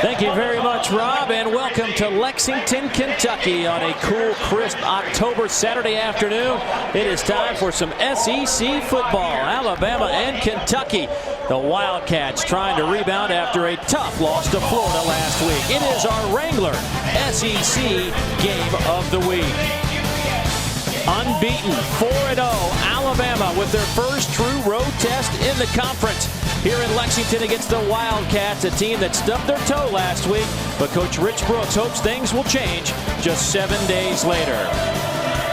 Thank you very much, Rob, and welcome to Lexington, Kentucky on a cool, crisp October Saturday afternoon. It is time for some SEC football. Alabama and Kentucky. The Wildcats trying to rebound after a tough loss to Florida last week. It is our Wrangler SEC game of the week. Unbeaten, 4-0, Alabama with their first true road test in the conference. Here in Lexington against the Wildcats, a team that stubbed their toe last week, but Coach Rich Brooks hopes things will change just 7 days later.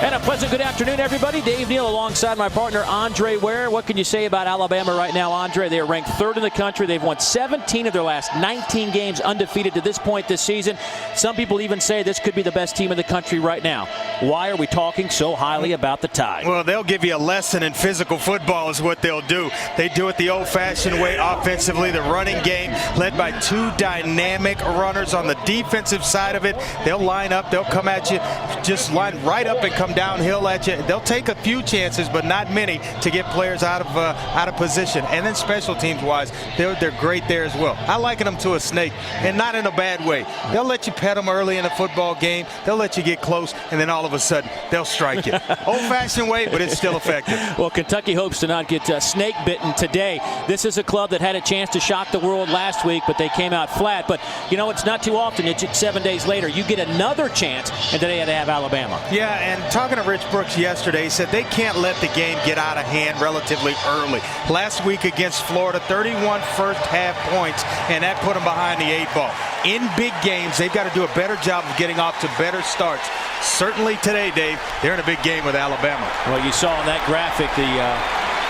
And a pleasant good afternoon, everybody. Dave Neal alongside my partner, Andre Ware. What can you say about Alabama right now, Andre? They are ranked third in the country. They've won 17 of their last 19 games undefeated to this point this season. Some people even say this could be the best team in the country right now. Why are we talking so highly about the Tide? Well, they'll give you a lesson in physical football is what they'll do. They do it the old-fashioned way offensively. The running game led by two dynamic runners on the defensive side of it. They'll line up. They'll come at you. Just line right up and come downhill at you. They'll take a few chances, but not many, to get players out of position. And then special teams wise, they're great there as well. I liken them to a snake, and not in a bad way. They'll let you pet them early in a football game. They'll let you get close, and then all of a sudden they'll strike you. Old-fashioned way, but it's still effective. Well, Kentucky hopes to not get snake bitten today. This is a club that had a chance to shock the world last week, but they came out flat. But you know, it's not too often. It's 7 days later you get another chance, and today they have Alabama. Yeah, and talking to Rich Brooks yesterday, he said they can't let the game get out of hand relatively early. Last week against Florida, 31 first half points, and that put them behind the 8 ball. In big games, they've got to do a better job of getting off to better starts. Certainly today, Dave, they're in a big game with Alabama. Well, you saw in that graphic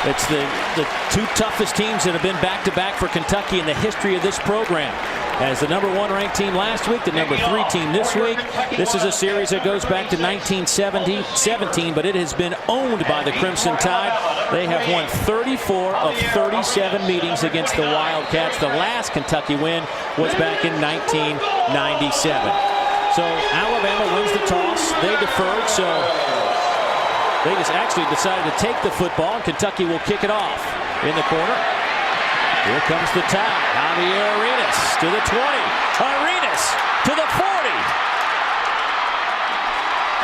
it's the two toughest teams that have been back-to-back for Kentucky in the history of this program. As the #1 ranked team last week, the #3 team this week. This is a series that goes back to 1917, but it has been owned by the Crimson Tide. They have won 34 of 37 meetings against the Wildcats. The last Kentucky win was back in 1997. So Alabama wins the toss. They deferred, so they just actually decided to take the football, and Kentucky will kick it off. In the corner, here comes the Tide. Javier Arenas to the 20. Arenas to the 40.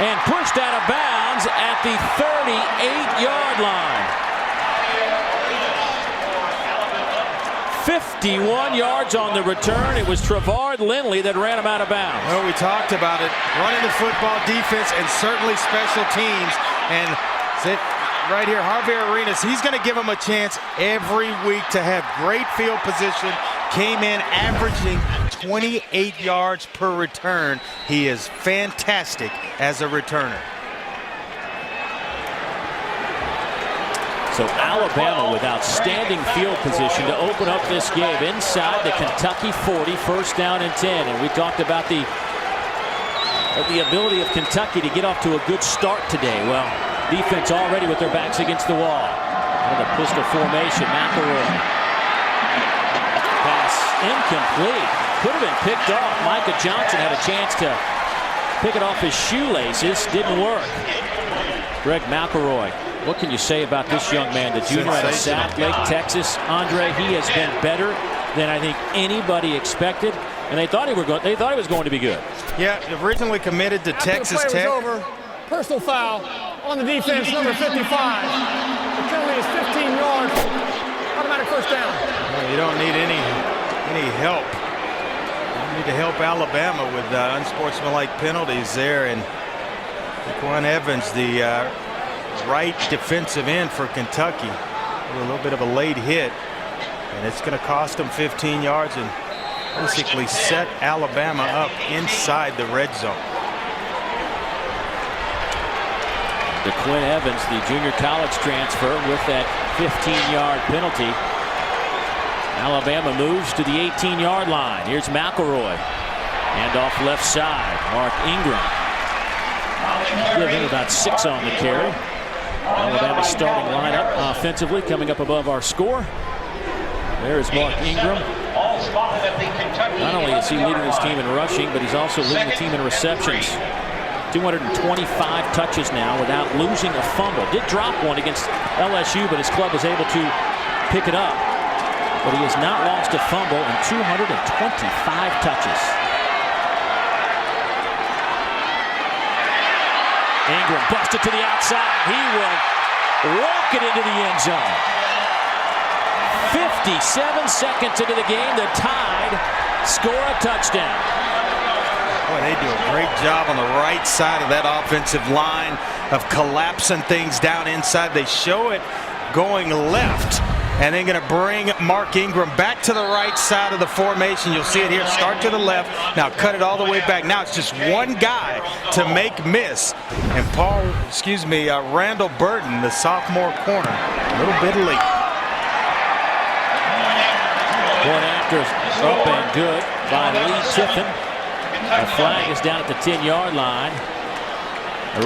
And pushed out of bounds at the 38-yard line. 51 yards on the return. It was Trevard Lindley that ran him out of bounds. Well, we talked about it. Running the football, defense, and certainly special teams. And right here, Javier Arenas, he's going to give him a chance every week to have great field position. Came in averaging 28 yards per return. He is fantastic as a returner. So Alabama with outstanding field position to open up this game inside the Kentucky 40, first down and 10. And we talked about the ability of Kentucky to get off to a good start today. Well, defense already with their backs against the wall. Out of the pistol formation, McElroy. Pass incomplete. Could have been picked off. Micah Johnson had a chance to pick it off his shoelaces. Didn't work. Greg McElroy. What can you say about this young man, the junior out of South Lake, Texas? Andre, he has been better than I think anybody expected, and they thought he was going to be good. Yeah, originally committed to Texas Tech. Over. Personal foul on the defense, number 55. The penalty is 15 yards. Automatic first down. Well, you don't need any help. You need to help Alabama with unsportsmanlike penalties there. And Quan Evans, the right defensive end for Kentucky, with a little bit of a late hit, and it's going to cost them 15 yards and basically set Alabama up inside the red zone. Quinn Evans, the junior college transfer, with that 15-yard penalty. Alabama moves to the 18-yard line. Here's McElroy. Hand off left side. Mark Ingram. Give him about 6 on the carry. Alabama's starting lineup offensively coming up above our score. There is Mark Ingram. Not only is he leading his team in rushing, but he's also leading the team in receptions. 225 touches now without losing a fumble. Did drop one against LSU, but his club was able to pick it up. but he has not lost a fumble in 225 touches. Ingram busted to the outside. He will walk it into the end zone. 57 seconds into the game, the Tide score a touchdown. Boy, they do a great job on the right side of that offensive line of collapsing things down inside. They show it going left, and they're going to bring Mark Ingram back to the right side of the formation. You'll see it here. Start to the left. Now cut it all the way back. Now it's just one guy to make miss. And Randall Burton, the sophomore corner, a little bit late. Point after is up and good by Lee Tiffin. The flag is down at the 10-yard line.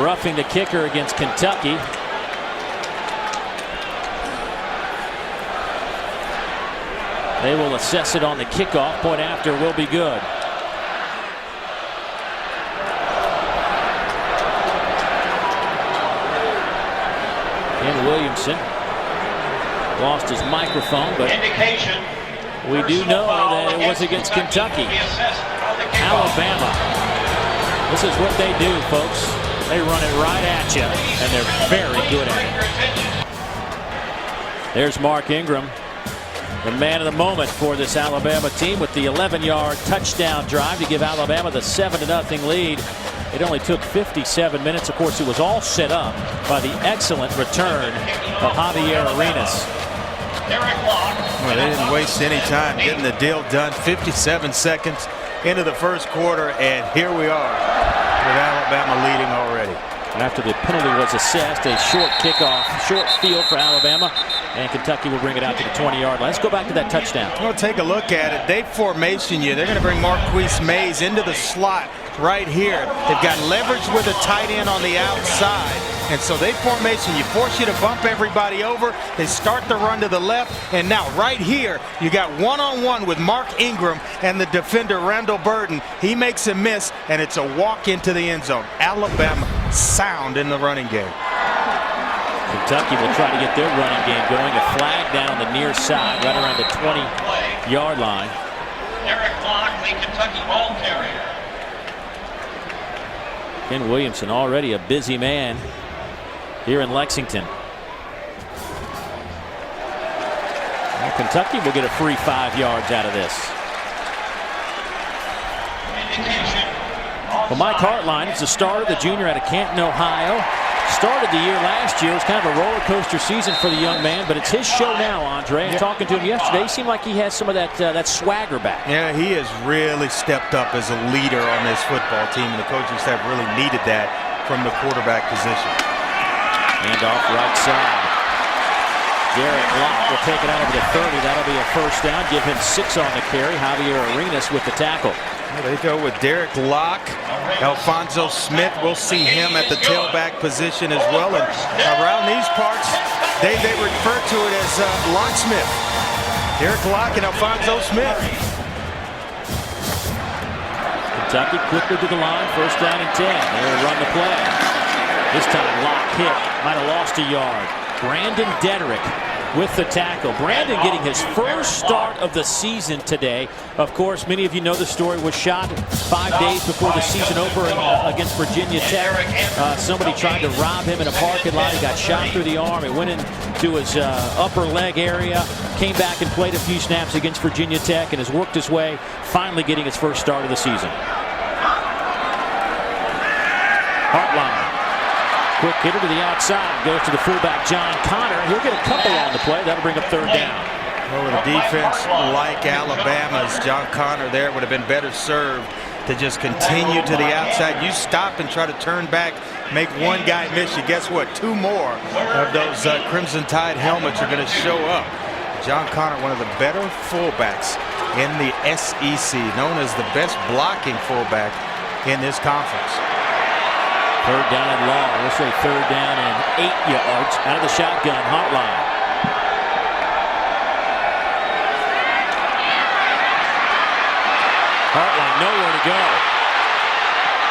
Roughing the kicker against Kentucky. They will assess it on the kickoff. Point after will be good. Ken Williamson lost his microphone, but we do know that it was against Kentucky. Alabama. This is what they do, folks. They run it right at you, and they're very good at it. There's Mark Ingram, the man of the moment for this Alabama team, with the 11-yard touchdown drive to give Alabama the 7-0 lead. It only took 57 minutes. Of course, it was all set up by the excellent return of Javier Arenas. Well, they didn't waste any time getting the deal done. 57 seconds into the first quarter, and here we are with Alabama leading already. After the penalty was assessed, a short kickoff, short field for Alabama, and Kentucky will bring it out to the 20-yard line. Let's go back to that touchdown. We'll take a look at it. They formation you. They're going to bring Marquise Mays into the slot right here. They've got leverage with a tight end on the outside, and so they formation you, force you to bump everybody over. They start the run to the left, and now right here you got one-on-one with Mark Ingram and the defender Randall Burton. He makes a miss, and it's a walk into the end zone. Alabama sound in the running game. Kentucky will try to get their running game going. A flag down on the near side, right around the 20-yard line. Derek Lockley, Kentucky ball carrier. Ken Williamson, already a busy man here in Lexington. Well, Kentucky will get a free 5 yards out of this. Well, Mike Hartline is the starter, the junior out of Canton, Ohio. Started the year last year. It was kind of a roller coaster season for the young man, but it's his show now, Andre. And talking to him yesterday, he seemed like he has some of that swagger back. Yeah, he has really stepped up as a leader on this football team, and the coaching staff really needed that from the quarterback position. Hand off right side. Derek Locke will take it out over the 30. That'll be a first down. Give him 6 on the carry. Javier Arenas with the tackle. They go with Derek Locke. Alfonso Smith, we'll see him at the tailback position as well. And around these parts, they refer to it as locksmith. Derek Locke and Alfonso Smith. Kentucky quickly to the line. First down and 10. They'll run the play. This time Locke hit. Might have lost a yard. Brandon Dedrick with the tackle. Brandon getting his first start of the season today. Of course, many of you know the story. Was shot 5 days before the season opener against Virginia Tech. Somebody tried to rob him in a parking lot. He got shot through the arm. It went into his upper leg area. Came back and played a few snaps against Virginia Tech and has worked his way, finally getting his first start of the season. Hartline. Quick hitter to the outside. Goes to the fullback, John Connor. He'll get a couple on the play. That'll bring up third down. Well, with a defense like Alabama's, John Connor there would have been better served to just continue to the outside. You stop and try to turn back, make one guy miss you. Guess what? 2 more of those Crimson Tide helmets are going to show up. John Connor, one of the better fullbacks in the SEC, known as the best blocking fullback in this conference. Third down and long. We'll say third down and 8 yards out of the shotgun. Hartline. Hartline nowhere to go.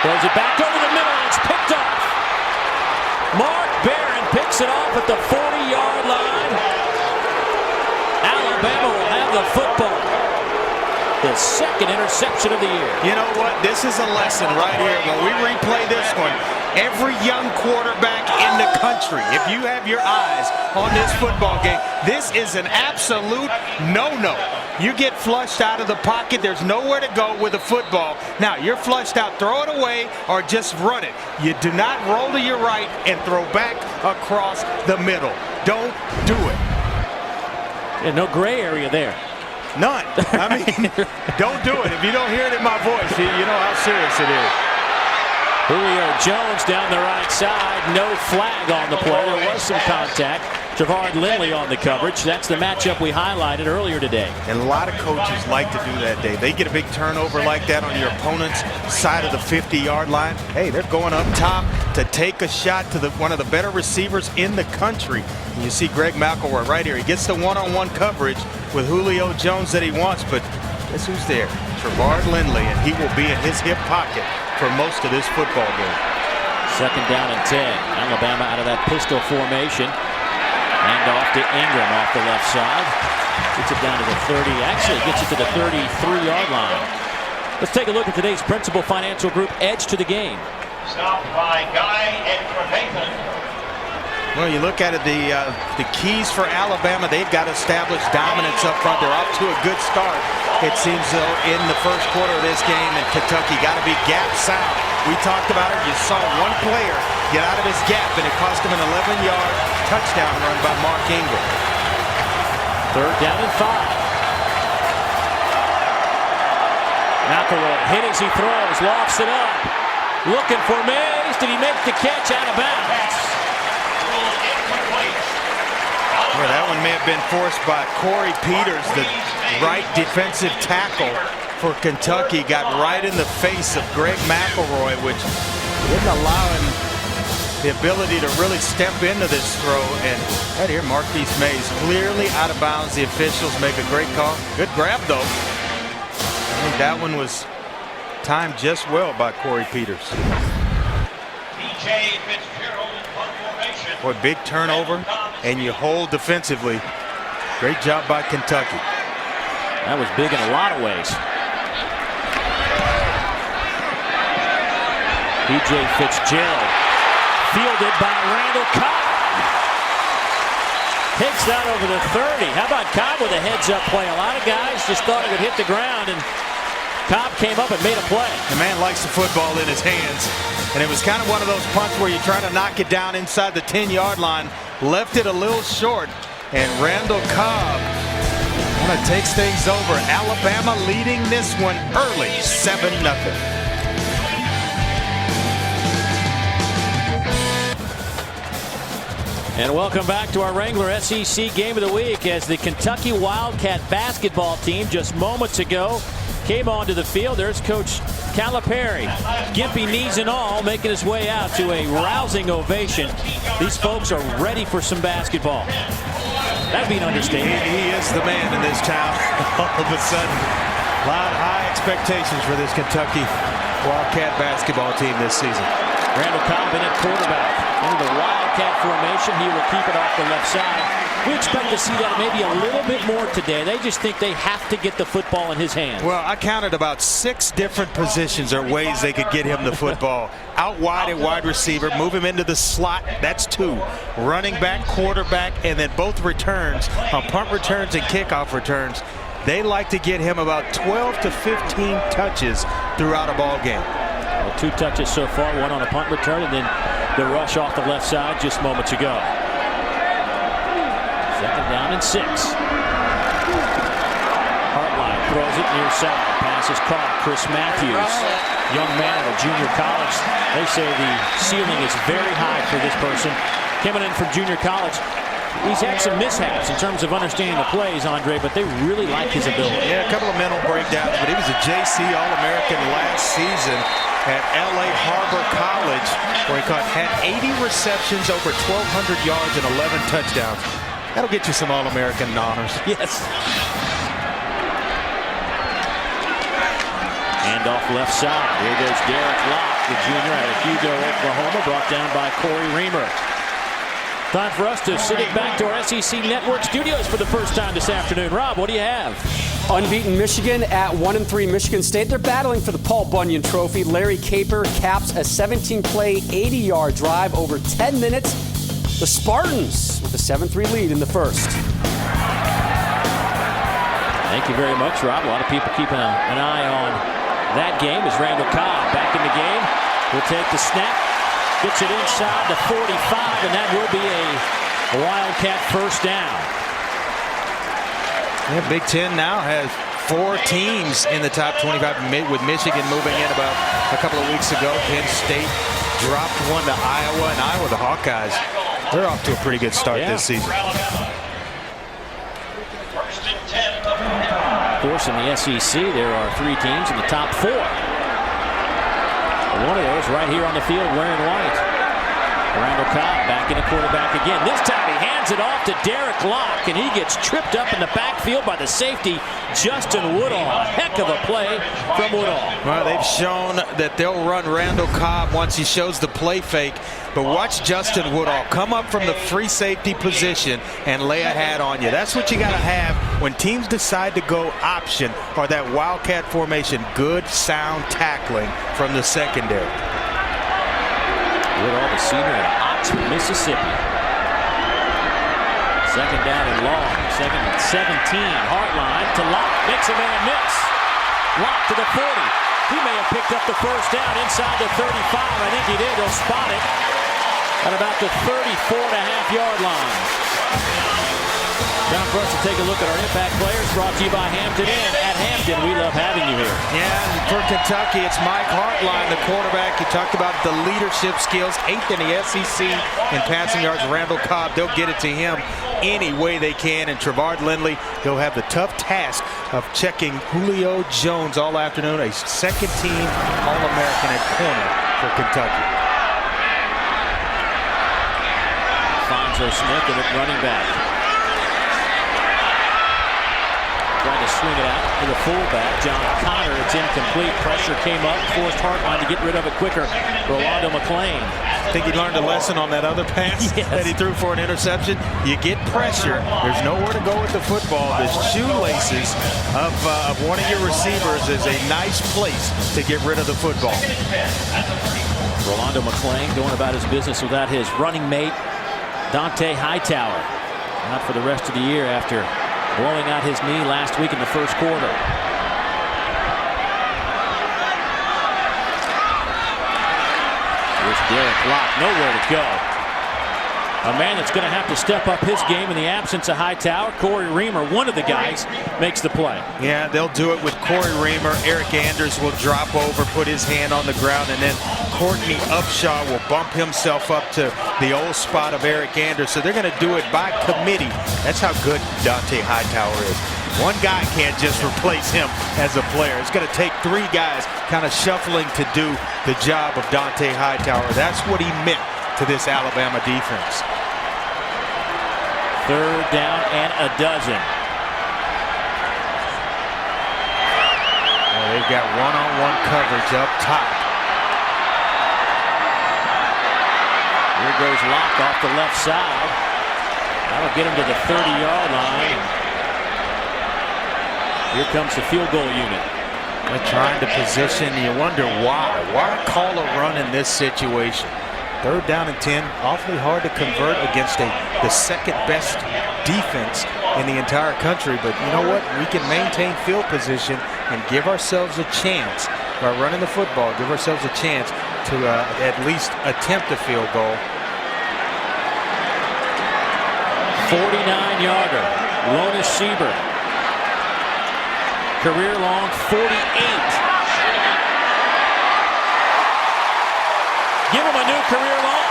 Throws it back over the middle and it's picked off. Mark Barron picks it off at the 40-yard line. Alabama will have the football. The second interception of the year. You know what? This is a lesson right here. When we replay this one, every young quarterback in the country, if you have your eyes on this football game, this is an absolute no-no. You get flushed out of the pocket. There's nowhere to go with a football. Now, you're flushed out. Throw it away or just run it. You do not roll to your right and throw back across the middle. Don't do it. And no gray area there. None. I mean, don't do it. If you don't hear it in my voice, you know how serious it is. Julio Jones down the right side. No flag on the play. There was some contact. Javard Lindley on the coverage. That's the matchup we highlighted earlier today. And a lot of coaches like to do that, Dave. They get a big turnover like that on your opponent's side of the 50-yard line. Hey, they're going up top to take a shot to one of the better receivers in the country. And you see Greg McElroy right here. He gets the one-on-one coverage with Julio Jones that he wants, but guess who's there? Javard Lindley, and he will be in his hip pocket for most of this football game. Second down and 10. Alabama out of that pistol formation. And off to Ingram off the left side. Gets it down to the 30. Actually gets it to the 33-yard line. Let's take a look at today's Principal Financial Group edge to the game. Stopped by Guy and Trevathan. Well, you look at it, the keys for Alabama, they've got established dominance up front. They're off to a good start, it seems, though, in the first quarter of this game. And Kentucky got to be gap sound. We talked about it. You saw one player get out of his gap, and it cost him an 11-yard touchdown run by Mark Ingram. Third down and 5. McElroy hit as he throws, lofts it up. Looking for Mays. Did he make the catch out of bounds? Well, that one may have been forced by Corey Peters, the right defensive tackle for Kentucky. Got right in the face of Greg McElroy, which didn't allow him the ability to really step into this throw. And right here, Marquise Mays clearly out of bounds. The officials make a great call. Good grab, though. I think that one was timed just well by Corey Peters. DJ Fitzgerald in punt formation. Boy, big turnover, and you hold defensively. Great job by Kentucky. That was big in a lot of ways. DJ Fitzgerald fielded by Randall Cobb. Takes that over the 30. How about Cobb with a heads-up play? A lot of guys just thought it would hit the ground, and Cobb came up and made a play. The man likes the football in his hands, and it was kind of one of those punts where you try to knock it down inside the 10-yard line. Left it a little short, and Randall Cobb kind of takes things over. Alabama leading this one early, 7-0. And welcome back to our Wrangler SEC Game of the Week as the Kentucky Wildcat basketball team just moments ago came onto the field. There's Coach Calipari, gimpy knees and all, making his way out to a rousing ovation. These folks are ready for some basketball. That'd be an understatement. He is the man in this town. All of a sudden, loud, high expectations for this Kentucky Wildcat basketball team this season. Randall Cobb in at quarterback. Into the Wildcat formation. He will keep it off the left side. We expect to see that maybe a little bit more today. They just think they have to get the football in his hands. Well, I counted about 6 different positions or ways they could get him the football. Out wide at wide receiver, move him into the slot. That's 2. Running back, quarterback, and then both returns, on punt returns and kickoff returns. They like to get him about 12 to 15 touches throughout a ball game. Well, 2 touches so far, 1 on a punt return, and then the rush off the left side just moments ago. Second down and 6. Hartline throws it near side. Pass is caught. Chris Matthews, young man at a junior college. They say the ceiling is very high for this person. Coming in from junior college. He's had some mishaps in terms of understanding the plays, Andre, but they really like his ability. Yeah, a couple of mental breakdowns, but he was a JC All-American last season at LA Harbor College, where he had 80 receptions, over 1,200 yards, and 11 touchdowns. That'll get you some All-American honors. Yes. And off left side. Here goes Derek Locke, the junior out of Hugo, Oklahoma, brought down by Corey Reamer. Time for us to send it back to our SEC Network studios for the first time this afternoon. Rob, what do you have? Unbeaten Michigan at 1-3 Michigan State. They're battling for the Paul Bunyan Trophy. Larry Caper caps a 17-play, 80-yard drive over 10 minutes. The Spartans with a 7-3 lead in the first. Thank you very much, Rob. A lot of people keeping an eye on that game as Randall Cobb back in the game. Will take the snap, gets it inside the 45, and that will be a Wildcat first down. Yeah, Big Ten now has 4 teams in the top 25, with Michigan moving in about a couple of weeks ago. Penn State dropped one to Iowa, and Iowa, the Hawkeyes, they're off to a pretty good start this season. Of course, in the SEC, there are 3 teams in the top 4. One of those right here on the field wearing white. Randall Cobb back in the quarterback again. This time he hands it off to Derek Locke, and he gets tripped up in the backfield by the safety, Justin Woodall. A heck of a play from Woodall. Well, they've shown that they'll run Randall Cobb once he shows the play fake. But watch Justin Woodall come up from the free safety position and lay a hat on you. That's what you got to have when teams decide to go option or that Wildcat formation. Good, sound tackling from the secondary. Woodall, the senior at Oxford, Mississippi. Second down and long. Second and 17. Hartline to Locke. Makes a man miss. Locke to the 40. He may have picked up the first down inside the 35. I think he did. He'll spot it at about the 34.5-yard line. Time for us to take a look at our impact players, brought to you by Hampton Inn. At Hampton, we love having you here. Yeah, and for Kentucky, it's Mike Hartline, the quarterback. You talked about the leadership skills, 8th in the SEC in passing yards. Randall Cobb, they'll get it to him any way they can. And Trevard Lindley, he'll have the tough task of checking Julio Jones all afternoon, a second-team All-American at corner for Kentucky. Fonzo Smith in at running back. Trying to swing it out to the fullback, John Connor. It's incomplete. Pressure came up, forced Hartline to get rid of it quicker. Rolando McClain. I think he learned a lesson on that other pass that he threw for an interception. You get pressure. There's nowhere to go with the football. The shoelaces of one of your receivers is a nice place to get rid of the football. Rolando McClain going about his business without his running mate, Dante Hightower. Out for the rest of the year after blowing out his knee last week in the first quarter. Here's Derek Locke, nowhere to go. A man that's going to have to step up his game in the absence of Hightower. Corey Reamer, one of the guys, makes the play. Yeah, they'll do it with Corey Reamer. Eric Anders will drop over, put his hand on the ground, and then Courtney Upshaw will bump himself up to the old spot of Eric Anders. So they're going to do it by committee. That's how good Dante Hightower is. One guy can't just replace him as a player. It's going to take 3 guys kind of shuffling to do the job of Dante Hightower. That's what he meant to this Alabama defense. 3rd down and a dozen. Well, they've got one-on-one coverage up top. Here goes Locke off the left side. That'll get him to the 30-yard line. Here comes the field goal unit. They're trying to position. You wonder why. Why call a run in this situation? 3rd down and 10, awfully hard to convert against the second best defense in the entire country. But you know what? We can maintain field position and give ourselves a chance by running the football. Give ourselves a chance to at least attempt a field goal. 49-yarder, Lonis Sieber. Career long 48. Give him a new career long.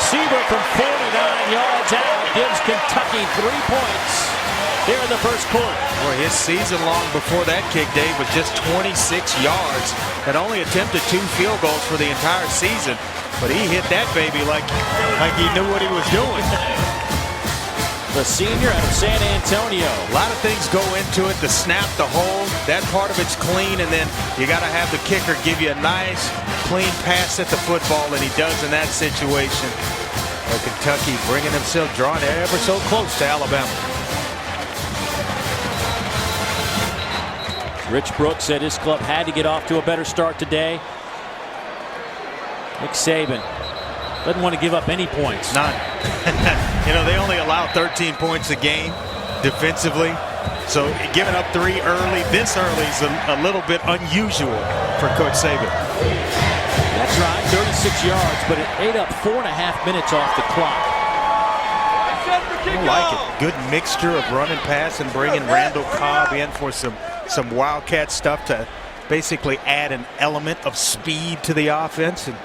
Sieber from 49 yards out gives Kentucky 3 points here in the first quarter. Boy, his season long before that kick, Dave, was just 26 yards. Had only attempted 2 field goals for the entire season, but he hit that baby like he knew what he was doing. The senior out of San Antonio. A lot of things go into it. The snap, the hold, that part of it's clean, and then you got to have the kicker give you a nice, clean pass at the football, and he does in that situation. Kentucky bringing themselves, drawing ever so close to Alabama. Rich Brooks said his club had to get off to a better start today. Nick Saban doesn't want to give up any points. None. You know, they only allow 13 points a game defensively. So giving up 3 early, this early is a little bit unusual for Coach Saban. That's right, 36 yards, but it ate up 4.5 minutes off the clock. I like it. Good mixture of run and pass and bringing Randall Cobb in for some Wildcat stuff to basically add an element of speed to the offense. And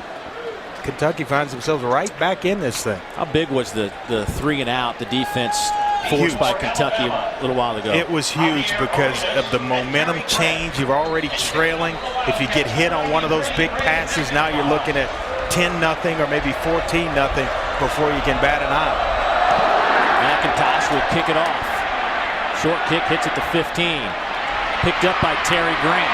Kentucky finds themselves right back in this thing. How big was the 3 and out, the defense forced by Kentucky a little while ago? It was huge because of the momentum change. You're already trailing. If you get hit on one of those big passes, now you're looking at 10-0 or maybe 14-0 before you can bat an eye. McIntosh will kick it off. Short kick hits at the 15. Picked up by Terry Green.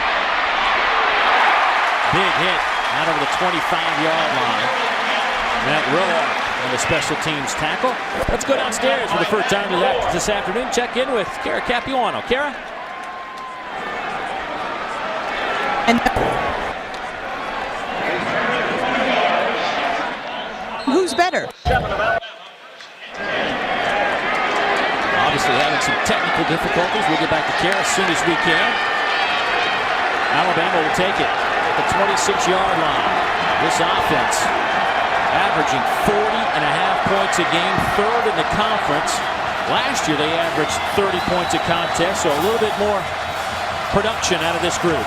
Big hit out over the 25-yard line. Matt Roark on the special teams tackle. Let's go downstairs for the first time this afternoon. Check in with Kara Capuano. Kara? And who's better? Obviously having some technical difficulties. We'll get back to Kara as soon as we can. Alabama will take it at the 26-yard line. This offense averaging 40.5 points a game, 3rd in the conference. Last year they averaged 30 points a contest, so a little bit more production out of this group.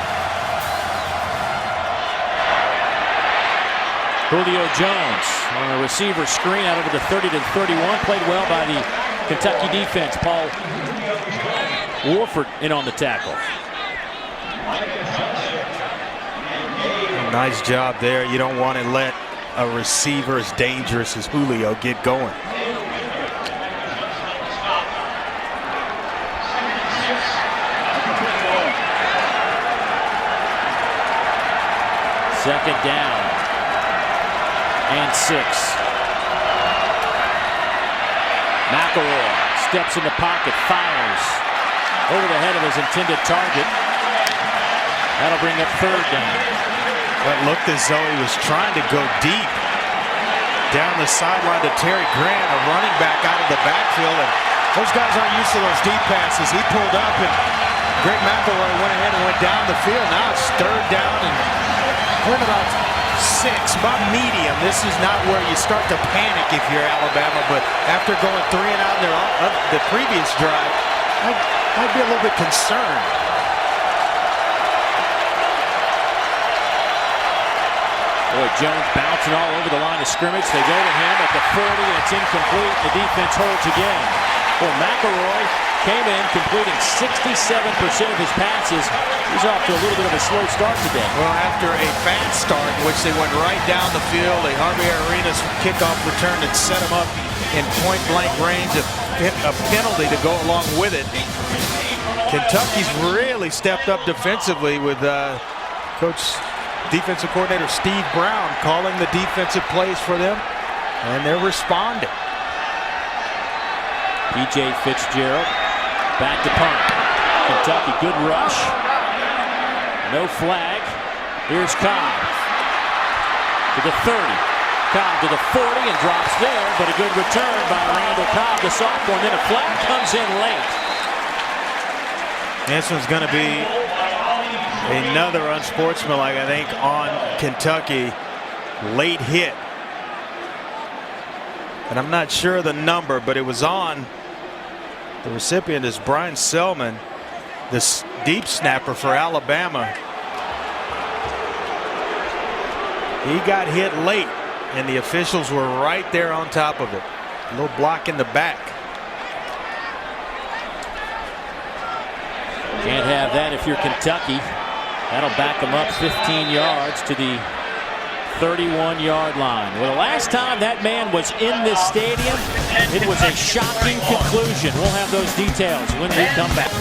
Julio Jones on a receiver screen out over the 30 to 31. Played well by the Kentucky defense. Paul Warford in on the tackle. Nice job there. You don't want to let a receiver as dangerous as Julio get going. Second down and 6. McElroy steps in the pocket, fires over the head of his intended target. That'll bring up 3rd down. That looked as though he was trying to go deep down the sideline to Terry Grant, a running back out of the backfield. And those guys aren't used to those deep passes. He pulled up, and Greg McElroy went ahead and went down the field. Now it's 3rd down, and we're about 6, about medium. This is not where you start to panic if you're Alabama, but after going 3 and out in the previous drive, I'd be a little bit concerned. Boy, Jones bouncing all over the line of scrimmage. They go to him at the 40, and it's incomplete. The defense holds again. Well, McElroy came in completing 67% of his passes. He's off to a little bit of a slow start today. Well, after a fast start in which they went right down the field, a Harvey Arenas kickoff return that set him up in point-blank range, a penalty to go along with it. Kentucky's really stepped up defensively with defensive coordinator Steve Brown calling the defensive plays for them, and they're responding. P.J. Fitzgerald back to punt. Kentucky, good rush. No flag. Here's Cobb to the 30. Cobb to the 40 and drops there, but a good return by Randall Cobb, the sophomore. And then a flag comes in late. This one's going to be another unsportsmanlike, I think, on Kentucky. Late hit. And I'm not sure the number, but it was on. The recipient is Brian Selman, this deep snapper for Alabama. He got hit late, and the officials were right there on top of it. A little block in the back. Can't have that if you're Kentucky. That'll back them up 15 yards to the 31-yard line. Well, the last time that man was in this stadium, it was a shocking conclusion. We'll have those details when we come back.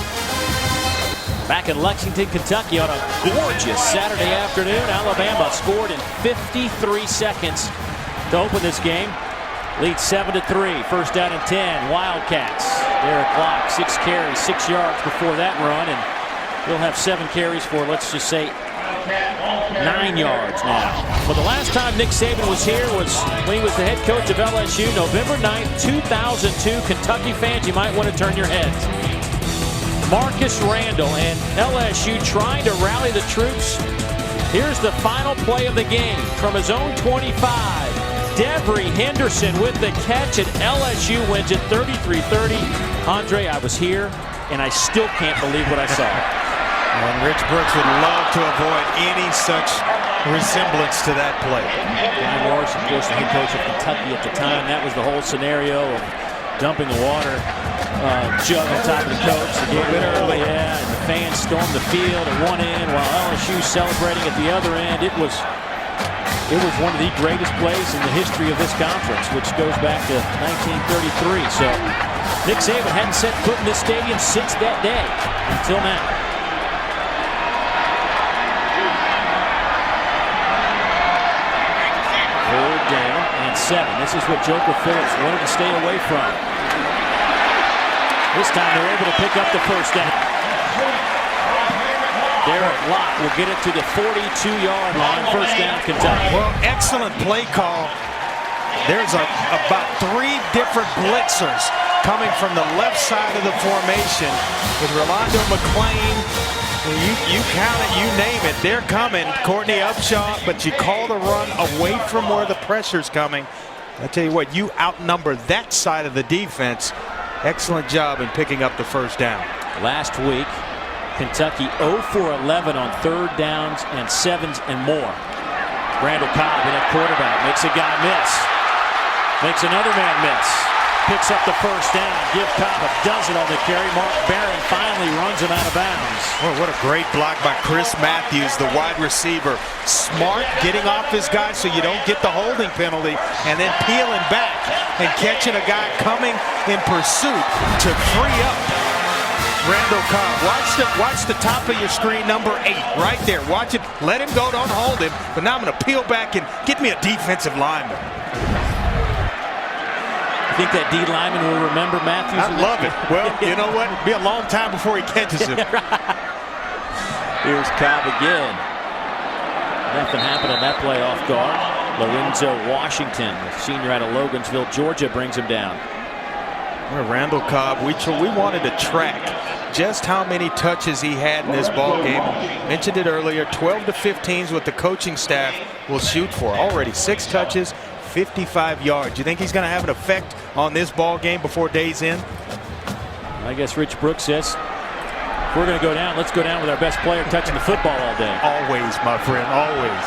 Back in Lexington, Kentucky on a gorgeous Saturday afternoon. Alabama scored in 53 seconds to open this game. Leads 7-3. First down and 10. Wildcats. Derek Locke, 6 carries, 6 yards before that run, and he'll have 7 carries for, let's just say, 9 yards now. Well, the last time Nick Saban was here was when he was the head coach of LSU, November 9th, 2002. Kentucky fans, you might want to turn your heads. Marcus Randall and LSU trying to rally the troops. Here's the final play of the game from his own 25. Devery Henderson with the catch, and LSU wins it 33-30. Andre, I was here, and I still can't believe what I saw. And Rich Brooks would love to avoid any such resemblance to that play. Brian Morris, of course, the head coach of Kentucky at the time. That was the whole scenario of dumping a water jug on top of the coach. A little bit early, yeah, and the fans stormed the field at one end while LSU celebrating at the other end. It was one of the greatest plays in the history of this conference, which goes back to 1933. So Nick Saban hadn't set foot in this stadium since that day until now. Third down and 7. This is what Joker Phillips wanted to stay away from. This time they're able to pick up the first down. Derek Locke will get it to the 42-yard line. First down, Kentucky. Well, excellent play call. There's about 3 different blitzers coming from the left side of the formation with Rolando McClain. You count it, you name it, they're coming. Courtney Upshaw, but you call the run away from where the pressure's coming. I tell you what, you outnumber that side of the defense. Excellent job in picking up the first down. Last week, Kentucky 0 for 11 on 3rd downs and 7s and more. Randall Cobb in at quarterback, makes a guy miss. Makes another man miss. Picks up the first down. Give Cobb a dozen on the carry. Mark Barron finally runs him out of bounds. Well, what a great block by Chris Matthews, the wide receiver. Smart, getting off his guy so you don't get the holding penalty, and then peeling back and catching a guy coming in pursuit to free up Randall Cobb. Watch the top of your screen, number 8, right there. Watch it. Let him go. Don't hold him. But now I'm going to peel back and get me a defensive lineman. I think that D lineman will remember Matthews. I love it. Well, you know what? It'll be a long time before he catches him. Here's Cobb again. Nothing happened on that play off guard. Lorenzo Washington, the senior out of Logan'sville, Georgia, brings him down. Well, Randall Cobb, we wanted to track just how many touches he had in this ball game. Mentioned it earlier, 12 to 15 is what the coaching staff will shoot for. Already 6 touches, 55 yards. You think he's going to have an effect on this ball game before day's end? I guess Rich Brooks says, if we're going to go down, let's go down with our best player touching the football all day. Always, my friend, always.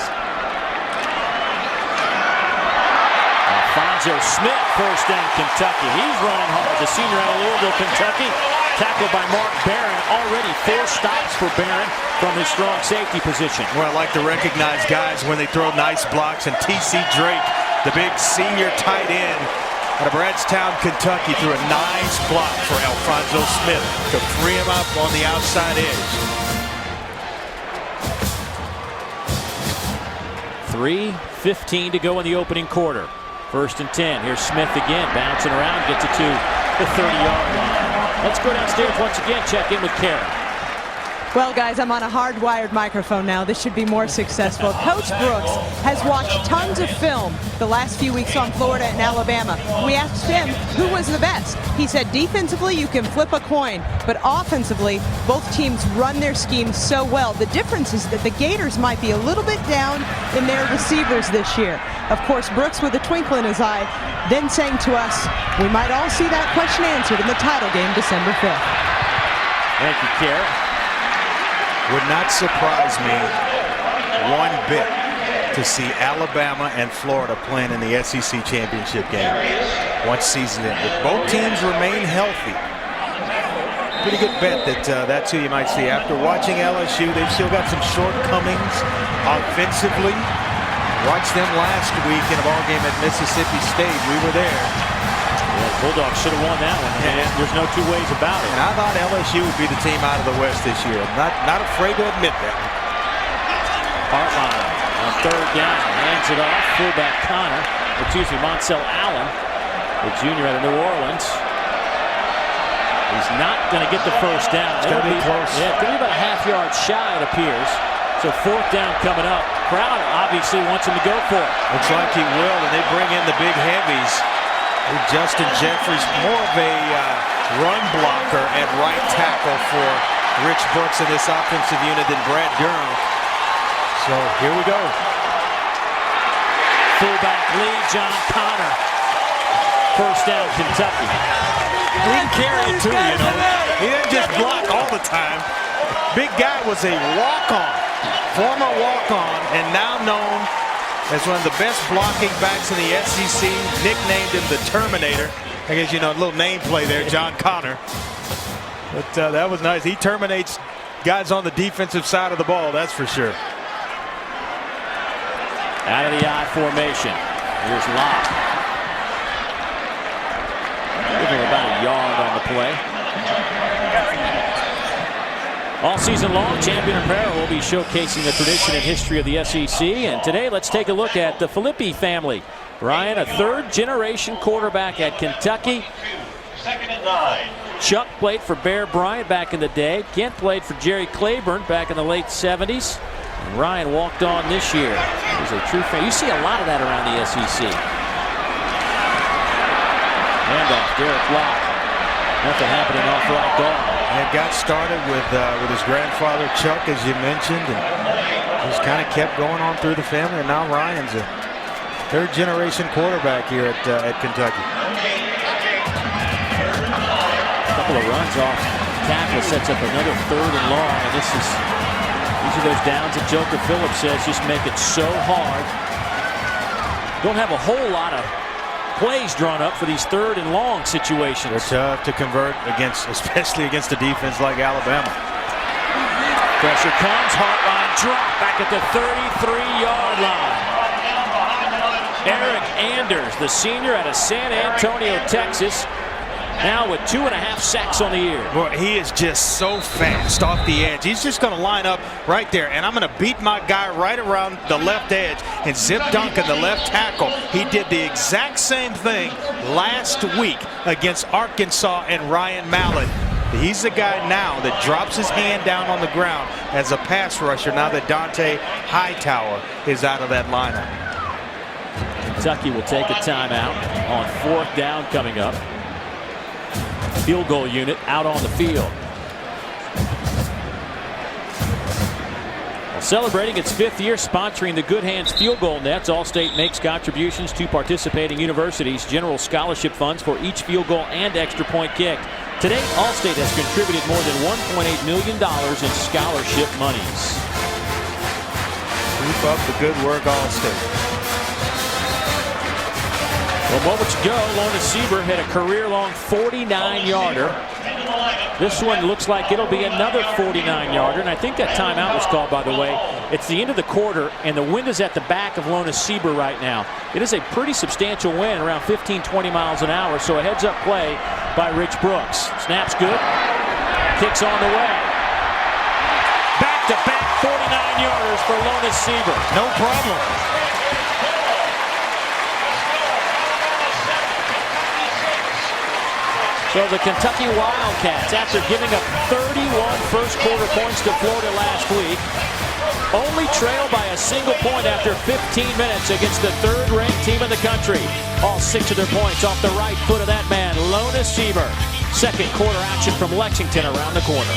Alfonso Smith, first down, Kentucky. He's running hard. The senior out of Louisville, Kentucky. Tackled by Mark Barron. Already 4 stops for Barron from his strong safety position. Well, I like to recognize guys when they throw nice blocks, and T.C. Drake, the big senior tight end out of Bradstown, Kentucky, threw a nice block for Alfonso Smith to free him up on the outside edge. 3:15 to go in the opening quarter. First and 10. Here's Smith again, bouncing around, gets it to the 30-yard line. Let's go downstairs once again, check in with Karen. Well, guys, I'm on a hardwired microphone now. This should be more successful. Coach Brooks has watched tons of film the last few weeks on Florida and Alabama. We asked him who was the best. He said defensively you can flip a coin, but offensively both teams run their schemes so well. The difference is that the Gators might be a little bit down in their receivers this year. Of course, Brooks with a twinkle in his eye, then saying to us, we might all see that question answered in the title game December 5th. Thank you, Karen. Would not surprise me one bit to see Alabama and Florida playing in the SEC championship game once season ends. If both teams remain healthy, pretty good bet that that's who you might see. After watching LSU, they've still got some shortcomings offensively. Watched them last week in a ball game at Mississippi State. We were there. Yeah, the Bulldogs should have won that one. Yeah. There's no 2 ways about it. And I thought LSU would be the team out of the West this year. Not afraid to admit that. Hartline on 3rd down, hands it off. Fullback Moncel Allen the junior out of New Orleans. He's not going to get the first down. It's going to be close. Yeah, it's going to be about a half-yard shy, it appears. So fourth down coming up. Crowd obviously wants him to go for it. Looks like he will, and they bring in the big heavies. Justin Jeffries, more of a run blocker at right tackle for Rich Brooks in this offensive unit than Brad Durham. So here we go. Fullback lead, John Connor. First down, Kentucky. He can carry it too, you know. He didn't just block all the time. Big guy was a walk-on, former walk-on, and now known as one of the best blocking backs in the SEC. Nicknamed him the Terminator. I guess, you know, a little name play there, John Connor. But that was nice. He terminates guys on the defensive side of the ball, that's for sure. Out of the I formation. Here's Locke. Give him about a yard on the play. All season long, Champion Apparel will be showcasing the tradition and history of the SEC. And today, let's take a look at the Filippi family. Ryan, a third-generation quarterback at Kentucky. 2nd and 9. Chuck played for Bear Bryant back in the day. Kent played for Jerry Claiborne back in the late 70s. And Ryan walked on this year. He's a true fan. You see a lot of that around the SEC. Handoff, Derek Locke. Nothing happening off right guard. And got started with his grandfather Chuck, as you mentioned, and just kind of kept going on through the family. And now Ryan's a third-generation quarterback here at Kentucky. A couple of runs off tackle sets up another 3rd and long, and these are those downs that Joker Phillips says just make it so hard. Don't have a whole lot of plays drawn up for these 3rd and long situations. They're tough to convert against, especially against a defense like Alabama. Pressure comes, Hartline drop back at the 33-yard line. Eric Anders, the senior out of San Antonio, Texas, now with 2.5 sacks on the year. Boy, he is just so fast off the edge. He's just going to line up right there, and I'm going to beat my guy right around the left edge. And Zip Duncan, the left tackle, he did the exact same thing last week against Arkansas and Ryan Mallett. He's the guy now that drops his hand down on the ground as a pass rusher now that Dante Hightower is out of that lineup. Kentucky will take a timeout on 4th down coming up. Field goal unit out on the field. Well, celebrating its 5th year sponsoring the Good Hands Field Goal Nets, Allstate makes contributions to participating universities, general scholarship funds for each field goal and extra point kicked. To date, Allstate has contributed more than $1.8 million in scholarship monies. Keep up the good work, Allstate. Well, moments ago, Lona Sieber hit a career-long 49-yarder. This one looks like it'll be another 49-yarder, and I think that timeout was called, by the way. It's the end of the quarter, and the wind is at the back of Lona Sieber right now. It is a pretty substantial wind, around 15-20 miles an hour, so a heads-up play by Rich Brooks. Snap's good. Kicks on the way. Back-to-back 49-yarders for Lona Sieber. No problem. So the Kentucky Wildcats, after giving up 31 first-quarter points to Florida last week, only trail by a single point after 15 minutes against the 3rd-ranked team in the country. All 6 of their points off the right foot of that man, Lona Sieber. 2nd quarter action from Lexington around the corner.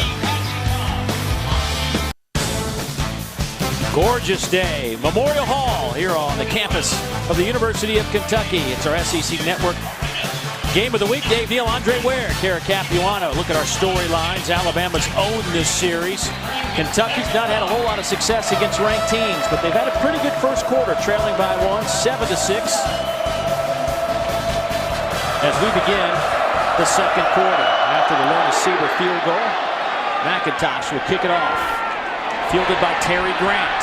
Gorgeous day. Memorial Hall here on the campus of the University of Kentucky. It's our SEC Network Game of the Week. Dave Neal, Andre Ware, Kara Capuano. Look at our storylines. Alabama's owned this series. Kentucky's not had a whole lot of success against ranked teams, but they've had a pretty good first quarter, trailing by 1, 7-6. As we begin the 2nd quarter, after the Lona Sieber field goal, McIntosh will kick it off. Fielded by Terry Grant.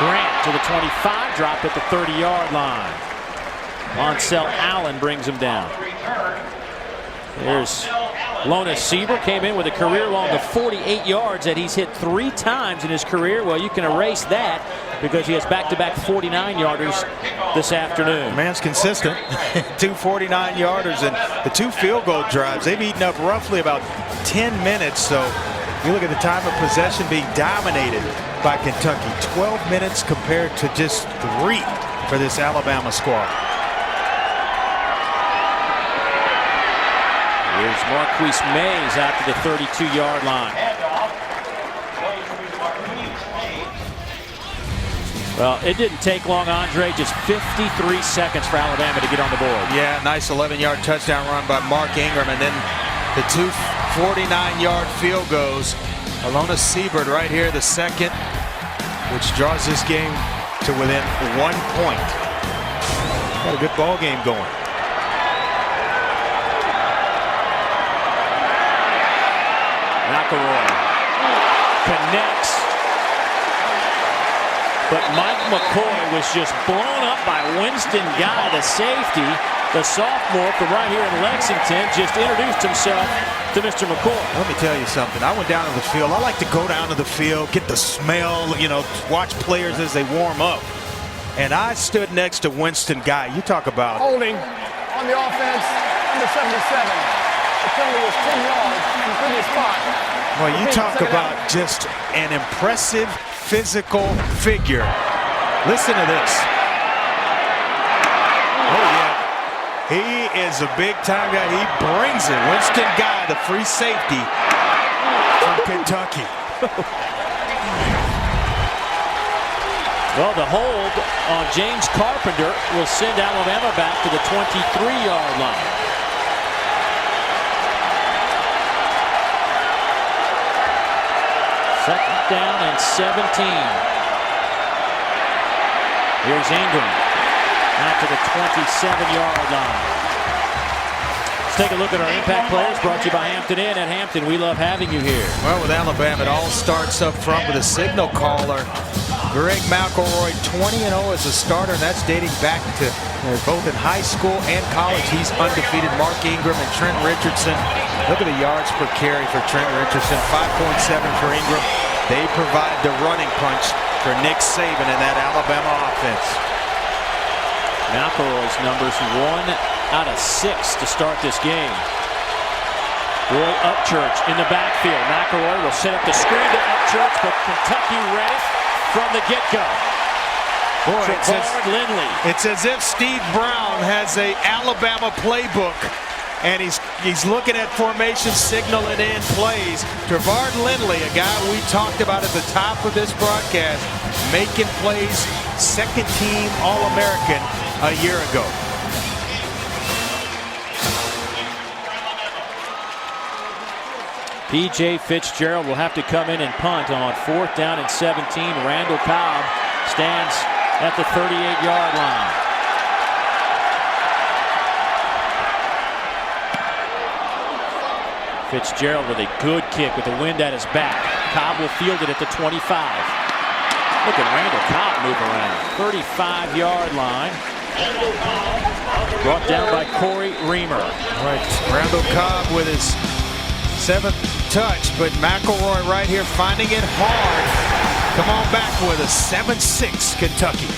Grant to the 25, dropped at the 30-yard line. Monsell Allen brings him down. There's Lona Sieber came in with a career long of 48 yards that he's hit 3 times in his career. Well, you can erase that because he has back-to-back 49-yarders this afternoon. Man's consistent. 2 49-yarders and the 2 field goal drives. They've eaten up roughly about 10 minutes. So you look at the time of possession being dominated by Kentucky. 12 minutes compared to just 3 for this Alabama squad. Here's Marquise Mays out to the 32-yard line. Well, it didn't take long, Andre. Just 53 seconds for Alabama to get on the board. Yeah, nice 11-yard touchdown run by Mark Ingram. And then the 2 49-yard field goals. Alona Siebert right here, the second, which draws this game to within 1 point. Got a good ball game going. McElroy connects, but Mike McCoy was just blown up by Winston Guy, the safety. The sophomore from right here in Lexington just introduced himself to Mr. McCoy. Let me tell you something. I went down to the field. I like to go down to the field, get the smell, you know, watch players as they warm up. And I stood next to Winston Guy. You talk about Holding on the offense, number 77. The penalty was 10 yards in the previous spot. Well, you talk about just an impressive physical figure. Listen to this. Oh, yeah. He is a big-time guy. He brings it. Winston Guy, the free safety from Kentucky. Well, the hold on James Carpenter will send Alabama back to the 23-yard line. Second down and 17. Here's Ingram out to the 27-yard line. Let's take a look at our impact players, brought to you by Hampton Inn. At Hampton, we love having you here. Well, with Alabama, it all starts up front with a signal caller. Greg McElroy, 20-0 as a starter, and that's dating back to both in high school and college. He's undefeated. Mark Ingram and Trent Richardson. Look at the yards per carry for Trent Richardson, 5.7 for Ingram. They provide the running punch for Nick Saban in that Alabama offense. McElroy's numbers 1 out of 6 to start this game. Roy Upchurch in the backfield. McElroy will set up the screen to Upchurch, but Kentucky read it from the get-go. Boy, It's as if Steve Brown has a Alabama playbook, and he's looking at formation, signaling in plays. Trevard Lindley, a guy we talked about at the top of this broadcast, making plays, second-team All-American a year ago. P.J. Fitzgerald will have to come in and punt on 4th down and 17. Randall Cobb stands at the 38-yard line. Fitzgerald with a good kick with the wind at his back. Cobb will field it at the 25. Look at Randall Cobb move around. 35-yard line. Brought down by Corey Reamer. Right, Randall Cobb with his 7th touch, but McElroy right here finding it hard. Come on back with a 7-6 Kentucky.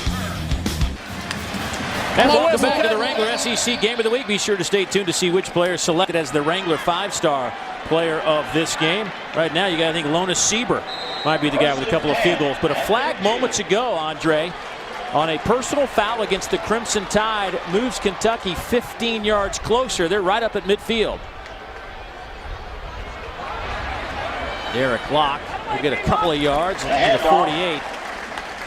And welcome back to the Wrangler SEC Game of the Week. Be sure to stay tuned to see which player is selected as the Wrangler 5-star player of this game. Right now, you got to think Lona Sieber might be the guy with a couple of field goals. But a flag moments ago, Andre, on a personal foul against the Crimson Tide, moves Kentucky 15 yards closer. They're right up at midfield. Derek Locke will get a couple of yards in the 48.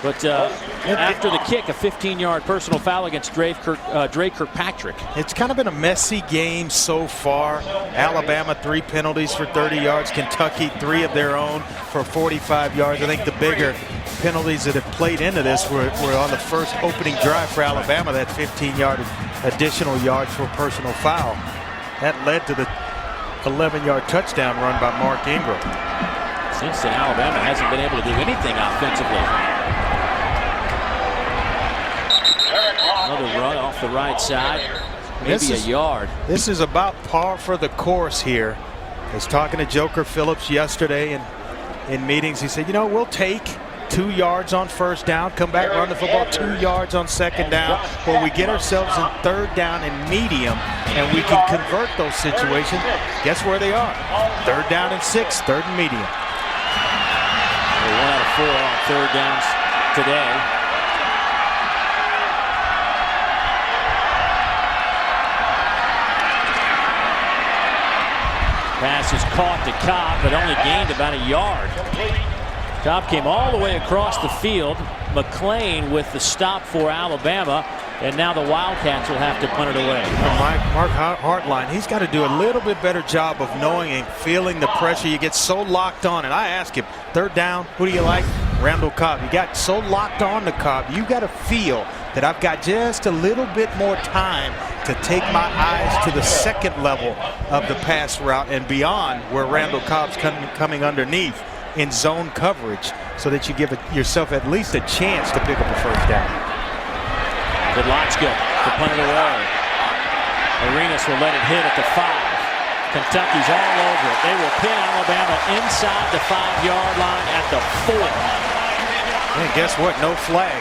But after the kick, a 15-yard personal foul against Dre Kirkpatrick. It's kind of been a messy game so far. Alabama 3 penalties for 30 yards. Kentucky 3 of their own for 45 yards. I think the bigger penalties that have played into this were on the first opening drive for Alabama, that 15-yard additional yards for a personal foul. That led to the 11-yard touchdown run by Mark Ingram. Since then, Alabama hasn't been able to do anything offensively. Another run off the right side, maybe a yard. This is about par for the course here. I was talking to Joker Phillips yesterday in meetings. He said, you know, we'll take 2 yards on first down, come back, run the football 2 yards on second down, where we get ourselves in third down and medium, and we can convert those situations. Guess where they are? Third down and 6, third and medium. 1 out of 4 on third downs today. Pass is caught to Cobb, but only gained about a yard. Cobb came all the way across the field. McClain with the stop for Alabama, and now the Wildcats will have to punt it away. Mark Hartline, he's got to do a little bit better job of knowing and feeling the pressure. You get so locked on, and I ask him, third down, who do you like? Randall Cobb. You got so locked on to Cobb, you got to feel that I've got just a little bit more time to take my eyes to the second level of the pass route and beyond, where Randall Cobb's coming underneath in zone coverage, so that you give yourself at least a chance to pick up a first down. Vidlachka to punt it away. Arenas will let it hit at the 5. Kentucky's all over it. They will pin Alabama inside the 5-yard line at the 4. And guess what? No flag.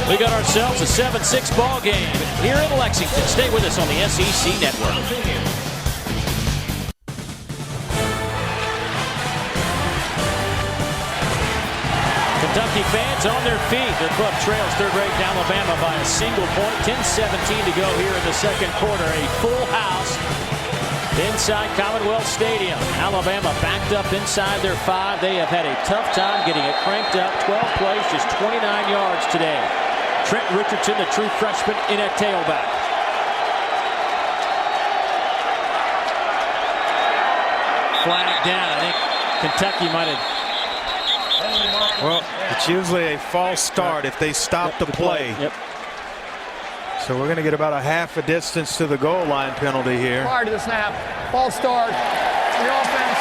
We got ourselves a 7-6 ball game here in Lexington. Stay with us on the SEC Network. Kentucky fans on their feet. Their club trails third-ranked Alabama by a single point. 10-17 to go here in the second quarter. A full house inside Commonwealth Stadium. Alabama backed up inside their 5. They have had a tough time getting it cranked up. 12 plays, just 29 yards today. Trent Richardson, the true freshman, in at tailback. Flag down. I think Kentucky might have. Well, it's usually a false start if they stop the play. Yep. So we're going to get about a half a distance to the goal line penalty here. Prior to the snap, false start. The offense,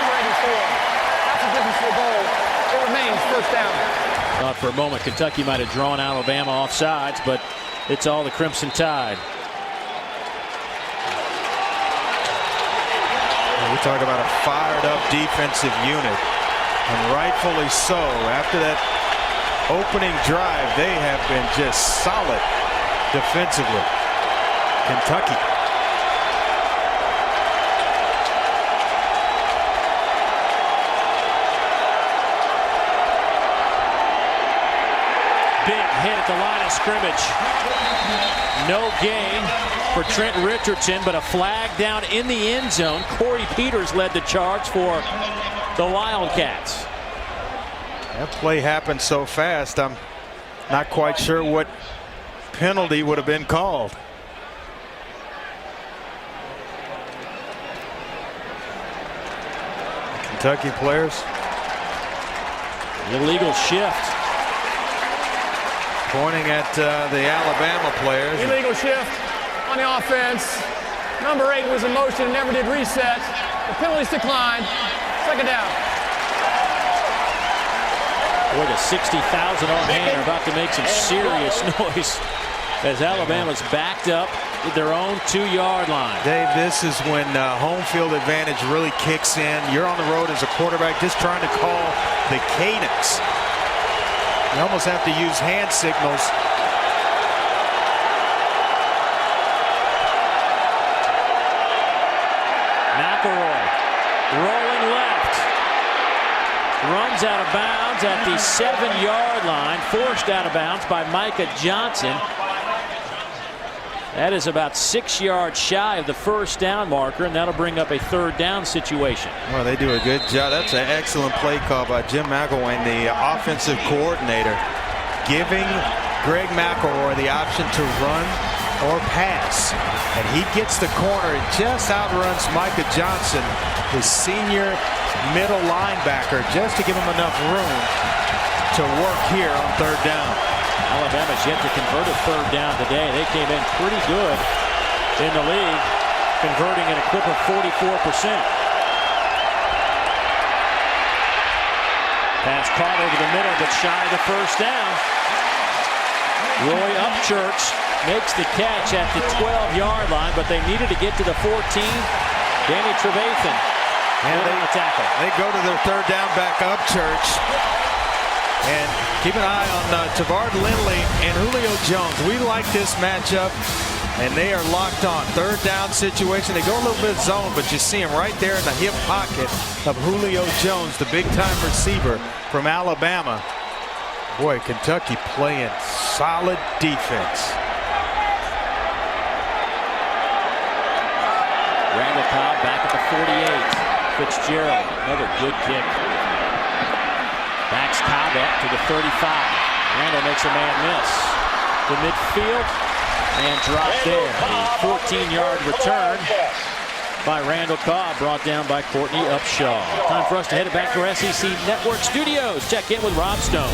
ready for. That's the difference for the goal. It remains first down. Thought for a moment Kentucky might have drawn Alabama off sides, but it's all the Crimson Tide. We talk about a fired-up defensive unit, and rightfully so. After that opening drive, they have been just solid defensively. Kentucky. Big hit at the line of scrimmage. No gain for Trent Richardson, but a flag down in the end zone. Corey Peters led the charge for the Wildcats. That play happened so fast, I'm not quite sure what penalty would have been called. Kentucky players. Illegal shift. Pointing at the Alabama players. Illegal shift on the offense. Number 8 was in motion and never did reset. The penalties declined. Second down. Boy, the 60,000 on hand are about to make some serious noise as Alabama's backed up at their own 2-yard line. Dave, this is when home field advantage really kicks in. You're on the road as a quarterback just trying to call the cadence. You almost have to use hand signals. McElroy rolling left. Runs out of bounds at the 7-yard line. Forced out of bounds by Micah Johnson. That is about 6 yards shy of the first down marker, and that'll bring up a third down situation. Well, they do a good job. That's an excellent play call by Jim McElwain, the offensive coordinator, giving Greg McElroy the option to run or pass. And he gets the corner and just outruns Micah Johnson, the senior middle linebacker, just to give him enough room to work here on third down. Alabama's yet to convert a third down today. They came in pretty good in the league, converting at a clip of 44%. Pass caught over the middle, but shy of the first down. Roy Upchurch makes the catch at the 12-yard line, but they needed to get to the 14. Danny Trevathan And on the tackle. They go to their third down back Upchurch. And keep an eye on Tavard Lindley and Julio Jones. We like this matchup, and they are locked on. Third down situation. They go a little bit zone, but you see him right there in the hip pocket of Julio Jones, the big-time receiver from Alabama. Boy, Kentucky playing solid defense. Randall Cobb back at the 48. Fitzgerald, another good kick. Backs Cobb up to the 35. Randall makes a man miss. To midfield and dropped there. A 14-yard return by Randall Cobb, brought down by Courtney Upshaw. Time for us to head back to our SEC Network studios. Check in with Rob Stone.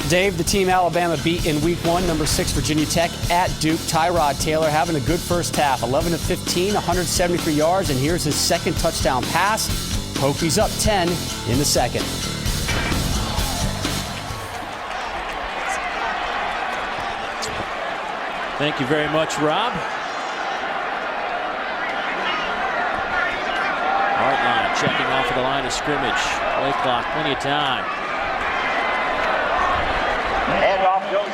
Dave, the team Alabama beat in week 1, number 6 Virginia Tech at Duke. Tyrod Taylor having a good first half, 11 of 15, 173 yards, and here's his second touchdown pass. Hokies up 10 in the second. Thank you very much, Rob. Hartline checking off of the line of scrimmage. Play clock, plenty of time.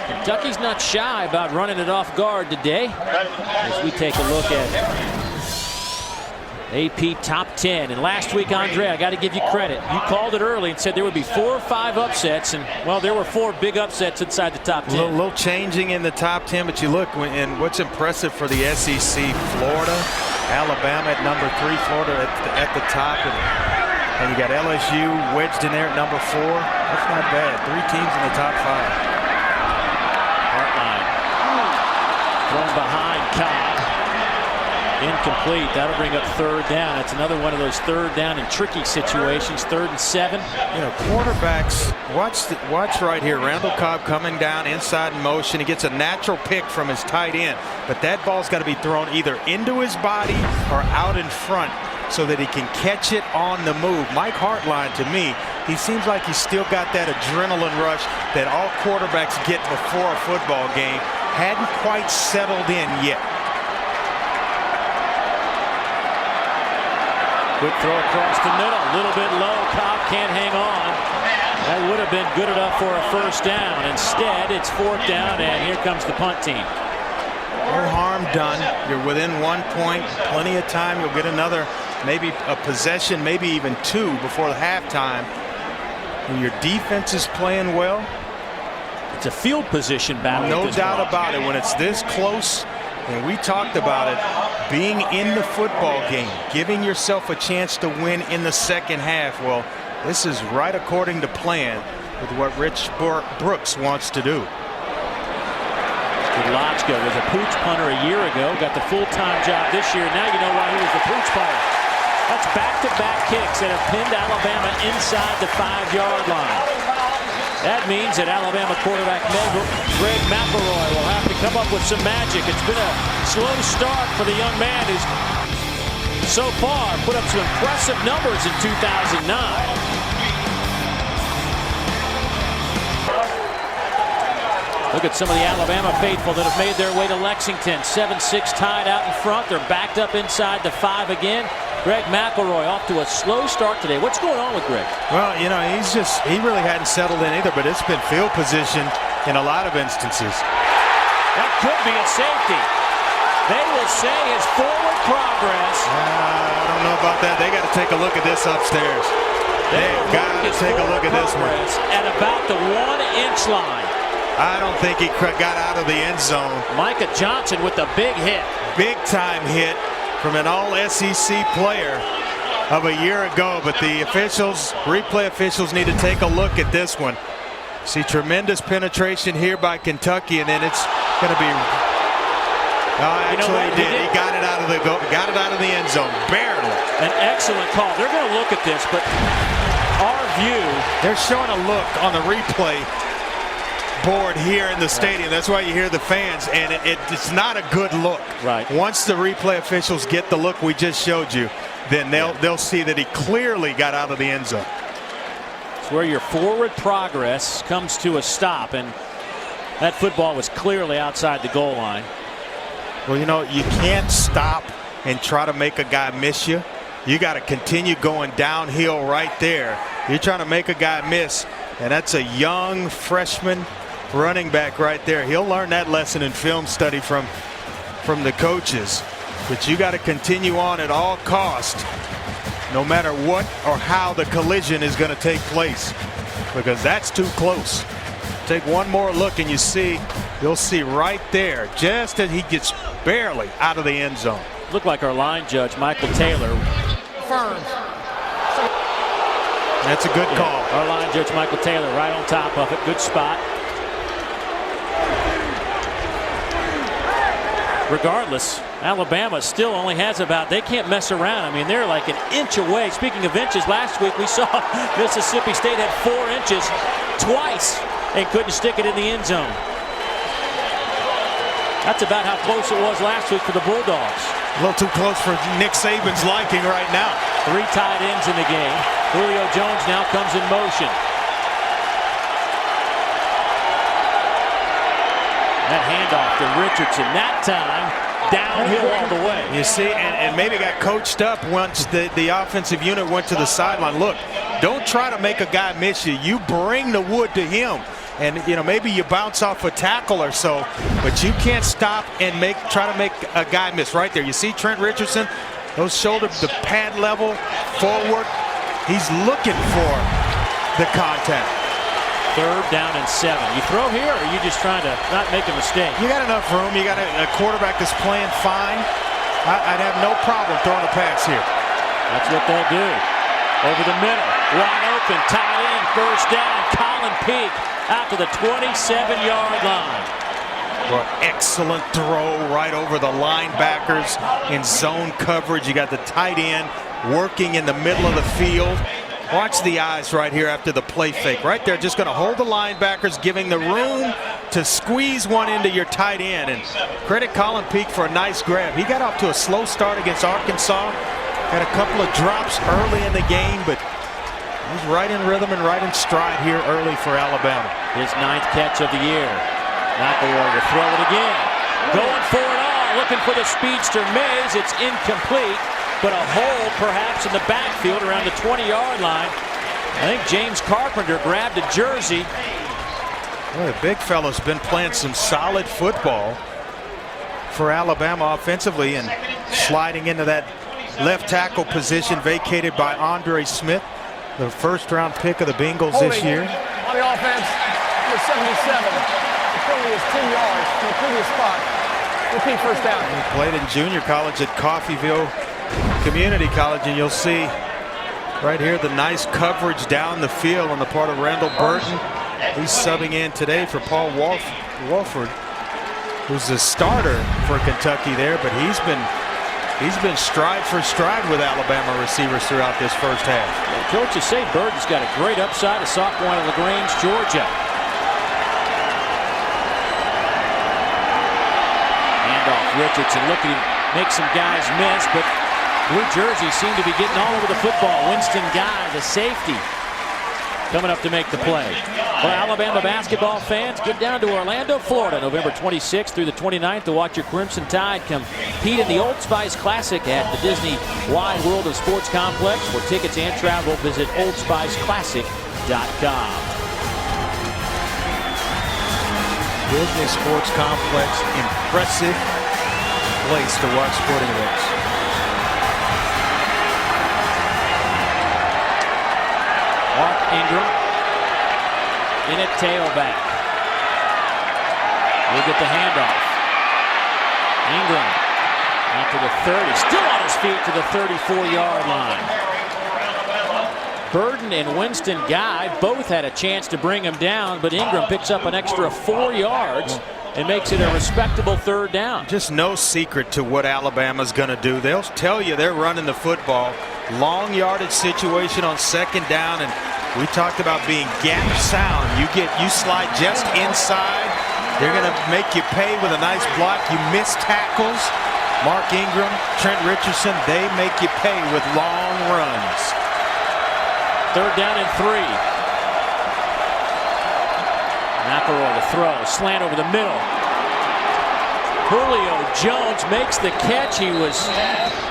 Kentucky's not shy about running it off guard today. As we take a look at AP top 10. And last week, Andre, I got to give you credit. You called it early and said there would be 4 or 5 upsets. And, well, there were 4 big upsets inside the top 10. A little changing in the top 10, but you look, and what's impressive for the SEC, Florida, Alabama at number 3, Florida at the top. And you got LSU wedged in there at number 4. That's not bad. 3 teams in the top 5. Thrown behind Cobb. Incomplete. That'll bring up third down. That's another one of those third down and tricky situations. 3rd and 7. You know, quarterbacks, watch right here. Randall Cobb coming down inside in motion. He gets a natural pick from his tight end, but that ball's got to be thrown either into his body or out in front so that he can catch it on the move. Mike Hartline, to me, he seems like he's still got that adrenaline rush that all quarterbacks get before a football game. Hadn't quite settled in yet. Quick throw across the middle. A little bit low. Cobb can't hang on. That would have been good enough for a first down. Instead, it's 4th down, and here comes the punt team. No harm done. You're within 1 point. Plenty of time. You'll get another, maybe a possession, maybe even 2 before halftime. When your defense is playing well, it's a field position battle. No doubt about it. When it's this close, and we talked about it, being in the football game, giving yourself a chance to win in the second half. Well, this is right according to plan with what Rich Brooks wants to do. Lodgko was a pooch punter a year ago, got the full-time job this year. Now you know why he was the pooch punter. That's back-to-back kicks that have pinned Alabama inside the 5-yard line. That means that Alabama quarterback Greg McElroy will have to come up with some magic. It's been a slow start for the young man who's so far put up some impressive numbers in 2009. Look at some of the Alabama faithful that have made their way to Lexington. 7-6 tied out in front. They're backed up inside the 5 again. Greg McElroy off to a slow start today. What's going on with Greg? Well, you know, he really hadn't settled in either, but it's been field position in a lot of instances. That could be a safety. They will say his forward progress. I don't know about that. They got to take a look at this upstairs. They've got to take a look at this one. At about the 1-inch line. I don't think he got out of the end zone. Micah Johnson with the big hit. Big time hit from an all-SEC player of a year ago, but the officials, replay officials, need to take a look at this one. See tremendous penetration here by Kentucky, and then it's going to be. Actually, he did. He got it out of the end zone, barely. An excellent call. They're going to look at this, but our view. They're showing a look on the replay board here in the stadium. That's why you hear the fans, and it's not a good look. Right. Once the replay officials get the look we just showed you, then they'll see that he clearly got out of the end zone. It's where your forward progress comes to a stop, and That football was clearly outside the goal line. Well, you know, you can't stop and try to make a guy miss you. You got to continue going downhill right there. You're trying to make a guy miss, and that's a young freshman running back right there. He'll learn that lesson in film study from the coaches. But you got to continue on at all costs, no matter what or how the collision is going to take place, because that's too close. Take one more look and you'll see right there, just as he gets barely out of the end zone. Looked like our line judge, Michael Taylor. Firm. That's a good call. Our line judge, Michael Taylor, right on top of it. Good spot. Regardless, Alabama still only has they can't mess around. I mean, they're like an inch away. Speaking of inches, last week we saw Mississippi State had 4 inches twice and couldn't stick it in the end zone. That's about how close it was last week for the Bulldogs. A little too close for Nick Saban's liking right now. 3 tight ends in the game. Julio Jones now comes in motion. That handoff to Richardson, that time downhill all the way. You see, and maybe got coached up once the offensive unit went to the sideline. Look, don't try to make a guy miss you. You bring the wood to him. And, you know, maybe you bounce off a tackle or so, but you can't stop and try to make a guy miss right there. You see Trent Richardson, those shoulders, the pad level, forward. He's looking for the contact. 3rd down and 7. You throw here, or are you just trying to not make a mistake? You got enough room. You got a quarterback that's playing fine. I'd have no problem throwing a pass here. That's what they'll do. Over the middle, wide open, tight end, 1st down. Colin Peak out to the 27-yard line. Well, excellent throw right over the linebackers in zone coverage. You got the tight end working in the middle of the field. Watch the eyes right here after the play fake. Right there, just going to hold the linebackers, giving the room to squeeze one into your tight end. And credit Colin Peak for a nice grab. He got off to a slow start against Arkansas. Had a couple of drops early in the game, but he's right in rhythm and right in stride here early for Alabama. His 9th catch of the year. McElroy will throw it again. Going for it all, looking for the speedster Mays. It's incomplete, but a hole perhaps in the backfield around the 20-yard line. I think James Carpenter grabbed a jersey. Well, the big fella's been playing some solid football for Alabama offensively and sliding into that left tackle position vacated by Andre Smith, the 1st-round pick of the Bengals this year. On the offense, number 77. The penalty is 10 yards from the previous spot. Repeat 1st down. He played in junior college at Coffeyville Community College, and you'll see right here the nice coverage down the field on the part of Randall Burton. He's subbing in today for Paul Walford, who's the starter for Kentucky there, but he's been stride for stride with Alabama receivers throughout this 1st half. Coaches say Burton's got a great upside, a sophomore out of LaGrange, Georgia. Handoff, Richardson looking to make some guys miss, but blue jerseys seem to be getting all over the football. Winston Guy, the safety, coming up to make the play. For Alabama basketball fans, get down to Orlando, Florida, November 26th through the 29th to watch your Crimson Tide compete in the Old Spice Classic at the Disney Wide World of Sports Complex. For tickets and travel, visit oldspiceclassic.com. Disney Sports Complex, impressive place to watch sporting events. Mark Ingram in a tailback. We'll get the handoff. Ingram out to the 30, still on his feet to the 34-yard line. Burden and Winston Guy both had a chance to bring him down, but Ingram picks up an extra 4 yards and makes it a respectable 3rd down. Just no secret to what Alabama's going to do. They'll tell you they're running the football. Long yardage situation on 2nd down, and we talked about being gap sound. You slide just inside. They're going to make you pay with a nice block. You miss tackles. Mark Ingram, Trent Richardson, they make you pay with long runs. 3rd down and 3. McElroy the throw, slant over the middle. Julio Jones makes the catch. He was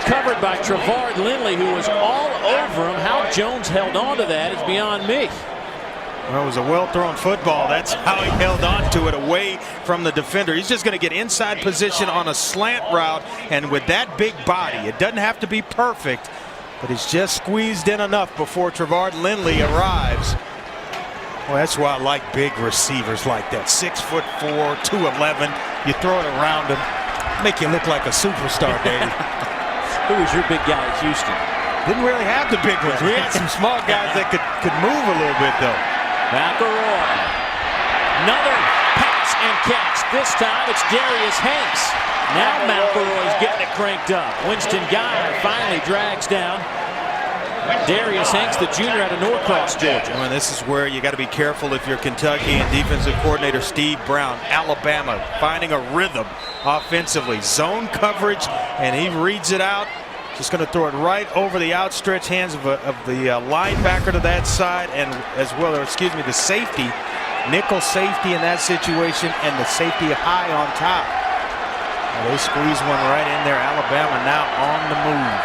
covered by Trevard Lindley, who was all over him. How Jones held on to that is beyond me. Well, it was a well-thrown football. That's how he held on to it away from the defender. He's just going to get inside position on a slant route, and with that big body, it doesn't have to be perfect, but it's just squeezed in enough before Trevard Lindley arrives. Well, that's why I like big receivers like that. 6'4", 211. You throw it around him, make you look like a superstar, Dave. Who was your big guy at Houston? Didn't really have the big ones. We had some small guys that could move a little bit, though. McElroy. Another pass and catch. This time it's Darius Hanks. Now McElroy's getting it cranked up. Winston Guy finally drags down Darius Hanks, the junior out of Norcross, Georgia. Well, this is where you got to be careful if you're Kentucky and defensive coordinator Steve Brown. Alabama finding a rhythm offensively. Zone coverage, and he reads it out. Just going to throw it right over the outstretched hands of the linebacker to that side, and as well, or excuse me, the safety, nickel safety in that situation, and the safety high on top. Well, they squeeze one right in there. Alabama now on the move.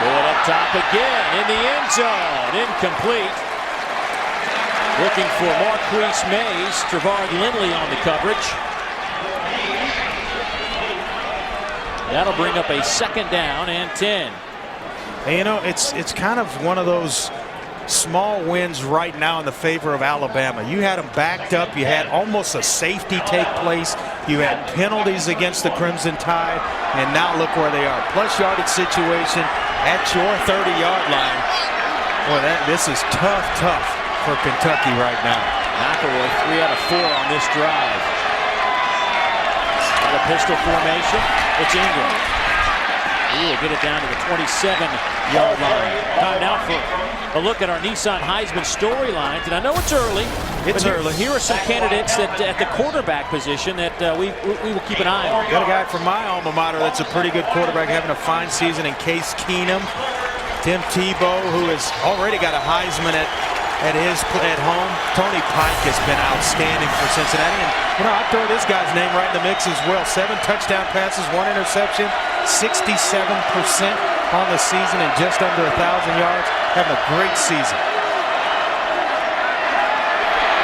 Going up top again in the end zone. Incomplete. Looking for Marquise Mays. Trevard Lindley on the coverage. That'll bring up a 2nd down and 10. And, you know, it's kind of one of those small wins right now in the favor of Alabama. You had them backed up. You had almost a safety take place. You had penalties against the Crimson Tide, and now look where they are. Plus yardage situation at your 30-yard line. Boy, this is tough for Kentucky right now. McElroy 3 out of 4 on this drive. Got a pistol formation. It's Ingram. He will get it down to the 27-yard line. Time now for a look at our Nissan Heisman storylines. And I know it's early. Here are some candidates that at the quarterback position that we will keep an eye on. Got a guy from my alma mater that's a pretty good quarterback, having a fine season in Case Keenum. Tim Tebow, who has already got a Heisman at home. Tony Pike has been outstanding for Cincinnati. And, you know, I'll throw this guy's name right in the mix as well. 7 touchdown passes, 1 interception, 67% on the season, and just under 1,000 yards. Having a great season.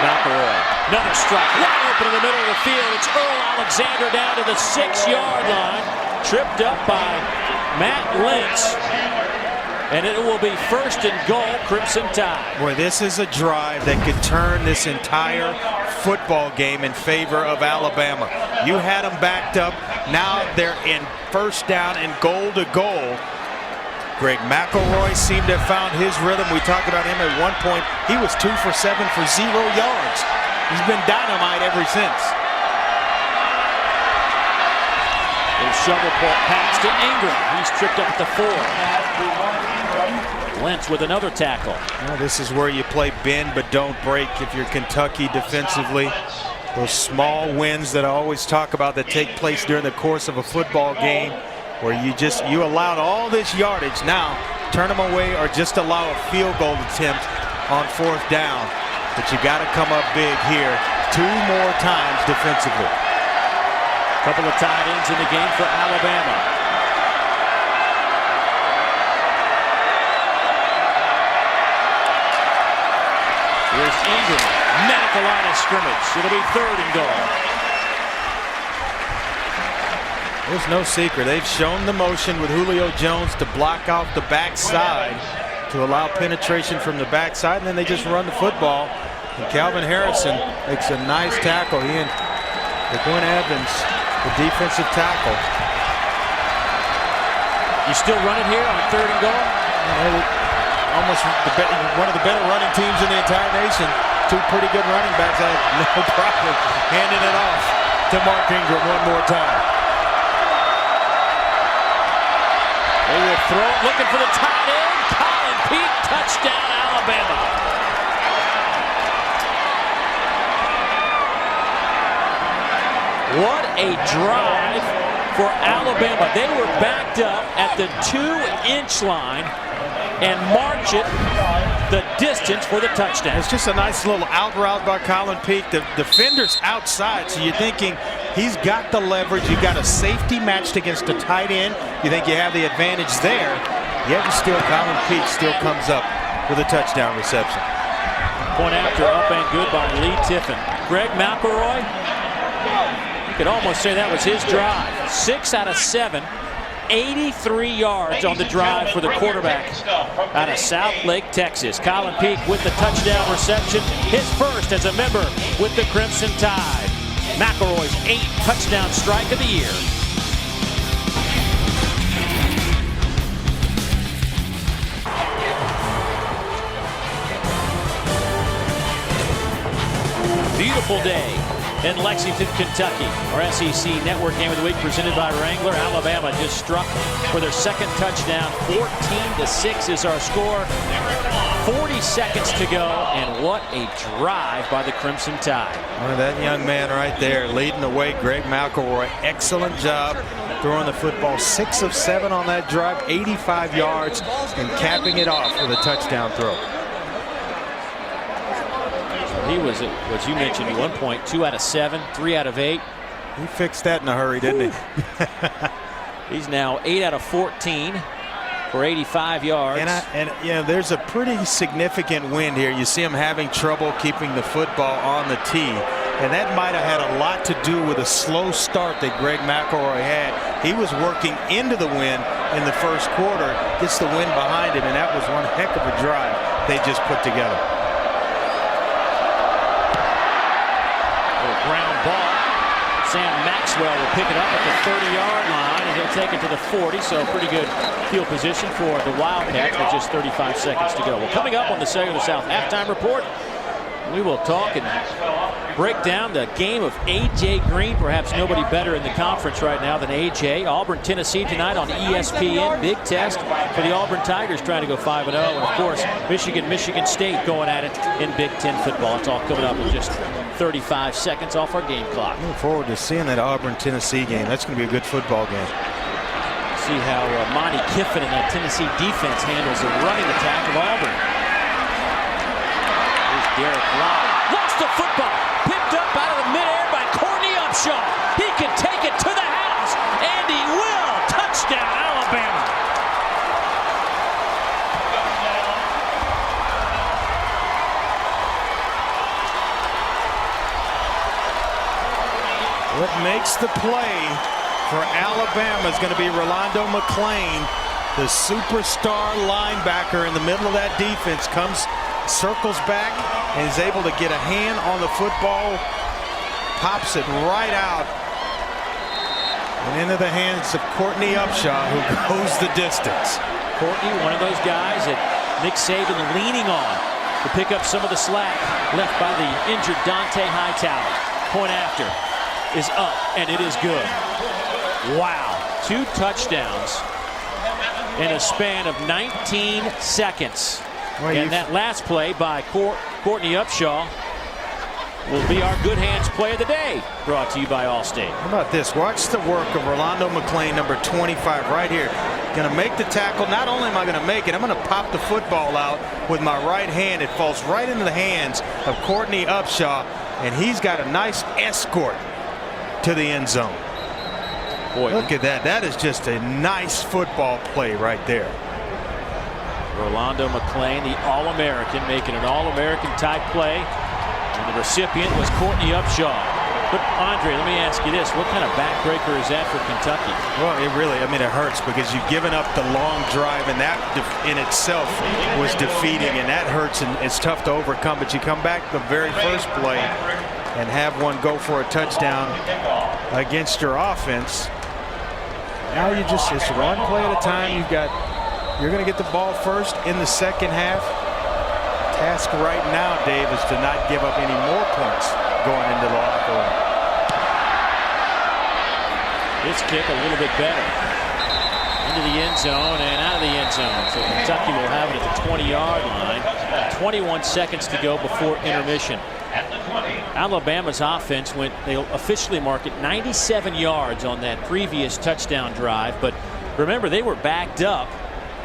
McElroy, another strike, wide open in the middle of the field. It's Earl Alexander down to the 6-yard line, tripped up by Matt Lentz. And it will be 1st and goal, Crimson Tide. Boy, this is a drive that could turn this entire football game in favor of Alabama. You had them backed up. Now they're in 1st down and goal to goal. Greg McElroy seemed to have found his rhythm. We talked about him at one point. He was 2 for 7 for 0 yards. He's been dynamite ever since. Shovel pass to Ingram. He's tripped up at the 4. Lentz with another tackle. Well, this is where you play bend but don't break if you're Kentucky defensively. Those small wins that I always talk about that take place during the course of a football game, where you allowed all this yardage. Now turn them away or just allow a field goal attempt on 4th down. But you got to come up big here 2 more times defensively. Couple of tight ends in the game for Alabama. Here's Ingram, met at the line of scrimmage. It'll be 3rd and goal. There's no secret. They've shown the motion with Julio Jones to block out the backside to allow penetration from the backside, and then they just run the football. And Calvin Harrison makes a nice tackle. He and Quinn Evans, the defensive tackle. You still running here on 3rd and goal? Almost one of the better running teams in the entire nation. 2 pretty good running backs. I have no problem handing it off to Mark Ingram one more time. They will throw it, looking for the tight end. Colin Peete, touchdown Alabama. What a drive for Alabama. They were backed up at the 2-inch line and march it the distance for the touchdown. It's just a nice little out route by Colin Peak. The defender's outside, so you're thinking he's got the leverage. You got a safety matched against a tight end. You think you have the advantage there. Yet still, Colin Peak still comes up with a touchdown reception. Point after, up and good by Lee Tiffin. Greg McElroy, you could almost say that was his drive. 6 out of 7. 83 yards on the drive for the quarterback out of South Lake, Texas. Colin Peak with the touchdown reception, his first as a member with the Crimson Tide. McElroy's 8th touchdown strike of the year. Beautiful day in Lexington, Kentucky. Our SEC Network Game of the Week presented by Wrangler. Alabama just struck for their second touchdown. 14-6 is our score. 40 seconds to go, and what a drive by the Crimson Tide. One of that young man right there leading the way, Greg McElroy. Excellent job throwing the football. 6 of 7 on that drive, 85 yards, and capping it off with a touchdown throw. He was, as you mentioned, at one point, 2 out of 7, 3 out of 8. He fixed that in a hurry, didn't he? He's now 8 out of 14 for 85 yards. And you know, there's a pretty significant wind here. You see him having trouble keeping the football on the tee. And that might have had a lot to do with a slow start that Greg McElroy had. He was working into the wind in the first quarter, gets the wind behind him, and that was one heck of a drive they just put together. Ground ball. Sam Maxwell will pick it up at the 30-yard line, and he'll take it to the 40, so pretty good field position for the Wildcats with just 35 seconds to go. Well, coming up on the Cellular South Halftime Report, we will talk and break down the game of A.J. Green. Perhaps nobody better in the conference right now than A.J. Auburn, Tennessee tonight on ESPN. Big test for the Auburn Tigers trying to go 5-0. And, of course, Michigan State going at it in Big Ten football. It's all coming up in just 35 seconds off our game clock. Looking forward to seeing that Auburn-Tennessee game. That's going to be a good football game. See how Monty Kiffin and that Tennessee defense handles the running attack of Auburn. Derek Lott lost the football, picked up out of the midair by Courtney Upshaw. He can take it to the house, and he will. Touchdown, Alabama. What makes the play for Alabama is going to be Rolando McClain, the superstar linebacker in the middle of that defense, circles back and is able to get a hand on the football, pops it right out and into the hands of Courtney Upshaw, who goes the distance. Courtney, one of those guys that Nick Saban leaning on to pick up some of the slack left by the injured Dante Hightower. Point after is up, and it is good. Wow, 2 touchdowns in a span of 19 seconds. Well, and that last play by Courtney Upshaw will be our Good Hands Play of the Day, brought to you by Allstate. How about this? Watch the work of Rolando McClain, number 25, right here. Going to make the tackle. Not only am I going to make it, I'm going to pop the football out with my right hand. It falls right into the hands of Courtney Upshaw, and he's got a nice escort to the end zone. Boy, look at that. That is just a nice football play right there. Rolando McClain, the All-American, making an All-American type play. And the recipient was Courtney Upshaw. But, Andre, let me ask you this. What kind of backbreaker is that for Kentucky? Well, it hurts because you've given up the long drive, and that in itself was defeating, and that hurts, and it's tough to overcome. But you come back the very first play and have one go for a touchdown against your offense. Now it's one play at a time. You're going to get the ball first in the second half. Task right now, Dave, is to not give up any more points going into the locker room. This kick a little bit better. Into the end zone and out of the end zone. So Kentucky will have it at the 20-yard line. 21 seconds to go before intermission. Alabama's offense they officially marked it 97 yards on that previous touchdown drive. But remember, they were backed up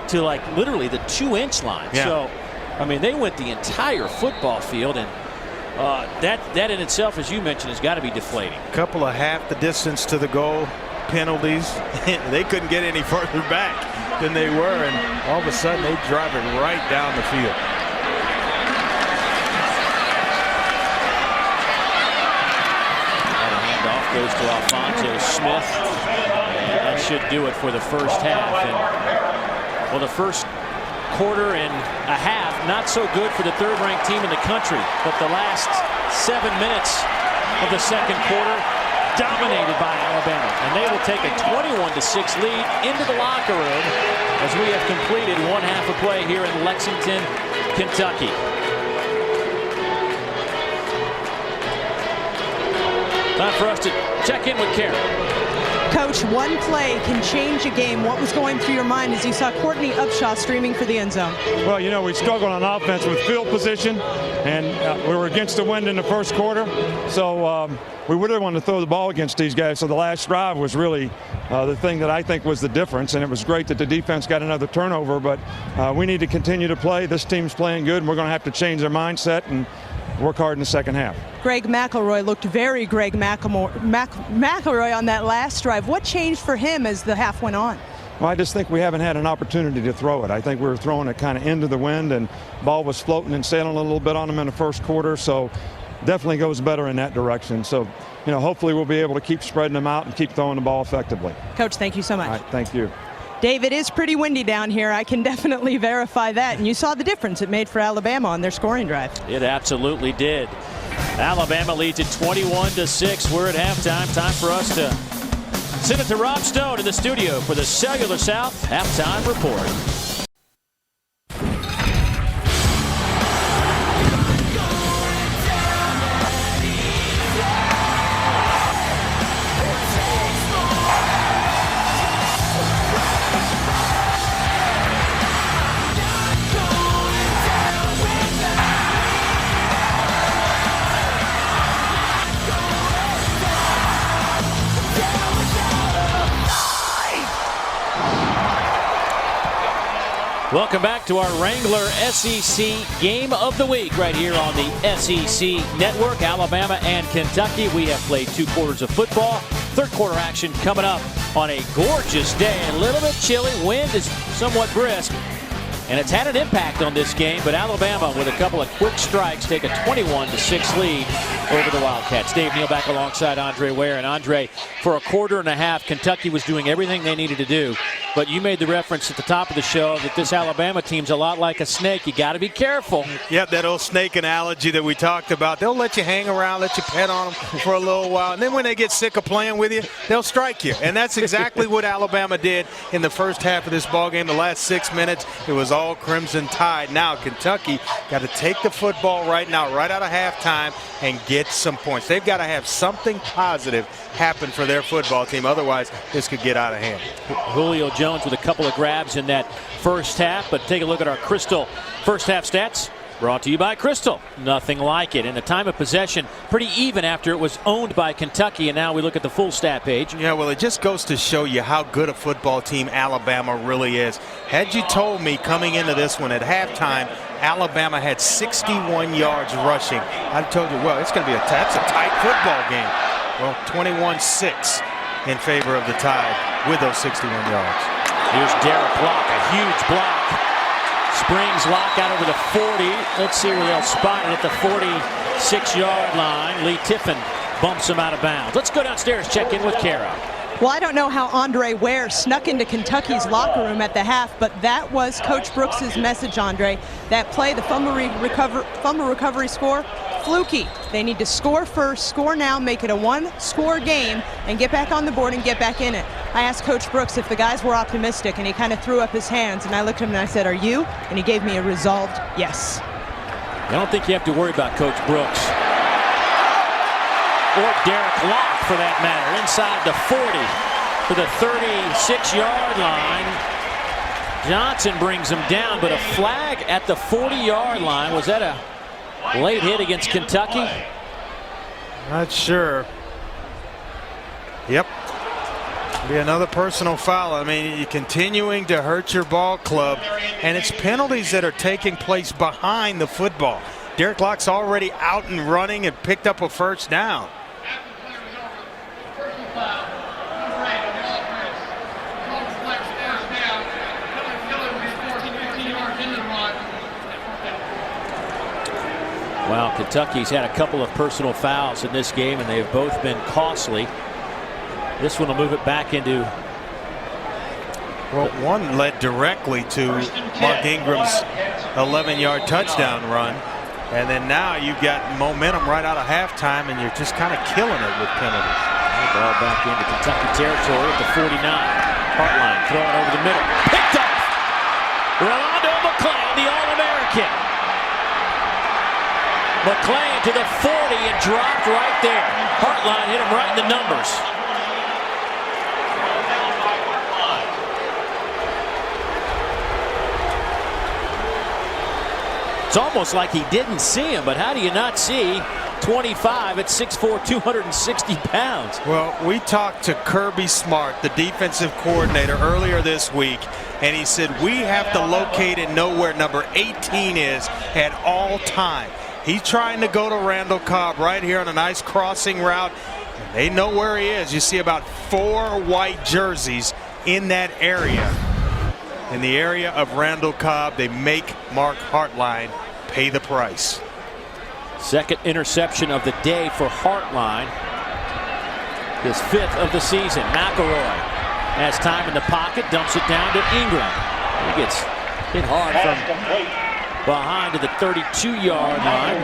to like literally the 2-inch line. Yeah. So I mean, they went the entire football field, and that in itself, as you mentioned, has got to be deflating. A couple of half the distance to the goal penalties. They couldn't get any further back than they were, and all of a sudden they drive it right down the field. The handoff goes to Alfonso Smith. And that should do it for the first half. And well, the first quarter and a half, not so good for the third-ranked team in the country, but the last 7 minutes of the second quarter dominated by Alabama, and they will take a 21-6 lead into the locker room as we have completed one half of play here in Lexington, Kentucky. Time for us to check in with Karen. Coach, one play can change a game. What was going through your mind as you saw Courtney Upshaw streaming for the end zone? Well, you know, we struggled on offense with field position, and we were against the wind in the first quarter. So we really wanted to throw the ball against these guys. So the last drive was really the thing that I think was the difference. And it was great that the defense got another turnover. But we need to continue to play. This team's playing good, and we're going to have to change their mindset and work hard in the second half. Greg McElroy looked very Greg McElroy on that last drive. What changed for him as the half went on? Well, I just think we haven't had an opportunity to throw it. I think we were throwing it kind of into the wind, and ball was floating and sailing a little bit on him in the first quarter. So definitely goes better in that direction. So, you know, hopefully we'll be able to keep spreading them out and keep throwing the ball effectively. Coach, thank you so much. All right, thank you. Dave, it is pretty windy down here. I can definitely verify that. And you saw the difference it made for Alabama on their scoring drive. It absolutely did. Alabama leads it 21-6. We're at halftime. Time for us to send it to Rob Stone in the studio for the Cellular South Halftime Report. Welcome back to our Wrangler SEC Game of the Week right here on the SEC Network. Alabama and Kentucky. We have played 2 quarters of football. Third quarter action coming up on a gorgeous day. A little bit chilly. Wind is somewhat brisk. And it's had an impact on this game, but Alabama, with a couple of quick strikes, take a 21-6 lead over the Wildcats. Dave Neal back alongside Andre Ware. And Andre, for a quarter and a half, Kentucky was doing everything they needed to do. But you made the reference at the top of the show that this Alabama team's a lot like a snake. You got to be careful. Yep, that old snake analogy that we talked about. They'll let you hang around, let you pet on them for a little while, and then when they get sick of playing with you, they'll strike you. And that's exactly what Alabama did in the first half of this ballgame. The last 6 minutes, it was all Crimson Tide. Now Kentucky got to take the football right now, right out of halftime, and get some points. They've got to have something positive happen for their football team. Otherwise, this could get out of hand. Julio Jones with a couple of grabs in that first half, but take a look at our Crystal first half stats. Brought to you by Crystal. Nothing like it. And the time of possession pretty even after it was owned by Kentucky. And now we look at the full stat page. Yeah, well, it just goes to show you how good a football team Alabama really is. Had you told me coming into this one at halftime, Alabama had 61 yards rushing, I'd told you, well, it's going to be that's a tight football game. Well, 21-6 in favor of the Tide with those 61 yards. Here's Derek Block, a huge block. Springs lock out over the 40. Let's see where they'll spot it at the 46-yard line. Lee Tiffin bumps him out of bounds. Let's go downstairs, check in with Kara. Well, I don't know how Andre Ware snuck into Kentucky's locker room at the half, but that was Coach Brooks' message, Andre. That play, the fumble recovery score, fluky. They need to score first, score now, make it a one-score game, and get back on the board and get back in it. I asked Coach Brooks if the guys were optimistic, and he kind of threw up his hands, and I looked at him and I said, "Are you?" And he gave me a resolved yes. I don't think you have to worry about Coach Brooks. Or Derek Locke, for that matter, inside the 40 to the 36-yard line. Johnson brings him down, but a flag at the 40-yard line. Was that a late hit against Kentucky? Not sure. Yep. Be another personal foul. I mean, you're continuing to hurt your ball club, and it's penalties that are taking place behind the football. Derek Locke's already out and running and picked up a first down. Well, Kentucky's had a couple of personal fouls in this game, and they have both been costly. This one will move it back into. Well, one led directly to Mark Ingram's 11-yard touchdown run. And then now you've got momentum right out of halftime, and you're just kind of killing it with penalties. The ball back into Kentucky territory at the 49. Hartline throwing over the middle. Picked off. Rolando McClain, the All-American. McClain to the 40 and dropped right there. Hartline hit him right in the numbers. It's almost like he didn't see him, but how do you not see 25 at 6'4", 260 pounds? Well, we talked to Kirby Smart, the defensive coordinator, earlier this week, and he said we have to locate and know where number 18 is at all time. He's trying to go to Randall Cobb right here on a nice crossing route. They know where he is. You see about 4 white jerseys in that area. In the area of Randall Cobb, they make Mark Hartline pay the price. Second interception of the day for Hartline. His 5th of the season. McElroy has time in the pocket, dumps it down to Ingram. He gets hit hard from behind to the 32-yard line.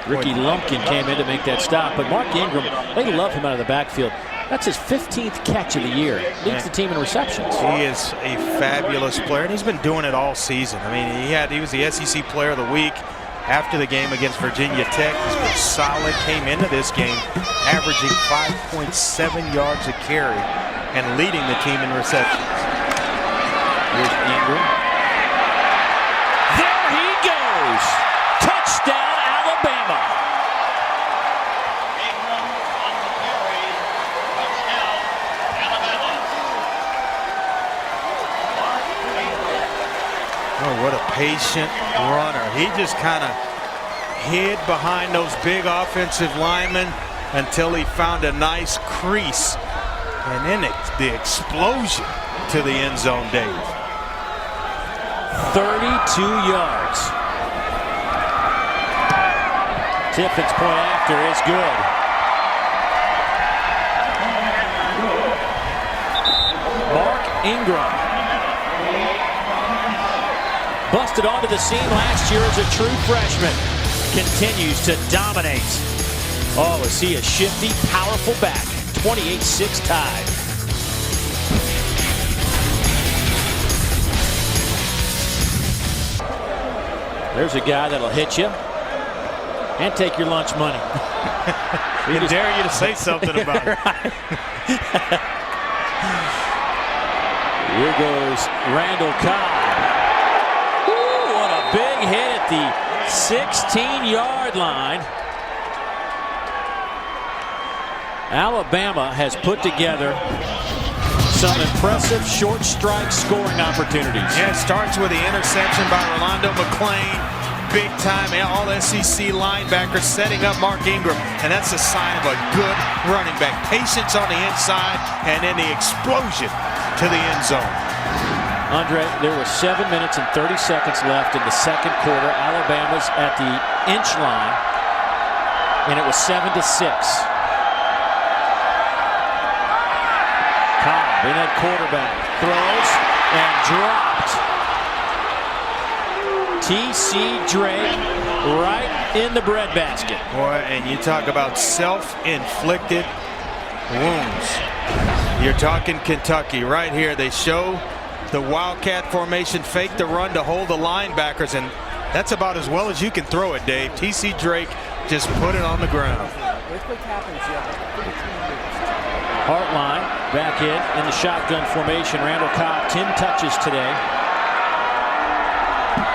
Ricky Lumpkin came in to make that stop, but Mark Ingram, they love him out of the backfield. That's his 15th catch of the year. Leads the team in receptions. He is a fabulous player, and he's been doing it all season. I mean, he was the SEC Player of the Week after the game against Virginia Tech. He's been solid. Came into this game averaging 5.7 yards a carry and leading the team in receptions. Here's Ingram. There he goes. Touchdown, Alabama. Oh, what a patient runner. He just kind of hid behind those big offensive linemen until he found a nice crease. And then the explosion to the end zone, Dave. 32 yards. Tiffin's point after is good. Mark Ingram. Busted onto the scene last year as a true freshman. Continues to dominate. Oh, is he a shifty, powerful back. 28-6 tie. There's a guy that'll hit you and take your lunch money. I dare you to say something about it. Here goes Randall Cobb. Big hit at the 16-yard line. Alabama has put together some impressive short strike scoring opportunities. Yeah, it starts with the interception by Rolando McClain. Big time all-SEC linebacker setting up Mark Ingram. And that's a sign of a good running back. Patience on the inside and then the explosion to the end zone. Andre, there were 7 minutes and 30 seconds left in the second quarter. Alabama's at the inch line, and it was 7-6. Cobb in at quarterback, throws and dropped. T.C. Drake right in the breadbasket. Boy, and you talk about self-inflicted wounds. You're talking Kentucky right here. They show the Wildcat formation, fake the run to hold the linebackers, and that's about as well as you can throw it, Dave. T.C. Drake just put it on the ground. Hartline back in the shotgun formation. Randall Cobb, 10 touches today.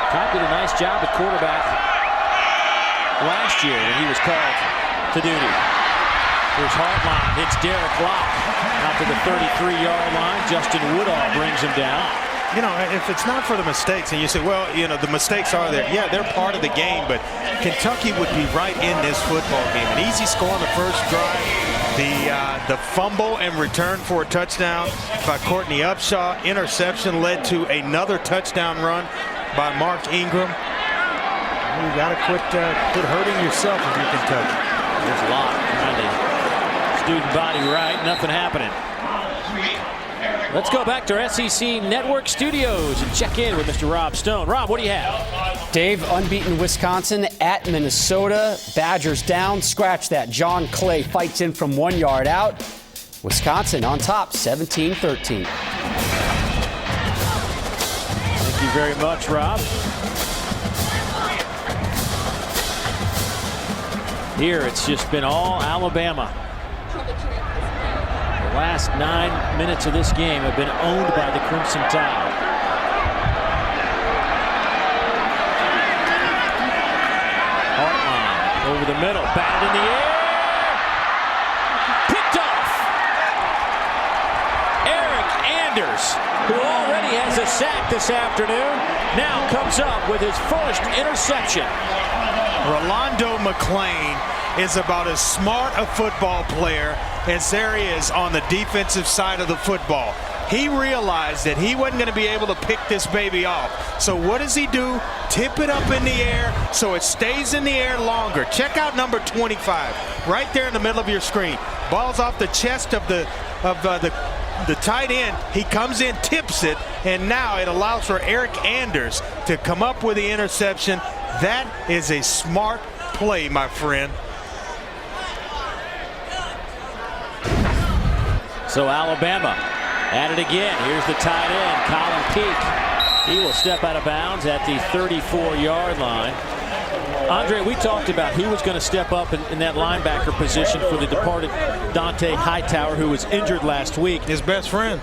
Cobb did a nice job at quarterback last year when he was called to duty. Here's Hartline, hits Derek Locke out to the 33-yard line. Justin Woodall brings him down. You know, if it's not for the mistakes, and you say, well, you know, the mistakes are there. Yeah, they're part of the game, but Kentucky would be right in this football game. An easy score on the first drive. The fumble and return for a touchdown by Courtney Upshaw. Interception led to another touchdown run by Mark Ingram. You got to quit hurting yourself if you're Kentucky. There's Locke trying to student body right. Nothing happening. Let's go back to our SEC Network studios and check in with Mr. Rob Stone. Rob, what do you have? Dave, unbeaten Wisconsin at Minnesota. Badgers down. Scratch that. John Clay fights in from 1 yard out. Wisconsin on top, 17-13. Thank you very much, Rob. Here, it's just been all Alabama. The last 9 minutes of this game have been owned by the Crimson Tide. Hartline over the middle, batted in the air. Picked off. Eric Anders, who already has a sack this afternoon, now comes up with his first interception. Rolando McClain is about as smart a football player as there is on the defensive side of the football. He realized that he wasn't going to be able to pick this baby off. So what does he do? Tip it up in the air so it stays in the air longer. Check out number 25 right there in the middle of your screen. Ball's off the chest of the tight end. He comes in, tips it, and now it allows for Eric Anders to come up with the interception. That is a smart play, my friend. So Alabama at it again. Here's the tight end, Colin Peake. He will step out of bounds at the 34-yard line. Andre, we talked about who was going to step up in that linebacker position for the departed Dante Hightower, who was injured last week. His best friend.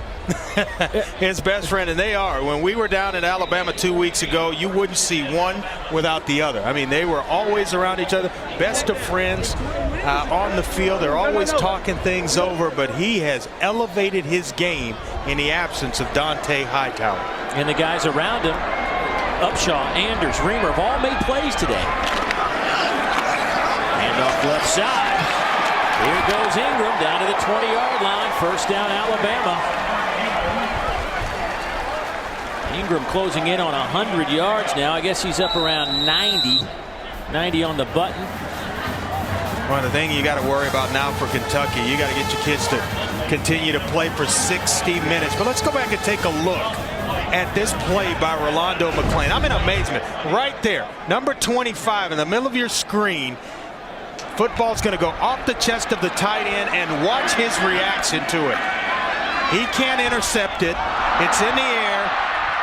His best friend, and they are. When we were down in Alabama 2 weeks ago, you wouldn't see one without the other. I mean, they were always around each other, best of friends on the field. They're always talking things over, but he has elevated his game in the absence of Dante Hightower. And the guys around him, Upshaw, Anders, Reamer, have all made plays today. And off left side. Here goes Ingram down to the 20-yard line. First down, Alabama. Ingram closing in on 100 yards now. I guess he's up around 90 on the button. Well, the thing you got to worry about now for Kentucky, you got to get your kids to continue to play for 60 minutes. But let's go back and take a look at this play by Rolando McClain. I'm in amazement. Right there, number 25 in the middle of your screen. Football's going to go off the chest of the tight end, and watch his reaction to it. He can't intercept it. It's in the air,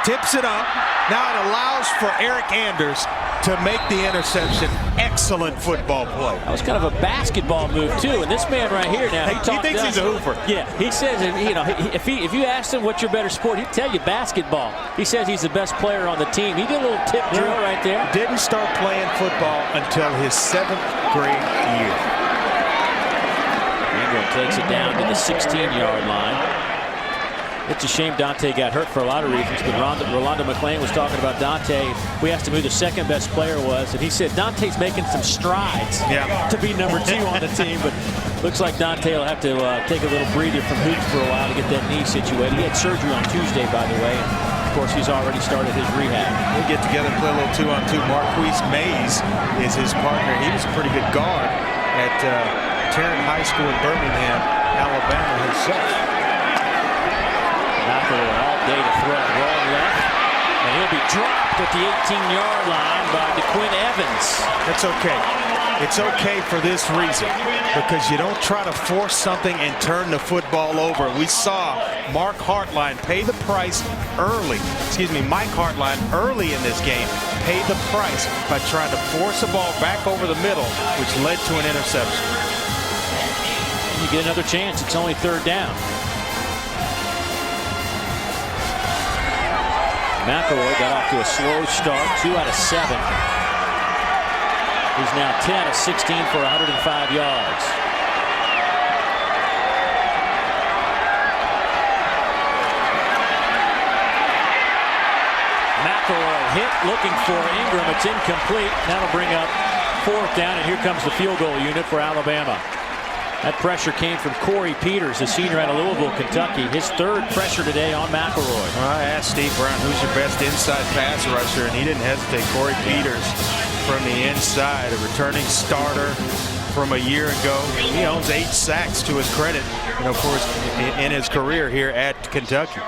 tips it up. Now it allows for Eric Anders to make the interception. Excellent football play. That was kind of a basketball move too. And this man right here now, he thinks he's a hooper. Yeah, he says, you know, if you asked him what's your better sport, he'd tell you basketball. He says he's the best player on the team. He did a little tip drill right there. Didn't start playing football until his 7th grade year. Ingram takes it down to the 16-yard line. It's a shame Dante got hurt for a lot of reasons, but Rolando McClain was talking about Dante. We asked him who the second best player was, and he said Dante's making some strides to be number 2 on the team, but looks like Dante will have to take a little breather from hoops for a while to get that knee situated. He had surgery on Tuesday, by the way, and of course he's already started his rehab. They get together and play a little 2-on-2. Marquise Mays is his partner. He was a pretty good guard at Tarrant High School in Birmingham, Alabama himself. All day to throw it, rolling left, and he'll be dropped at the 18-yard line by DeQuinn Evans. That's okay. It's okay for this reason, because you don't try to force something and turn the football over. We saw Mike Hartline pay the price early in this game, pay the price by trying to force a ball back over the middle, which led to an interception. You get another chance. It's only 3rd down. McElroy got off to a slow start, 2 out of 7. He's now 10 out of 16 for 105 yards. looking for Ingram. It's incomplete. That'll bring up 4th down, and here comes the field goal unit for Alabama. That pressure came from Corey Peters, the senior out of Louisville, Kentucky. His 3rd pressure today on McElroy. Well, I asked Steve Brown, who's your best inside pass rusher, and he didn't hesitate. Corey Peters from the inside, a returning starter from a year ago. He owns 8 sacks to his credit, and of course, in his career here at Kentucky.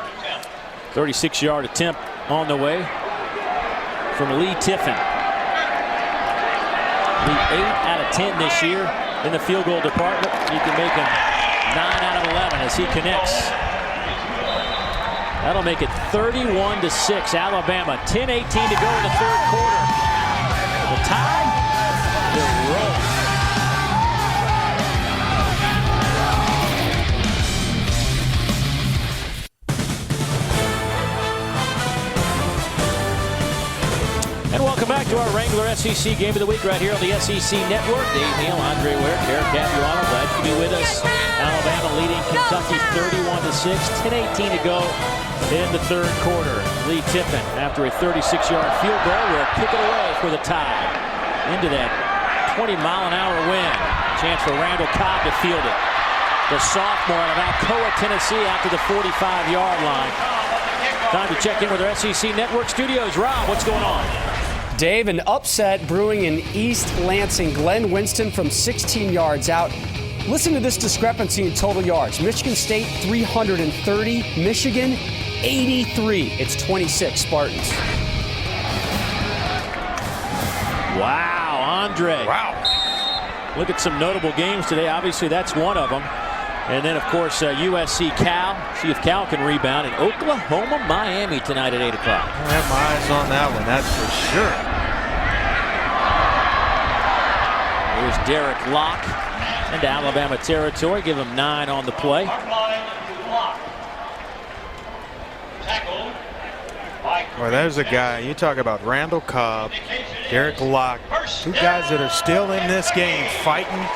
36-yard attempt on the way from Lee Tiffin. The 8 out of 10 this year in the field goal department. You can make him 9 out of 11 as he connects. That'll make it 31-6. Alabama, 10:18 to go in the 3rd quarter. The Tide, they're rolling. And welcome back to our Wrangler SEC Game of the Week right here on the SEC Network. Dave Neal, Andre Ware, Derek Capuano, glad to be with us. Alabama leading Kentucky 31-6, 10:18 to go in the 3rd quarter. Lee Tiffin, after a 36-yard field goal, will kick it away for the Tide. Into that 20-mile-an-hour wind. Chance for Randall Cobb to field it. The sophomore out of Alcoa, Tennessee, out to the 45-yard line. Time to check in with our SEC Network studios. Rob, what's going on? Dave, an upset brewing in East Lansing. Glenn Winston from 16 yards out. Listen to this discrepancy in total yards. Michigan State 330, Michigan 83. It's 26 Spartans. Wow, Andre. Wow. Look at some notable games today. Obviously, that's one of them. And then, of course, USC Cal. See if Cal can rebound. And Oklahoma, Miami tonight at 8 o'clock. I have my eyes on that one, that's for sure. Here's Derek Locke into Alabama territory. Give him 9 on the play. Boy, there's a guy. You talk about Randall Cobb, Derek Locke. 2 guys that are still in this game fighting,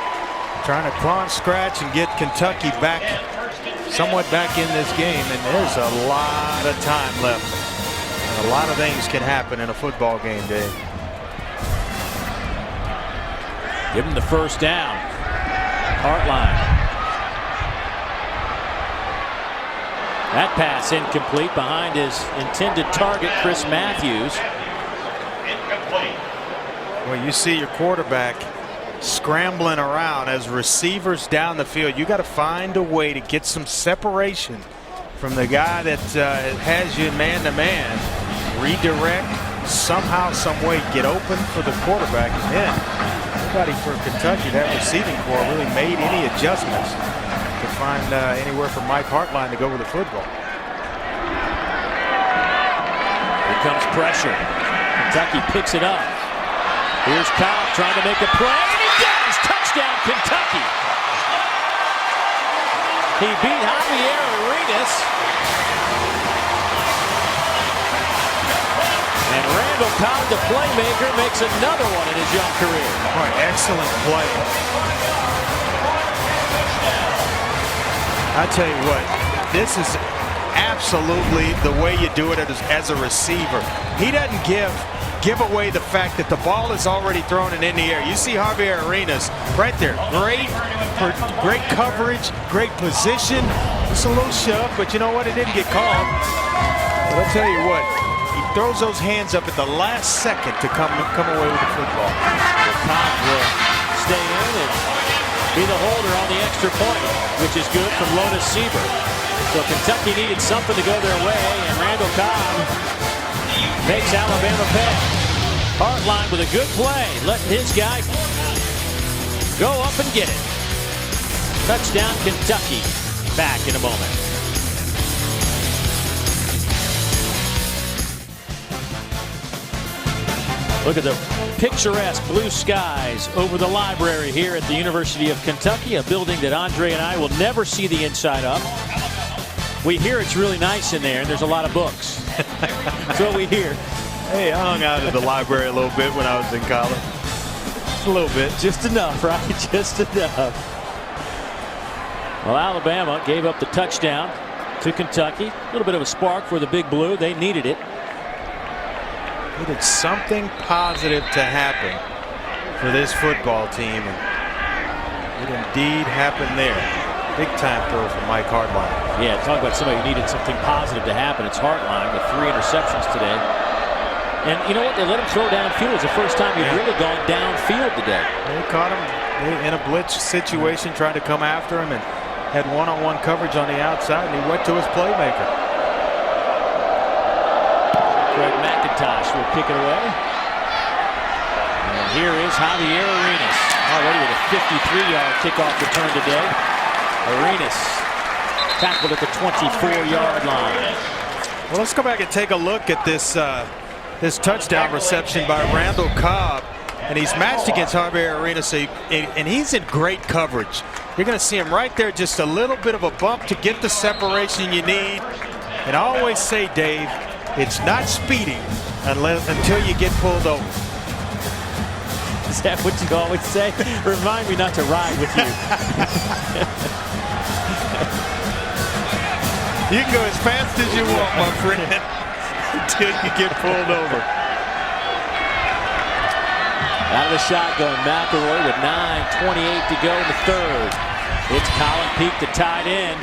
trying to claw and scratch and get Kentucky back, somewhat back in this game. And there's a lot of time left. And a lot of things can happen in a football game, Dave. Give him the 1st down. Hartline. That pass incomplete behind his intended target, Chris Matthews. Well, you see your quarterback scrambling around as receivers down the field. You got to find a way to get some separation from the guy that has you man-to-man. Redirect, somehow, some way, get open for the quarterback. And then nobody for Kentucky, that receiving corps, really made any adjustments to find anywhere for Mike Hartline to go with the football. Here comes pressure. Kentucky picks it up. Here's Kyle trying to make a play, and he does! Touchdown, Kentucky! He beat Javier Arenas. And Randall Cobb, the playmaker, makes another one in his young career. Boy, excellent play. I tell you what, this is absolutely the way you do it as a receiver. He doesn't give away the fact that the ball is already thrown and in the air. You see Javier Arenas right there. Great coverage, great position. It's a little shove, but you know what? It didn't get called. But I'll tell you what, he throws those hands up at the last second to come away with the football. Cobb will stay in and be the holder on the extra point, which is good from Lotus Sieber. So Kentucky needed something to go their way, and Randall Cobb makes Alabama pay. Hartline with a good play, letting his guy go up and get it. Touchdown, Kentucky. Back in a moment. Look at the picturesque blue skies over the library here at the University of Kentucky, a building that Andre and I will never see the inside of. We hear it's really nice in there, and there's a lot of books. That's what we hear. Hey, I hung out at the library a little bit when I was in college. A little bit. Just enough, right? Just enough. Well, Alabama gave up the touchdown to Kentucky. A little bit of a spark for the Big Blue. They needed it. Needed something positive to happen for this football team, and it indeed happened there. Big time throw from Mike Hartline. Yeah, talk about somebody who needed something positive to happen. It's Hartline with 3 interceptions today. And you know what? They let him throw downfield. It's the first time he's really gone downfield today. They caught him in a blitz situation, trying to come after him, and had one-on-one coverage on the outside, and he went to his playmaker. Greg McIntosh will kick it away. And here is Javier Arenas, already with a 53-yard kickoff return today. Arenas tackled at the 24-yard line. Well, let's go back and take a look at this this touchdown reception by Randall Cobb, and he's matched against Javier Arenas, and he's in great coverage. You're going to see him right there, just a little bit of a bump to get the separation you need. And I always say, Dave, it's not speeding until you get pulled over. Is that what you always say? Remind me not to ride with you. You can go as fast as you want, my friend, until you get pulled over. Out of the shotgun, McElroy with 9:28 to go in the third. It's Colin Peak, the tight end.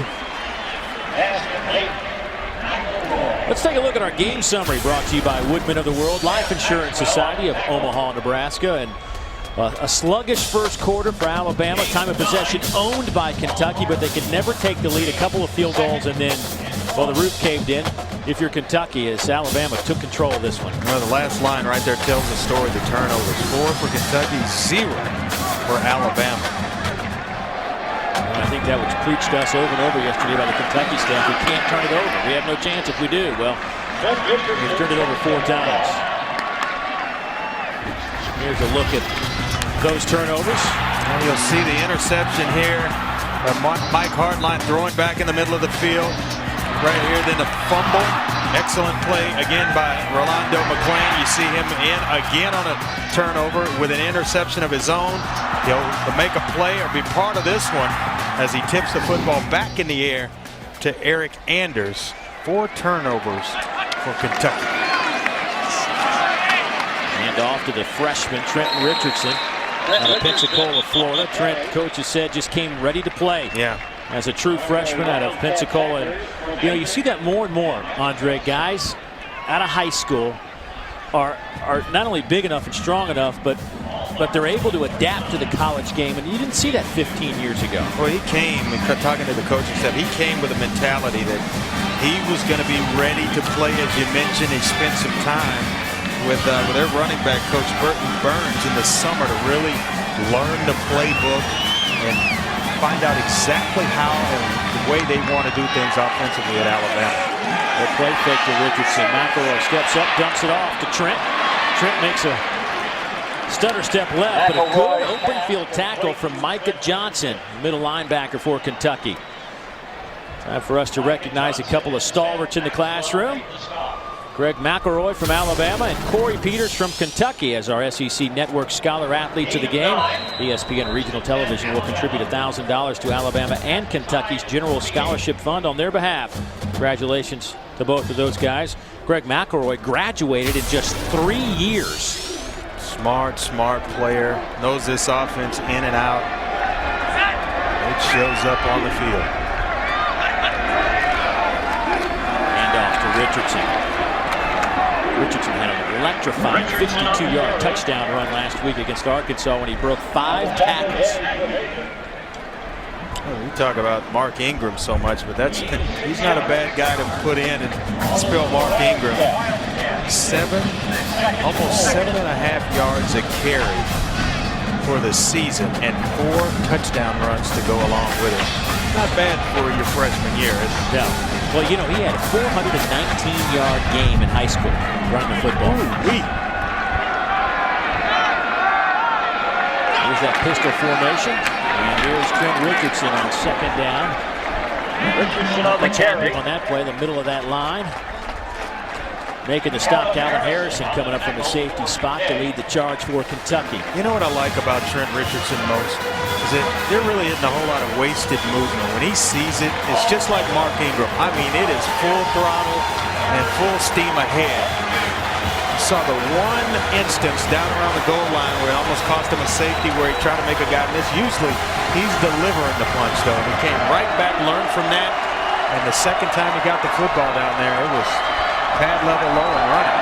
Let's take a look at our game summary, brought to you by Woodman of the World Life Insurance Society of Omaha, Nebraska. And a sluggish first quarter for Alabama. Time of possession owned by Kentucky, but they could never take the lead. A couple of field goals, and then, well, the roof caved in. If you're Kentucky, as Alabama took control of this one. Well, the last line right there tells the story. The turnovers, 4 for Kentucky, 0 for Alabama. And I think that was preached to us over and over yesterday by the Kentucky staff. We can't turn it over. We have no chance if we do. Well, we've turned it over 4 times. Here's a look at those turnovers. And you'll see the interception here. Mike Hartline throwing back in the middle of the field. Right here, then the fumble. Excellent play again by Rolando McClain. You see him in again on a turnover with an interception of his own. He'll make a play or be part of this one as he tips the football back in the air to Eric Anders. 4 turnovers for Kentucky. And off to the freshman, Trenton Richardson, out of Pensacola, Florida. Trent, coaches said, just came ready to play. Yeah. As a true freshman out of Pensacola. And, you know, you see that more and more, Andre. Guys out of high school are not only big enough and strong enough, but they're able to adapt to the college game. And you didn't see that 15 years ago. Well, he came, talking to the coaching staff, he came with a mentality that he was going to be ready to play. As you mentioned, he spent some time with their running back, Coach Burton Burns, in the summer to really learn the playbook and find out exactly how and the way they want to do things offensively at Alabama. The play fake to Richardson. McElroy steps up, dumps it off to Trent. Trent makes a stutter step left, but a good open field tackle from Micah Johnson, middle linebacker for Kentucky. Time for us to recognize a couple of stalwarts in the classroom. Greg McElroy from Alabama and Corey Peters from Kentucky as our SEC Network Scholar Athletes of the Game. ESPN Regional Television will contribute $1,000 to Alabama and Kentucky's General Scholarship Fund on their behalf. Congratulations to both of those guys. Greg McElroy graduated in just 3 years. Smart player. Knows this offense in and out. It shows up on the field. And off to Richardson. Richardson had an electrifying 52-yard touchdown run last week against Arkansas when he broke 5 tackles. Well, we talk about Mark Ingram so much, but he's not a bad guy to put in and spell Mark Ingram. Almost 7.5 yards a carry for the season and 4 touchdown runs to go along with it. Not bad for your freshman year, is it? No. Well, you know, he had a 419-yard game in high school running the football. Here's that pistol formation. And here's Trent Richardson on second down. Richardson on the carry. On that play, the middle of that line. Making the stop, Calvin Harrison coming up from the safety spot to lead the charge for Kentucky. You know what I like about Trent Richardson most? Is that there really isn't a whole lot of wasted movement. When he sees it, it's just like Mark Ingram. I mean, it is full throttle and full steam ahead. saw the one instance down around the goal line where it almost cost him a safety where he tried to make a guy miss. Usually he's delivering the punch, though. He came right back, learned from that, and the second time he got the football down there, it was pad level low and running.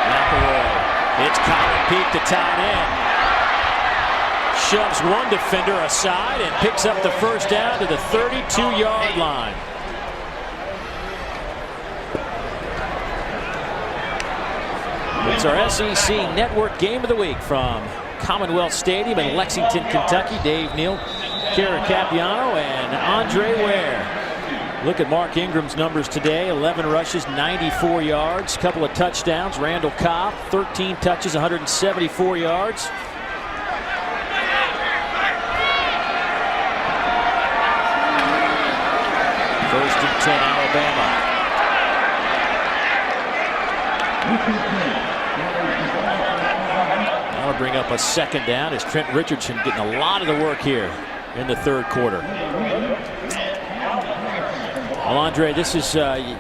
McElroy, it's Colin Peak, the tight end. Shoves one defender aside and picks up the first down to the 32-yard line. It's our SEC Network Game of the Week from Commonwealth Stadium in Lexington, Kentucky. Dave Neal, Kara Capiano, and Andre Ware. Look at Mark Ingram's numbers today. 11 rushes, 94 yards, couple of touchdowns. Randall Cobb, 13 touches, 174 yards. First and 10, Alabama. That'll bring up a second down as Trent Richardson getting a lot of the work here in the third quarter. Well, Andre, this is,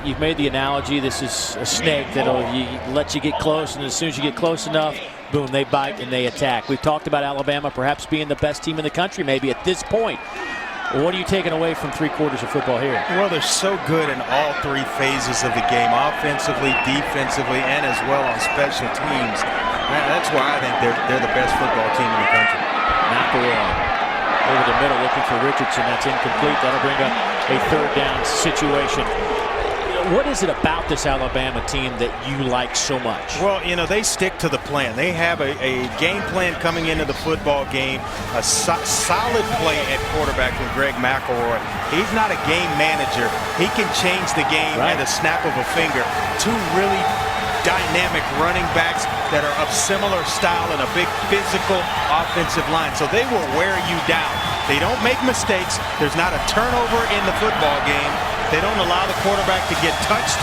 you've made the analogy, this is a snake that'll let you get close, and as soon as you get close enough, boom, they bite and they attack. We've talked about Alabama perhaps being the best team in the country maybe at this point. Well, what are you taking away from 3 quarters of football here? Well, they're so good in all 3 phases of the game, offensively, defensively, and as well on special teams. That's why I think they're the best football team in the country. McElroy over the middle looking for Richardson. That's incomplete. That'll bring up a third down situation. What is it about this Alabama team that you like so much? Well, you know, they stick to the plan. They have a game plan coming into the football game, a solid play at quarterback from Greg McElroy. He's not a game manager. He can change the game at a snap of a finger. 2 really dynamic running backs that are of similar style and a big physical offensive line. So they will wear you down. They don't make mistakes. There's not a turnover in the football game. They don't allow the quarterback to get touched.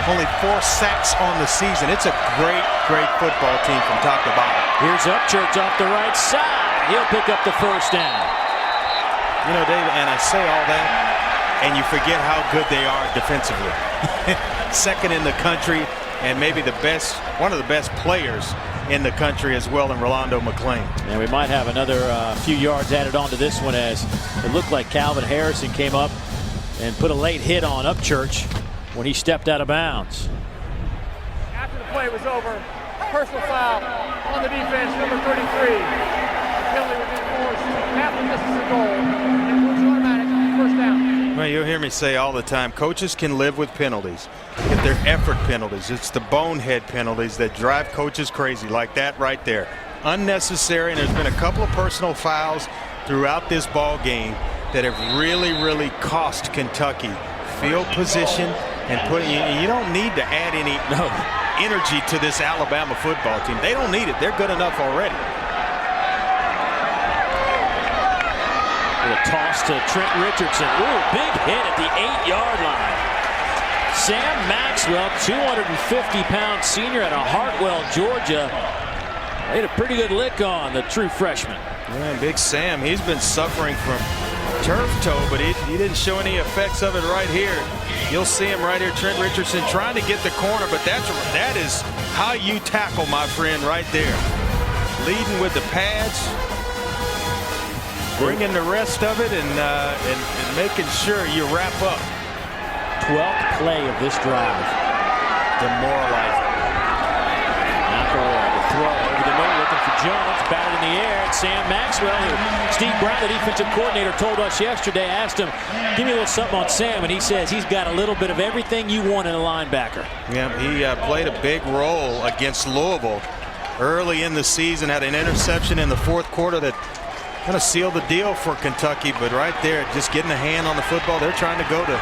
Only 4 sacks on the season. It's a great, great football team from top to bottom. Here's Upchurch off the right side. He'll pick up the first down. You know, David, and I say all that, and you forget how good they are defensively. Second in the country, and maybe the best, one of the best players in the country as well in Rolando McClain. And we might have another few yards added on to this one as it looked like Calvin Harrison came up and put a late hit on Upchurch when he stepped out of bounds. After the play was over, personal foul on the defense, number 33. The penalty was enforced after misses the goal. And it was automatic first down. Well, you'll hear me say all the time, coaches can live with penalties. If they're effort penalties, it's the bonehead penalties that drive coaches crazy, like that right there. Unnecessary, and there's been a couple of personal fouls throughout this ball game that have really, really cost Kentucky field position and you don't need to add any energy to this Alabama football team. They don't need it. They're good enough already. With a toss to Trent Richardson. Ooh, big hit at the 8-yard line. Sam Maxwell, 250-pound senior out of Hartwell, Georgia. Made a pretty good lick on the true freshman. Yeah, Big Sam, he's been suffering from turf toe, but he didn't show any effects of it right here. You'll see him right here, Trent Richardson trying to get the corner, but that is how you tackle, my friend, right there. Leading with the pads, bringing the rest of it, and making sure you wrap up. 12th play of this drive. Demoralizing. McElroy, the throw over the middle, looking for Jones, batted in the air, and Sam Maxwell, who Steve Brown, the defensive coordinator, told us yesterday, asked him, give me a little something on Sam, and he says he's got a little bit of everything you want in a linebacker. Yeah, he played a big role against Louisville early in the season, had an interception in the 4th quarter that kind of sealed the deal for Kentucky, but right there, just getting a hand on the football, they're trying to go to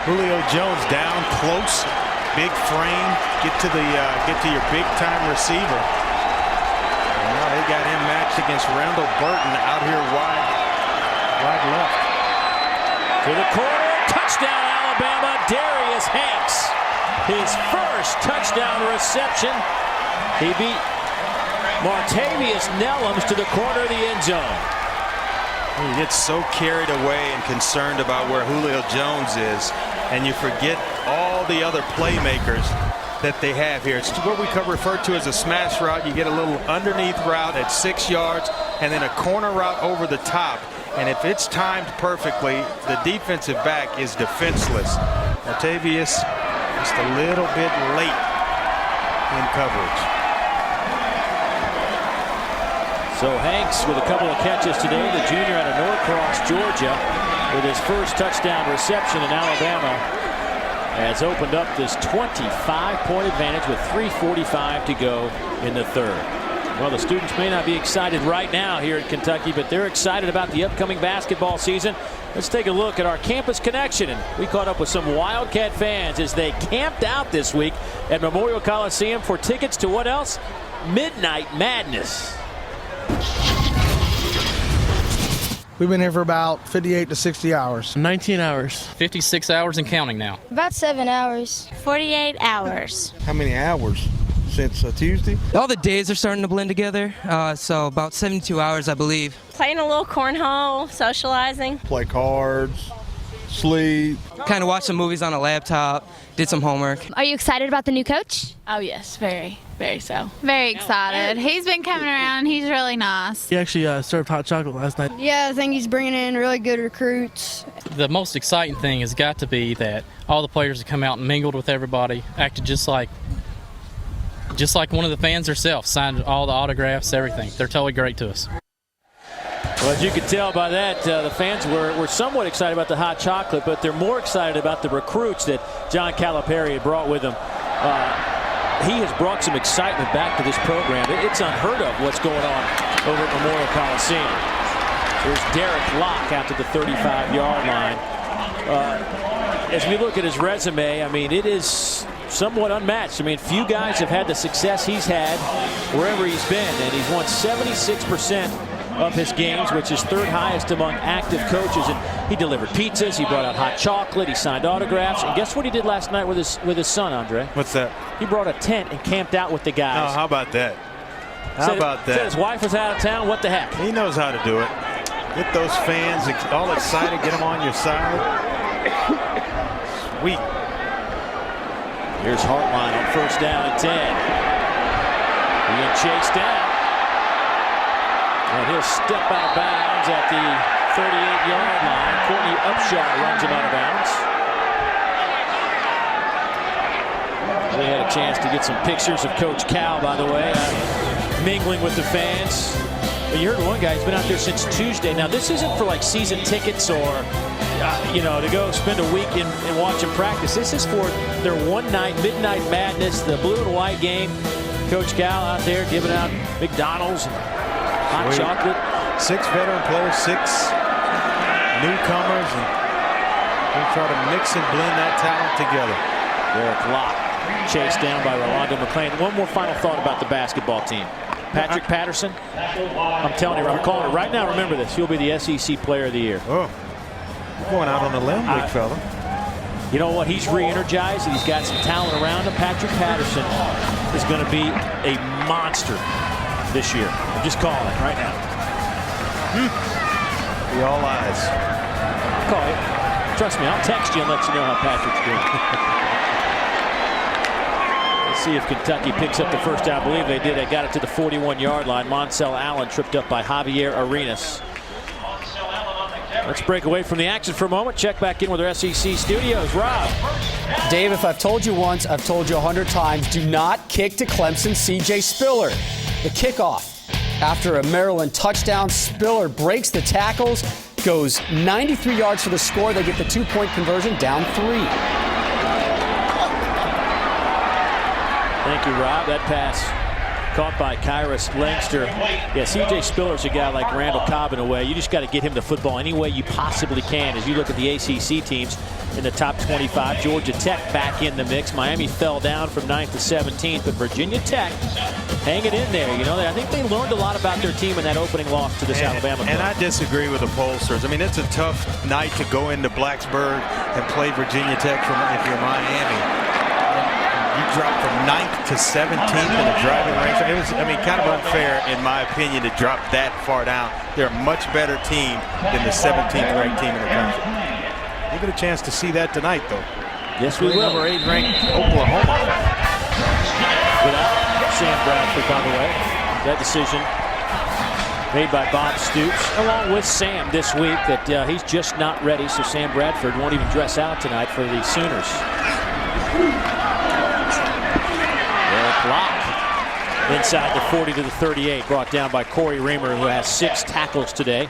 Julio Jones down close, big frame, get to your big time receiver. And now they got him matched against Randall Burton out here wide left. To the corner, touchdown Alabama, Darius Hanks. His first touchdown reception. He beat Martavius Nellums to the corner of the end zone. You get so carried away and concerned about where Julio Jones is, and you forget all the other playmakers that they have here. It's what we refer to as a smash route. You get a little underneath route at 6 yards and then a corner route over the top. And if it's timed perfectly, the defensive back is defenseless. Latavius just a little bit late in coverage. So Hanks with a couple of catches today, the junior out of Norcross, Georgia, with his first touchdown reception in Alabama, has opened up this 25-point advantage with 3:45 to go in the third. Well, the students may not be excited right now here at Kentucky, but they're excited about the upcoming basketball season. Let's take a look at our campus connection. And we caught up with some Wildcat fans as they camped out this week at Memorial Coliseum for tickets to what else? Midnight Madness. We've been here for about 58 to 60 hours. 19 hours. 56 hours and counting now. About 7 hours. 48 hours. How many hours since Tuesday? All the days are starting to blend together, so about 72 hours, I believe. Playing a little cornhole, socializing. Play cards, sleep. Kind of watched some movies on a laptop, did some homework. Are you excited about the new coach? Oh, yes, very, very so. Very excited. He's been coming around. He's really nice. He actually served hot chocolate last night. Yeah, I think he's bringing in really good recruits. The most exciting thing has got to be that all the players have come out and mingled with everybody, acted just like one of the fans herself, signed all the autographs, everything. They're totally great to us. Well, as you can tell by that, the fans were somewhat excited about the hot chocolate, but they're more excited about the recruits that John Calipari had brought with him. He has brought some excitement back to this program. It's unheard of what's going on over at Memorial Coliseum. There's Derek Locke out to the 35-yard line. As we look at his resume, I mean, it is somewhat unmatched. I mean, few guys have had the success he's had wherever he's been, and he's won 76% of his games, which is third highest among active coaches. And he delivered pizzas, he brought out hot chocolate, he signed autographs, and guess what he did last night with his son, Andre? What's that? He brought a tent and camped out with the guys. Oh, how about that? Said his wife was out of town. What the heck? He knows how to do it. Get those fans all excited, get them on your side. Sweet. Here's Hartline on first down and 10. Being chased down. And he'll step out of bounds at the 38-yard line. Courtney Upshaw runs him out of bounds. We had a chance to get some pictures of Coach Cal, by the way, mingling with the fans. But you heard one guy, he's been out there since Tuesday. Now, this isn't for like season tickets or, to go spend a week and watch them practice. This is for their one night, Midnight Madness, the blue and white game. Coach Cal out there giving out McDonald's and hot chocolate. 6 veteran players, 6 newcomers, and we'll try to mix and blend that talent together. Derek Locke chased down by Rolando McClain. One more final thought about the basketball team. Patrick Patterson, I'm telling you, I'm calling it right now. Remember this. He'll be the SEC Player of the Year. Oh, you're going out on a limb, big fella. You know what? He's re-energized and he's got some talent around him. Patrick Patterson is going to be a monster this year. I'm just calling it right now. Be all eyes. I'll call it. Trust me, I'll text you and let you know how Patrick's doing. Let's see if Kentucky picks up the first down. I believe they did. They got it to the 41-yard line. Moncel Allen tripped up by Javier Arenas. Let's break away from the action for a moment. Check back in with our SEC studios. Rob. Dave, if I've told you once, I've told you 100 times, do not kick to Clemson C.J. Spiller. The kickoff. After a Maryland touchdown, Spiller breaks the tackles, goes 93 yards for the score. They get the 2-point conversion, down 3. Thank you, Rob. That pass caught by Kyrus Langster. Yeah, C.J. Spiller's a guy like Randall Cobb in a way. You just got to get him the football any way you possibly can. As you look at the ACC teams in the top 25, Georgia Tech back in the mix. Miami fell down from 9th to 17th, but Virginia Tech hanging in there. You know, I think they learned a lot about their team in that opening loss to this Alabama club. And I disagree with the pollsters. I mean, it's a tough night to go into Blacksburg and play Virginia Tech if you're Miami. You dropped from 9th to 17th in the driving range. It was, kind of unfair, in my opinion, to drop that far down. They're a much better team than the 17th ranked team in the country. We'll get a chance to see that tonight, though. Yes, we will. Number 8 ranked Oklahoma. without Sam Bradford, by the way. That decision made by Bob Stoops, along with Sam this week, that he's just not ready, so Sam Bradford won't even dress out tonight for the Sooners. Derek Locke inside the 40 to the 38, brought down by Corey Reamer, who has 6 tackles today.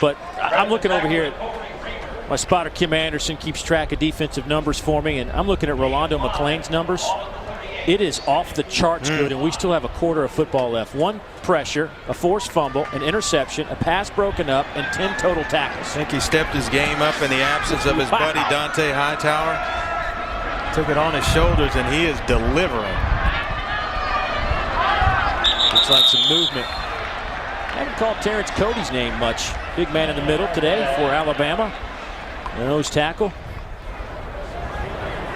But I'm looking over here at my spotter, Kim Anderson, keeps track of defensive numbers for me, and I'm looking at Rolando McClain's numbers. It is off the charts good, and we still have a quarter of football left. 1 pressure, a forced fumble, an interception, a pass broken up, and 10 total tackles. I think he stepped his game up in the absence of his buddy Dante Hightower. Took it on his shoulders, and he is delivering. Looks like some movement. I haven't called Terrence Cody's name much. Big man in the middle today for Alabama. Nose tackle.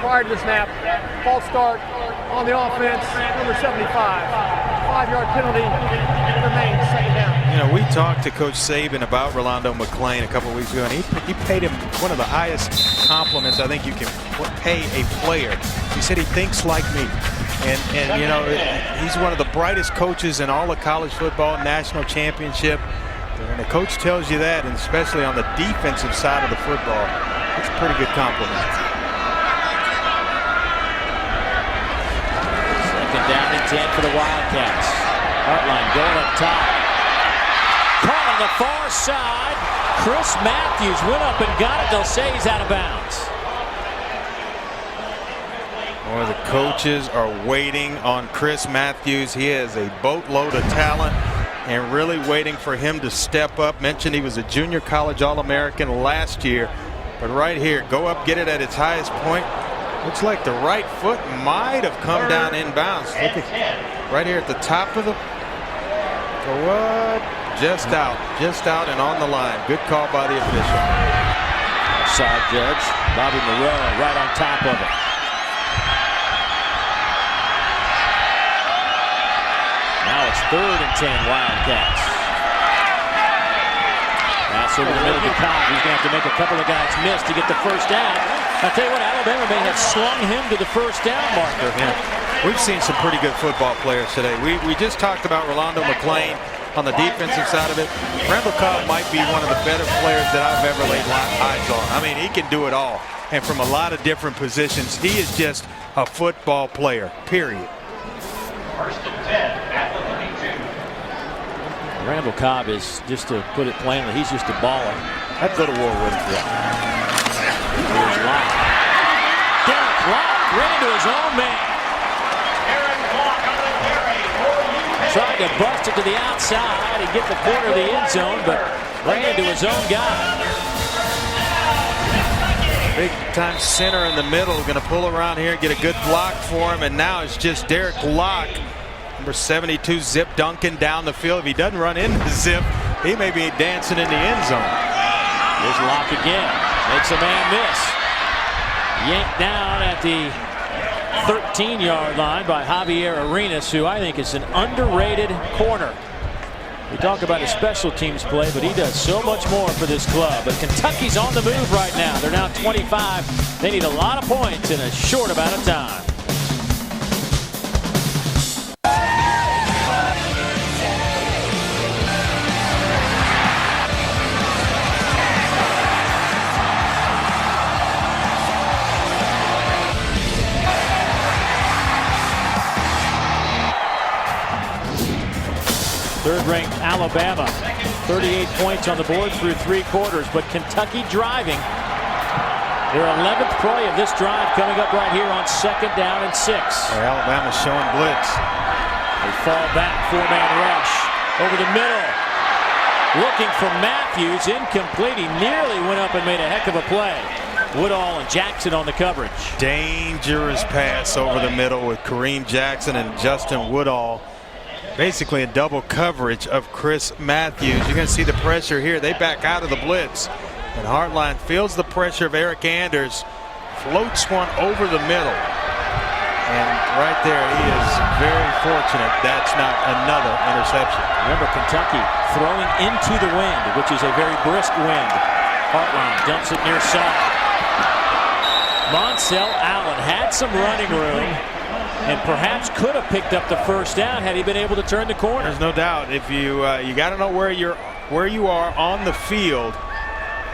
Prior to the snap, false start on the offense, number 75. 5-yard penalty, remains second down. You know, we talked to Coach Saban about Rolando McClain a couple weeks ago, and he paid him one of the highest compliments I think you can pay a player. He said he thinks like me. And you know, he's one of the brightest coaches in all of college football, national championship. And the coach tells you that, and especially on the defensive side of the football, it's a pretty good compliment. Second down and 10 for the Wildcats. Hartline going up top. Caught on the far side. Chris Matthews went up and got it. They'll say he's out of bounds. Well, the coaches are waiting on Chris Matthews. He has a boatload of talent and really waiting for him to step up. Mentioned he was a junior college All-American last year. But right here, go up, get it at its highest point. Looks like the right foot might have come down inbounds. Look at right here at the top of the just out and on the line. Good call by the official. Side judge Bobby Moreau right on top of it. Now it's 3rd and 10 Wildcats. Pass over the middle to Cobb. He's going to have to make a couple of guys miss to get the first down. I'll tell you what, Alabama may have swung him to the first down marker. Yeah. We've seen some pretty good football players today. We just talked about Rolando McClain on the defensive side of it. Randall Cobb might be one of the better players that I've ever laid eyes on. I mean, he can do it all. And from a lot of different positions, he is just a football player, period. 1st and 10 at the 22. Randall Cobb is, just to put it plainly, he's just a baller. I'd go to war with him. Here's Locke. Derek Locke ran into his own man. Tried to bust it to the outside and get the corner of the end zone, but ran into his own guy. Big time center in the middle, going to pull around here and get a good block for him, and now it's just Derek Locke, number 72, Zip Duncan down the field. If he doesn't run into Zip, he may be dancing in the end zone. Here's Locke again, makes a man miss. Yanked down at the 13-yard line by Javier Arenas, who I think is an underrated corner. We talk about his special teams play, but he does so much more for this club. But Kentucky's on the move right now. They're now 25. They need a lot of points in a short amount of time. Third-ranked Alabama, 38 points on the board through 3 quarters, but Kentucky driving. Their 11th play of this drive coming up right here on 2nd down and 6. Alabama's showing blitz. They fall back, 4-man rush over the middle. Looking for Matthews, incomplete. He nearly went up and made a heck of a play. Woodall and Jackson on the coverage. Dangerous pass over the middle with Kareem Jackson and Justin Woodall. Basically a double coverage of Chris Matthews. You're going to see the pressure here. They back out of the blitz. And Hartline feels the pressure of Eric Anders. Floats one over the middle. And right there, he is very fortunate that's not another interception. Remember, Kentucky throwing into the wind, which is a very brisk wind. Hartline dumps it near side. Monsell Allen had some running room. and perhaps could have picked up the first down had he been able to turn the corner. There's no doubt. If you got to know where you are on the field.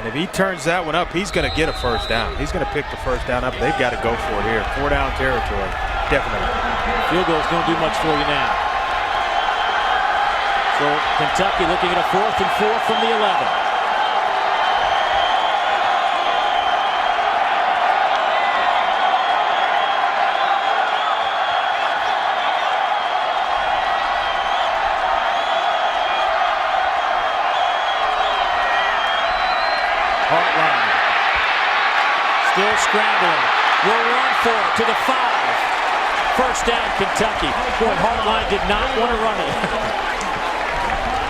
And if he turns that one up, he's going to get a first down. He's going to pick the first down up. They've got to go for it here. 4-down territory. Definitely. Field goal's going to do much for you now. So Kentucky looking at a 4th and 4 from the 11. Still scrambling. Will run for it to the 5. First down, Kentucky. Boy, Hartline did not want to run it.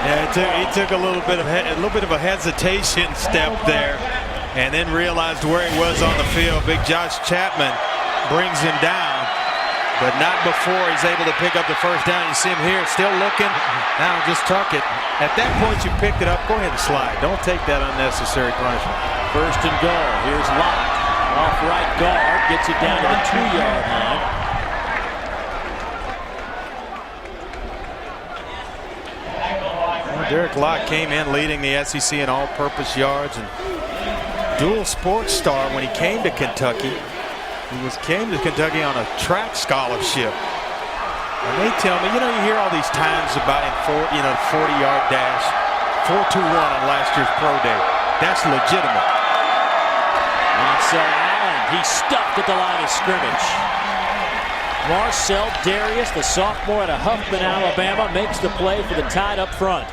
Yeah, he took a little bit of a hesitation step there, and then realized where he was on the field. Big Josh Chapman brings him down, but not before he's able to pick up the first down. You see him here, still looking. Now just tuck it. At that point, you picked it up. Go ahead and slide. Don't take that unnecessary punishment. First and goal. Here's Locke. Off right guard, gets it down to the 2-yard line. Well, Derek Locke came in leading the SEC in all-purpose yards and dual sports star when he came to Kentucky. He came to Kentucky on a track scholarship. And they tell me, you hear all these times about in 40-yard dash, 4.21 on last year's pro day. That's legitimate. Marcel Allen, he's stuffed at the line of scrimmage. Marcel Darius, the sophomore out of Huffman, Alabama, makes the play for the Tide up front.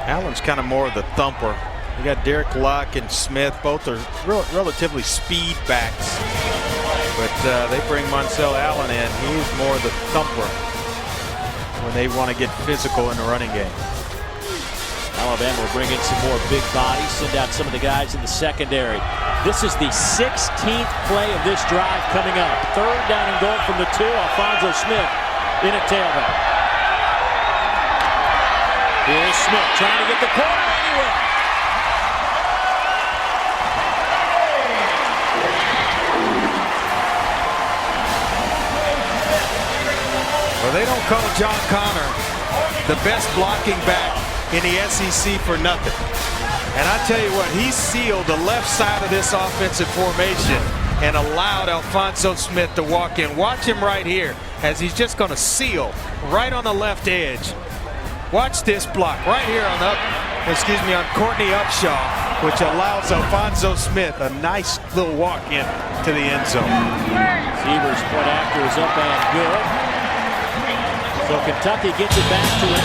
Allen's kind of more of the thumper. You got Derek Locke and Smith, both are relatively speed backs. But they bring Marcel Allen in. He's more the thumper when they want to get physical in the running game. Alabama will bring in some more big bodies, send out some of the guys in the secondary. This is the 16th play of this drive coming up. 3rd down and goal from the 2. Alfonso Smith in a tailback. Here's Smith trying to get the corner anyway. Well, they don't call John Connor the best blocking back in the SEC for nothing. And I tell you what, he sealed the left side of this offensive formation and allowed Alfonso Smith to walk in. Watch him right here as he's just going to seal right on the left edge. Watch this block right here on Courtney Upshaw, which allows Alfonso Smith a nice little walk in to the end zone. Severs' point after is up and good. So Kentucky gets it back to an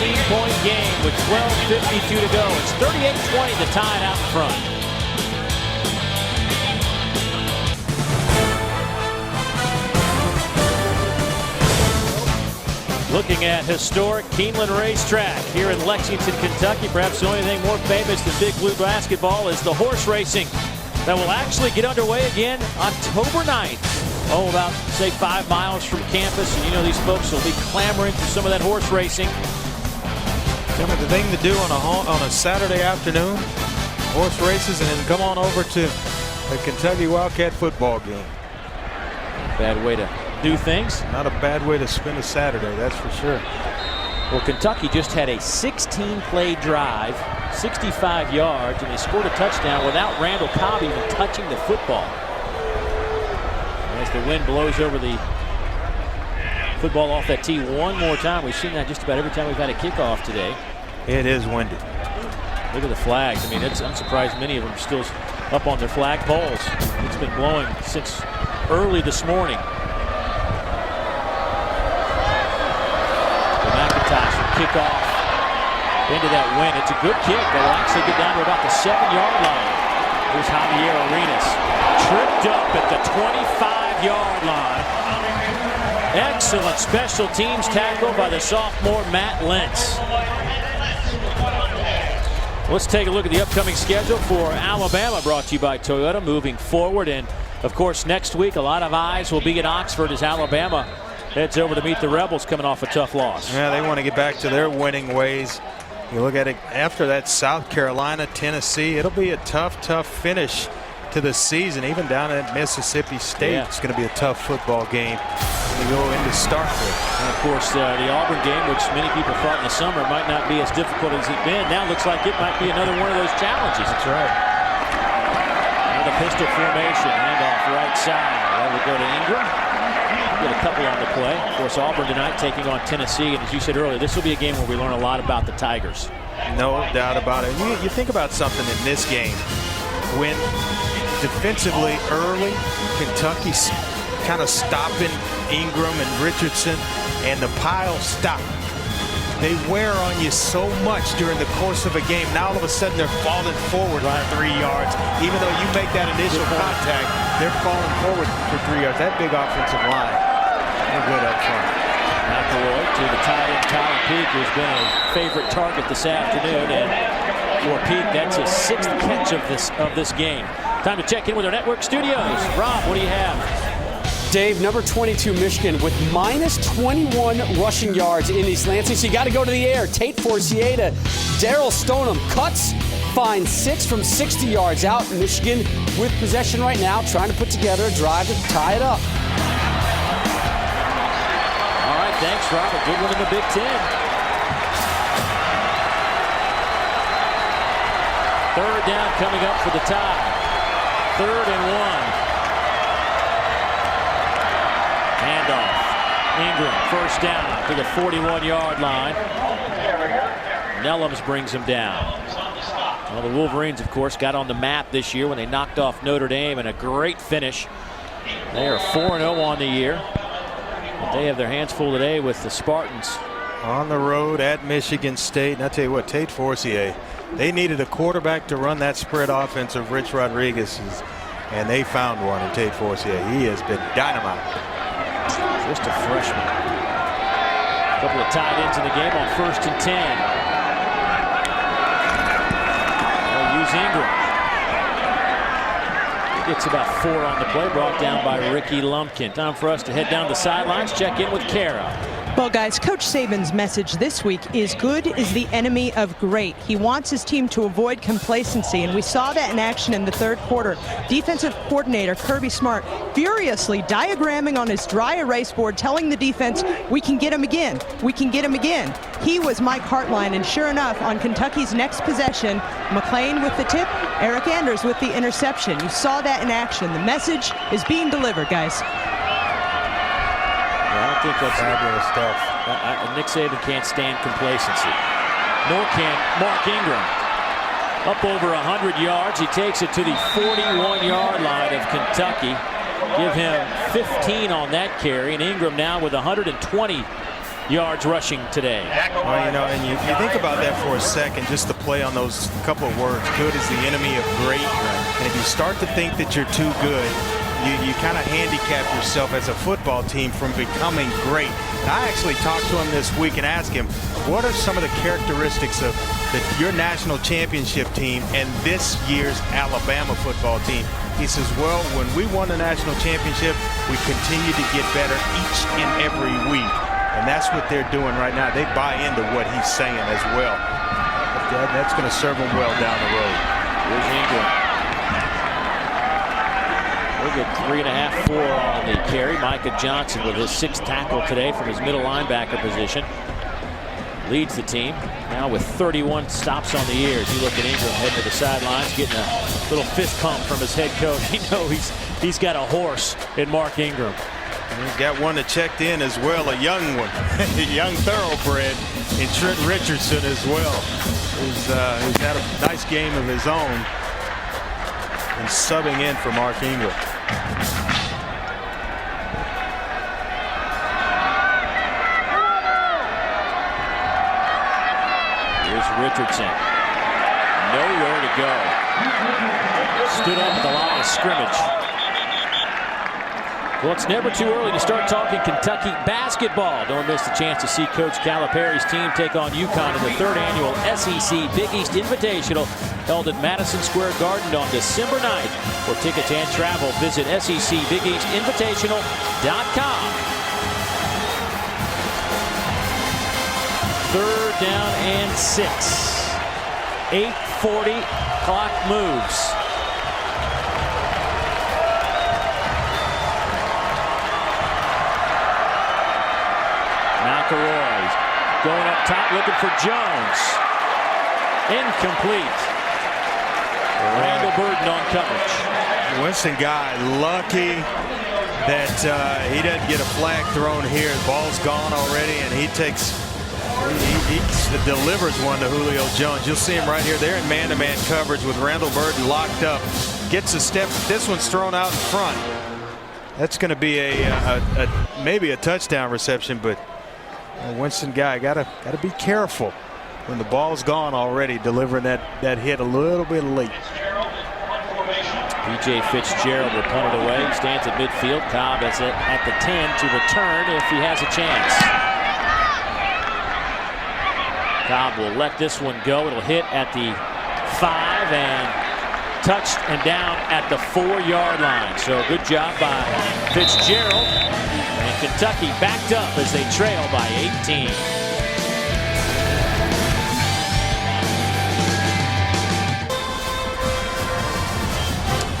18-point game with 12:52 to go. It's 38-20, the Tide out in front. Looking at historic Keeneland Racetrack here in Lexington, Kentucky. Perhaps the only thing more famous than Big Blue basketball is the horse racing that will actually get underway again October 9th. Oh, about, say, 5 miles from campus. And these folks will be clamoring for some of that horse racing. Tell me the thing to do on a Saturday afternoon, horse races, and then come on over to the Kentucky Wildcat football game. Bad way to do things. Not a bad way to spend a Saturday, that's for sure. Well, Kentucky just had a 16-play drive, 65 yards, and they scored a touchdown without Randall Cobb even touching the football. As the wind blows over the football off that tee one more time. We've seen that just about every time we've had a kickoff today. It is windy. Look at the flags. I'm surprised many of them are still up on their flag poles. It's been blowing since early this morning. The McIntosh will kick off into that wind. It's a good kick. They'll actually get down to about the 7-yard line. Here's Javier Arenas. Tripped up at the 25-yard line. Excellent special teams tackle by the sophomore Matt Lentz. Let's take a look at the upcoming schedule for Alabama, brought to you by Toyota, moving forward. And, of course, next week a lot of eyes will be at Oxford as Alabama heads over to meet the Rebels coming off a tough loss. Yeah, they want to get back to their winning ways. You look at it after that, South Carolina, Tennessee. It'll be a tough finish to the season, even down at Mississippi State. Yeah. It's going to be a tough football game. to go in to start with. And of course, the Auburn game, which many people thought in the summer might not be as difficult as it's been, now looks like it might be another one of those challenges. That's right. And the pistol formation, handoff right side. That will go to Ingram. Get a couple on the play. Of course, Auburn tonight taking on Tennessee, and as you said earlier, this will be a game where we learn a lot about the Tigers. No doubt about it. You think about something in this game when defensively early, Kentucky's kind of stopping Ingram and Richardson, and the pile stop. They wear on you so much during the course of a game. Now all of a sudden they're falling forward by 3 yards. Even though you make that initial contact, they're falling forward for 3 yards. That big offensive line, they're good up front. McElroy to the tight end, Colin Peak, who's been a favorite target this afternoon. And for Peak, that's his 6th catch of this game. Time to check in with our network studios. Rob, what do you have? Dave, number 22 Michigan with minus 21 rushing yards in East Lansing. So you got to go to the air. Tate Forcier to Daryl Stoneham. Cuts, finds 6 from 60 yards out. Michigan with possession right now, trying to put together a drive to tie it up. All right, thanks, Rob. A good one in the Big Ten. 3rd down coming up for the tie. 3rd and 1. Handoff. Ingram, first down to the 41-yard line. Nellums brings him down. Well, the Wolverines, of course, got on the map this year when they knocked off Notre Dame, and a great finish. They are 4-0 on the year. But they have their hands full today with the Spartans. On the road at Michigan State. And I tell you what, Tate Forcier, they needed a quarterback to run that spread offense of Rich Rodriguez's, and they found one in Tate Forcier. He has been dynamite. Just a freshman. A couple of tight ends in the game on 1st and 10. They'll use Ingram. He gets about 4 on the play, brought down by Ricky Lumpkin. Time for us to head down the sidelines, check in with Kara. Well, guys, Coach Saban's message this week is good is the enemy of great. He wants his team to avoid complacency, and we saw that in action in the 3rd quarter. Defensive coordinator Kirby Smart furiously diagramming on his dry erase board, telling the defense, we can get him again, we can get him again. He was Mike Hartline, and sure enough, on Kentucky's next possession, McLean with the tip, Eric Anders with the interception. You saw that in action. The message is being delivered, guys. I think that's fabulous stuff. Nick Saban can't stand complacency. Nor can Mark Ingram. Up over 100 yards. He takes it to the 41-yard line of Kentucky. Give him 15 on that carry. And Ingram now with 120 yards rushing today. Well, you know, and you think about that for a second, just to play on those couple of words. Good is the enemy of great. And if you start to think that you're too good, you kind of handicap yourself as a football team from becoming great. And I actually talked to him this week and asked him, what are some of the characteristics of your national championship team and this year's Alabama football team? He says, well, when we won the national championship, we continue to get better each and every week. And that's what they're doing right now. They buy into what he's saying as well. That's going to serve them well down the road. Here's Ingram. We'll get 3.5, 4 on the carry. Micah Johnson with his 6th tackle today from his middle linebacker position. Leads the team now with 31 stops on the year. As you look at Ingram heading to the sidelines, getting a little fist pump from his head coach. You know he's got a horse in Mark Ingram. And he's got one that checked in as well, a young one, a young thoroughbred in Trent Richardson as well. He's had a nice game of his own and subbing in for Mark Ingram. Here's Richardson. Nowhere to go. Stood up at the line of scrimmage. Well, it's never too early to start talking Kentucky basketball. Don't miss the chance to see Coach Calipari's team take on UConn in the 3rd annual SEC Big East Invitational held at Madison Square Garden on December 9th. For tickets and travel, visit secbigeastinvitational.com. 3rd down and 6. 8:40, clock moves. top looking for Jones. Incomplete. Randall Burden on coverage. Winston Guy lucky that he doesn't get a flag thrown here. The ball's gone already, and he delivers one to Julio Jones. You'll see him right here. They're in man-to-man coverage with Randall Burden locked up. Gets a step. This one's thrown out in front. That's going to be maybe a touchdown reception, but Winston Guy gotta be careful when the ball's gone already, delivering that hit a little bit late. B.J. Fitzgerald will punt it away. He stands at midfield. Cobb is at the 10 to return if he has a chance. Cobb will let this one go. It'll hit at the 5 and touched and down at the 4-yard line. So good job by Fitzgerald. And Kentucky backed up as they trail by 18.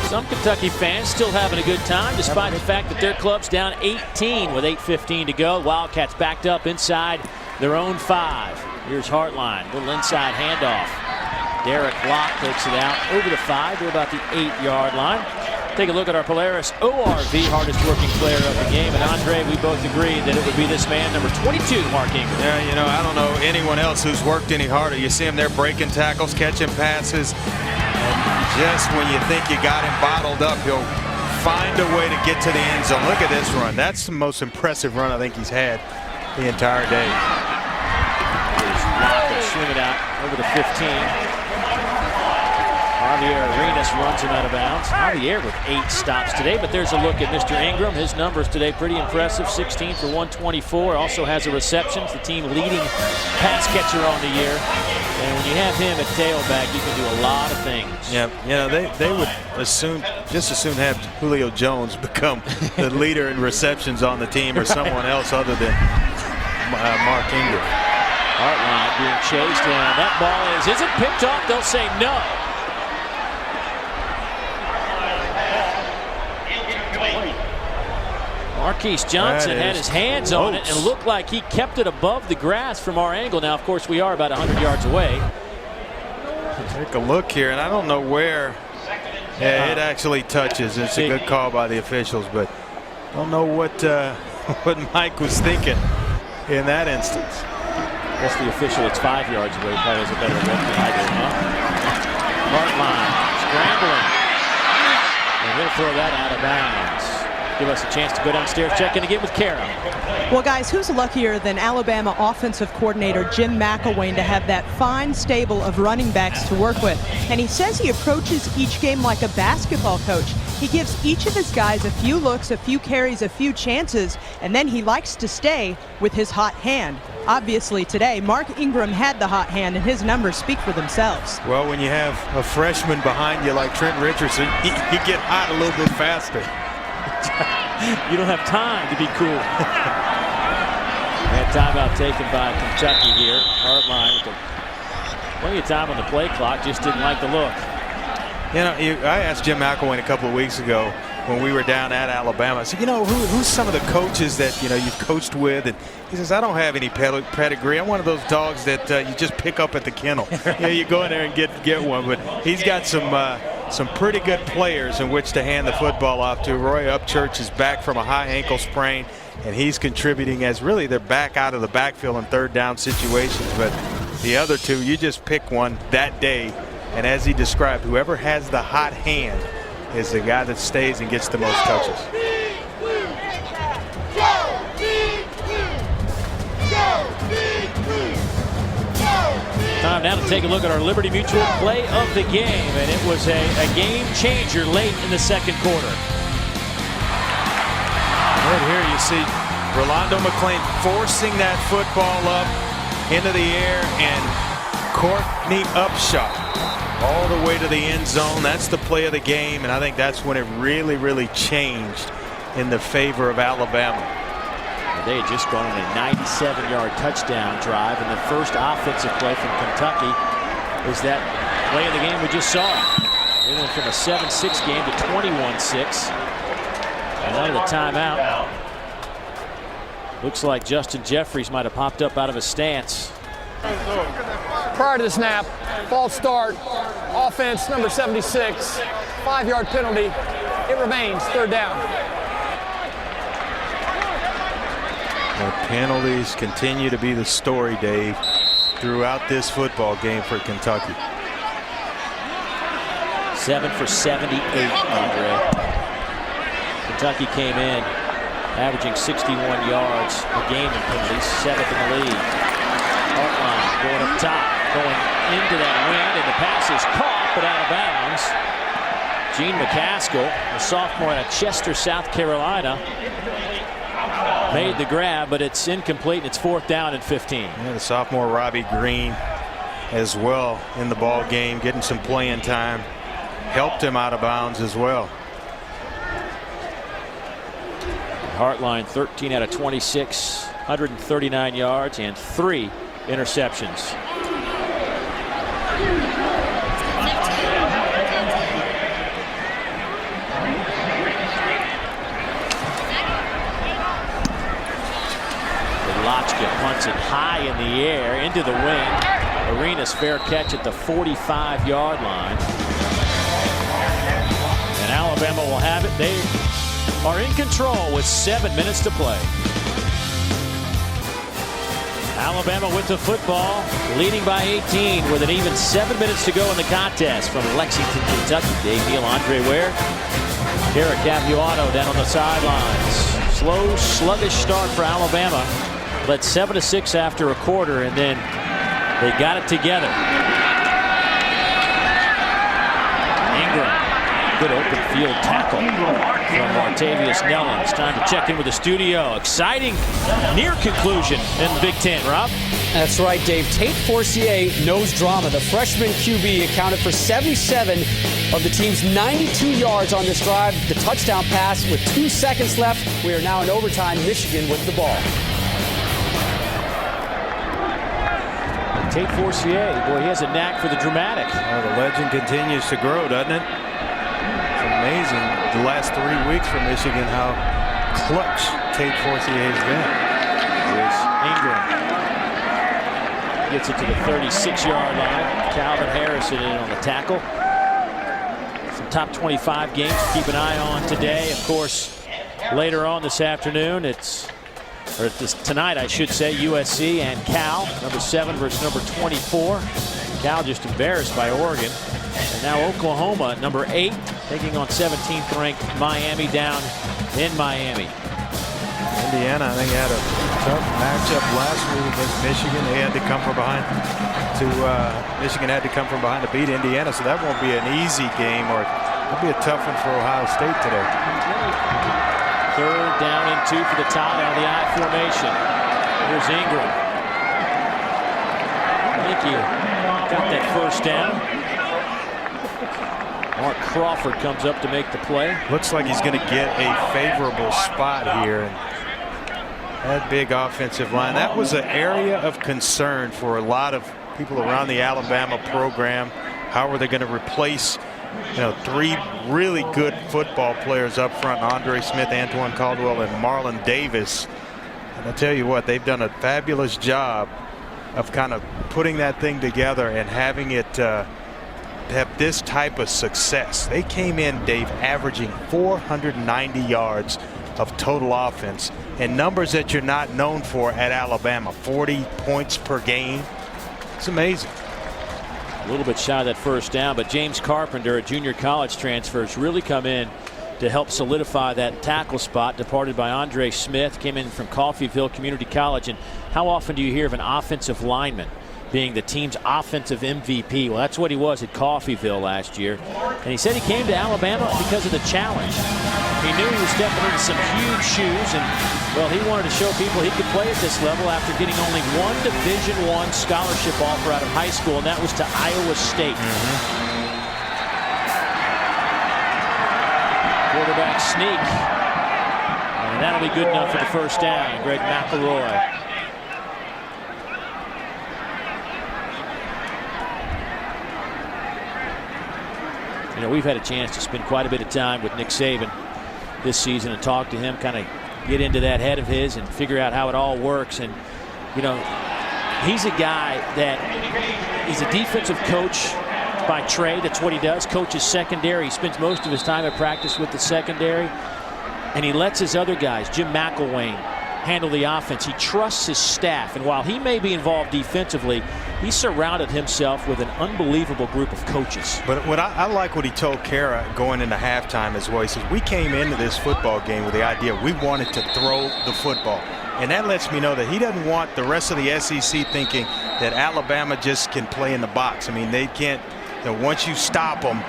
Some Kentucky fans still having a good time despite the fact that their club's down 18 with 8:15 to go. Wildcats backed up inside their own 5. Here's Hartline, little inside handoff. Derek Locke takes it out over the 5 to about the 8-yard line. Take a look at our Polaris ORV hardest working player of the game. And Andre, we both agreed that it would be this man, number 22, Mark Ingram. Yeah, you know, I don't know anyone else who's worked any harder. You see him there breaking tackles, catching passes. And just when you think you got him bottled up, he'll find a way to get to the end zone. Look at this run. That's the most impressive run I think he's had the entire day. Swing it out over the 15. Javier Arenas runs him out of bounds. Javier with 8 stops today, but there's a look at Mr. Ingram. His numbers today pretty impressive. 16 for 124. Also has a reception. The team leading pass catcher on the year. And when you have him at tailback, you can do a lot of things. Yeah, you know, they would just as soon have Julio Jones become the leader in receptions on the team or someone else other than Mark Ingram. Hartline being chased, and that ball isn't picked off. They'll say no. Marquise Johnson had his hands on it and looked like he kept it above the grass from our angle. Now, of course, we are about 100 yards away. Take a look here, and I don't know where it actually touches. It's a good call by the officials, but I don't know what Mike was thinking in that instance. That's the official. It's 5 yards away. Probably has a better look than I do, huh? Hartline scrambling. And he'll throw that out of bounds. Give us a chance to go downstairs, check in again with Kara. Well, guys, who's luckier than Alabama offensive coordinator Jim McElwain to have that fine stable of running backs to work with? And he says he approaches each game like a basketball coach. He gives each of his guys a few looks, a few carries, a few chances, and then he likes to stay with his hot hand. Obviously today, Mark Ingram had the hot hand, and his numbers speak for themselves. Well, when you have a freshman behind you like Trent Richardson, you get hot a little bit faster. You don't have time to be cool. And timeout taken by Kentucky here. Hartline with plenty of time on the play clock, just didn't like the look. You know, I asked Jim McElwain a couple of weeks ago when we were down at Alabama. I said, you know, who's some of the coaches that, you know, you've coached with? And he says, I don't have any pedigree. I'm one of those dogs that you just pick up at the kennel. You know, you go in there and get one. But he's got some pretty good players in which to hand the football off to. Roy Upchurch is back from a high ankle sprain, and he's contributing as really they're back out of the backfield in third down situations. But the other two, you just pick one that day. And as he described, whoever has the hot hand is the guy that stays and gets the most touches. Time now to take a look at our Liberty Mutual play of the game, and it was a game changer late in the second quarter. Right here you see Rolando McClain forcing that football up into the air, and Courtney Upshaw all the way to the end zone. That's the play of the game, and I think that's when it really, really changed in the favor of Alabama. They had just gone on a 97-yard touchdown drive, and the first offensive play from Kentucky is that play of the game we just saw. They went from a 7-6 game to 21-6. And out of the timeout, looks like Justin Jeffries might have popped up out of his stance. Prior to the snap, false start, offense number 76, 5-yard penalty. It remains 3rd down. The penalties continue to be the story, Dave, throughout this football game for Kentucky. 7 for 78, Andre. Kentucky came in averaging 61 yards a game in penalties, 7th in the league. Hartline going up top, going into that wind, and the pass is caught but out of bounds. Gene McCaskill, a sophomore out of Chester, South Carolina, made the grab, but it's incomplete. It's 4th down and 15. Yeah, the sophomore Robbie Green as well in the ball game, getting some playing time, helped him out of bounds as well. Hartline 13 out of 26, 139 yards and 3 interceptions. Lotchka punts it high in the air into the wing. Arenas fair catch at the 45-yard line. And Alabama will have it. They are in control with 7 minutes to play. Alabama with the football, leading by 18 with an even 7 minutes to go in the contest. From Lexington, Kentucky, Dave Neal, Andre Ware, Derek Capuano down on the sidelines. Slow, sluggish start for Alabama. Led 7-6 after a quarter, and then they got it together. Ingram, good open field tackle from Martavius Nellens. Time to check in with the studio. Exciting near conclusion in the Big Ten, Rob. That's right, Dave. Tate Forcier knows drama. The freshman QB accounted for 77 of the team's 92 yards on this drive. The touchdown pass with 2 seconds left. We are now in overtime. Michigan with the ball. Tate Forcier, boy, he has a knack for the dramatic. Well, the legend continues to grow, doesn't it? It's amazing the last 3 weeks for Michigan how clutch Tate Forcier has been. Here's Ingram. Gets it to the 36-yard line. Calvin Harrison in on the tackle. Some top 25 games to keep an eye on today. Of course, later on this afternoon, tonight, I should say, USC and Cal, number 7 versus number 24. Cal just embarrassed by Oregon. And now Oklahoma, number 8, taking on 17th ranked Miami down in Miami. Indiana, I think, had a tough matchup last week against Michigan. They had to come from behind Michigan had to come from behind to beat Indiana, so that won't be an easy game, or it'll be a tough one for Ohio State today. 3rd down and 2 for the Tide out of the I formation. Here's Ingram. I think he got that 1st down. Mark Crawford comes up to make the play. Looks like he's going to get a favorable spot here. And that big offensive line, that was an area of concern for a lot of people around the Alabama program. How are they going to replace 3 really good football players up front, Andre Smith, Antoine Caldwell, and Marlon Davis. And I tell you what, they've done a fabulous job of kind of putting that thing together and having it have this type of success. They came in, Dave, averaging 490 yards of total offense, and numbers that you're not known for at Alabama. 40 points per game. It's amazing. A little bit shy of that 1st down, but James Carpenter, a junior college transfer, has really come in to help solidify that tackle spot, departed by Andre Smith, came in from Coffeyville Community College. And how often do you hear of an offensive lineman being the team's offensive MVP? Well, that's what he was at Coffeyville last year. And he said he came to Alabama because of the challenge. He knew he was stepping into some huge shoes, and, well, he wanted to show people he could play at this level after getting only one Division I scholarship offer out of high school, and that was to Iowa State. Quarterback sneak. And that'll be good enough for the 1st down. Greg McElroy. We've had a chance to spend quite a bit of time with Nick Saban this season and talk to him, kind of get into that head of his and figure out how it all works. And, He's a guy that he's a defensive coach by trade. That's what he does, coaches secondary. He spends most of his time at practice with the secondary, and he lets his other guys, Jim McElwain, handle the offense. He trusts his staff, and while he may be involved defensively, he surrounded himself with an unbelievable group of coaches. But what I like what he told Kara going into halftime as well. He says, we came into this football game with the idea we wanted to throw the football. And that lets me know that he doesn't want the rest of the SEC thinking that Alabama just can play in the box. I mean, they can't, once you stop them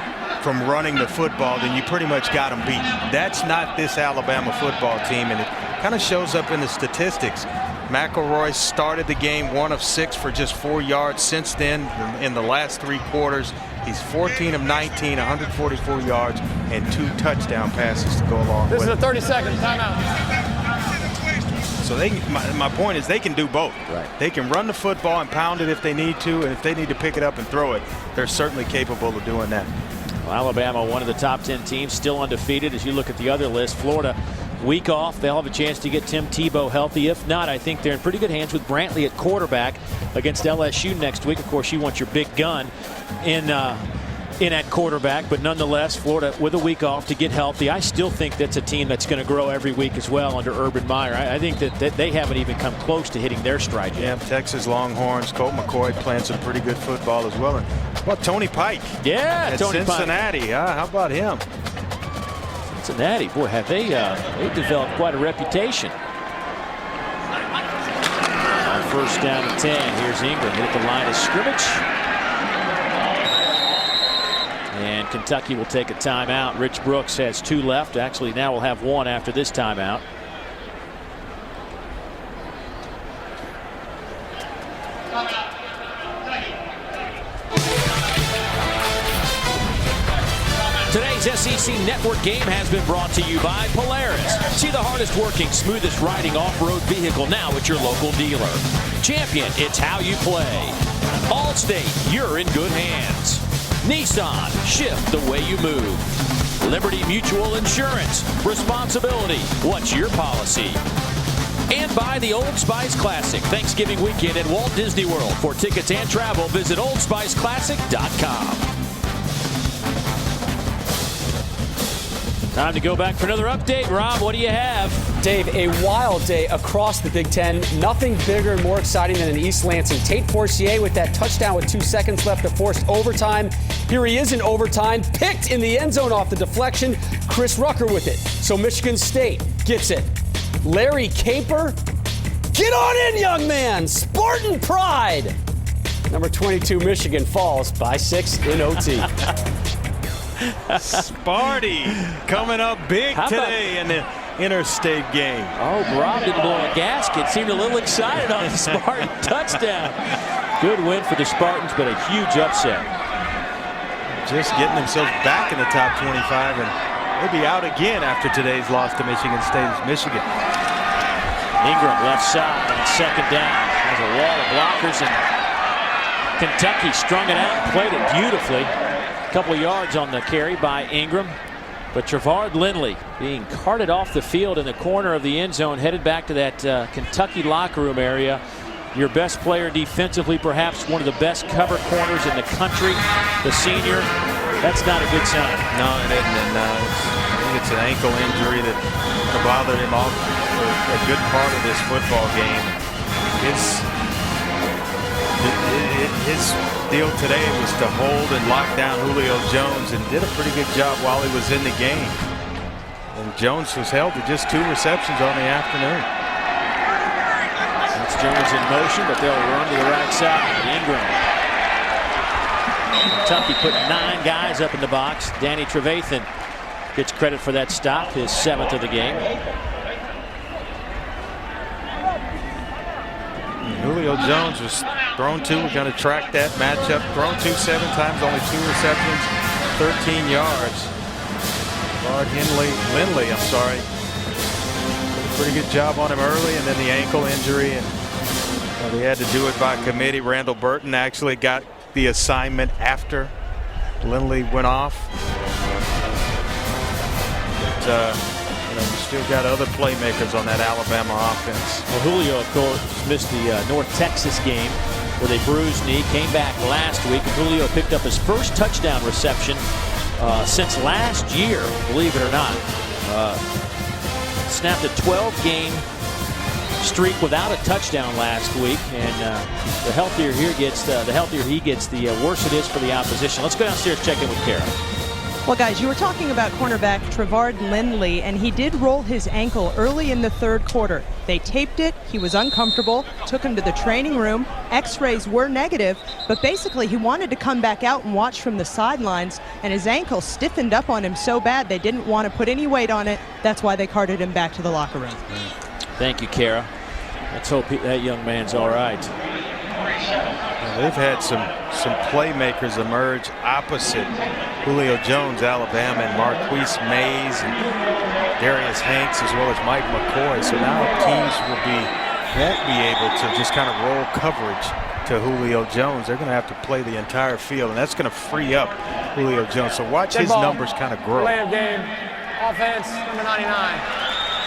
from running the football, then you pretty much got them beat. That's not this Alabama football team, and it kind of shows up in the statistics. McElroy started the game 1 of 6 for just 4 yards. Since then, in the last 3 quarters, he's 14 of 19, 144 yards, and 2 touchdown passes to go along with it. This is a 30-second timeout. So my point is they can do both. Right. They can run the football and pound it if they need to, and if they need to pick it up and throw it, they're certainly capable of doing that. Well, Alabama, one of the top 10 teams, still undefeated. As you look at the other list, Florida, week off. They'll have a chance to get Tim Tebow healthy. If not, I think they're in pretty good hands with Brantley at quarterback against LSU next week. Of course, you want your big gun in at quarterback, but nonetheless, Florida with a week off to get healthy. I still think that's a team that's going to grow every week as well under Urban Meyer. I think that they haven't even come close to hitting their stride yet. Yeah, Texas Longhorns, Colt McCoy playing some pretty good football as well. And how about Tony Pike? Yeah, at Tony Cincinnati. Pike. How about him? Cincinnati, boy, have they developed quite a reputation. On first down and 10, here's Ingram hit the line of scrimmage. And Kentucky will take a timeout. Rich Brooks has 2 left. Actually, now we'll have 1 after this timeout. Today's SEC Network game has been brought to you by Polaris. See the hardest working, smoothest riding off-road vehicle now at your local dealer. Champion, it's how you play. Allstate, you're in good hands. Nissan, shift the way you move. Liberty Mutual Insurance, responsibility, what's your policy? And by the Old Spice Classic, Thanksgiving weekend at Walt Disney World. For tickets and travel, visit oldspiceclassic.com. Time to go back for another update. Rob, what do you have? Dave, a wild day across the Big Ten. Nothing bigger and more exciting than an East Lansing. Tate Forcier with that touchdown with 2 seconds left to force overtime. Here he is in overtime, picked in the end zone off the deflection. Chris Rucker with it. So Michigan State gets it. Larry Caper, get on in, young man. Spartan pride. Number 22, Michigan falls by 6 in OT. Sparty coming up big today in the interstate game. Oh, Rob didn't blow a gasket. Seemed a little excited on the Spartan touchdown. Good win for the Spartans, but a huge upset. Just getting themselves back in the top 25, and they'll be out again after today's loss to Michigan State as Michigan. Ingram left side on 2nd down. Has a wall of blockers, and Kentucky strung it out and played it beautifully. Couple yards on the carry by Ingram, but Trevard Lindley being carted off the field in the corner of the end zone, headed back to that Kentucky locker room area. Your best player defensively, perhaps one of the best cover corners in the country, the senior. That's not a good sign. No, it isn't. And I think it's an ankle injury that bothered him off for a good part of this football game. His deal today was to hold and lock down Julio Jones, and did a pretty good job while he was in the game. And Jones was held to just 2 receptions on the afternoon. That's Jones in motion, but they'll run to the right side. Ingram. Kentucky put 9 guys up in the box. Danny Trevathan gets credit for that stop, his 7th of the game. Julio Jones was thrown to. We're going to track that matchup. Thrown to 7 times, only 2 receptions, 13 yards. Lindley, I'm sorry. Did a pretty good job on him early, and then the ankle injury, and they had to do it by committee. Randall Burton actually got the assignment after Lindley went off. But, you still got other playmakers on that Alabama offense. Well, Julio, of course, missed the North Texas game with a bruised knee. Came back last week, and Julio picked up his first touchdown reception since last year, believe it or not. Snapped a 12-game streak without a touchdown last week, and the healthier he gets, the worse it is for the opposition. Let's go downstairs, check in with Kara. Well, guys, you were talking about cornerback Trevard Lindley, and he did roll his ankle early in the third quarter. They taped it. He was uncomfortable, took him to the training room. X-rays were negative, but basically he wanted to come back out and watch from the sidelines, and his ankle stiffened up on him so bad they didn't want to put any weight on it. That's why they carted him back to the locker room. Thank you, Kara. Let's hope that young man's all right. They've had some playmakers emerge opposite Julio Jones, Alabama, and Marquise Mays and Darius Hanks, as well as Mike McCoy. So now teams won't be able to just kind of roll coverage to Julio Jones. They're going to have to play the entire field, and that's going to free up Julio Jones. So watch his numbers kind of grow. Delay of game, offense, number 99.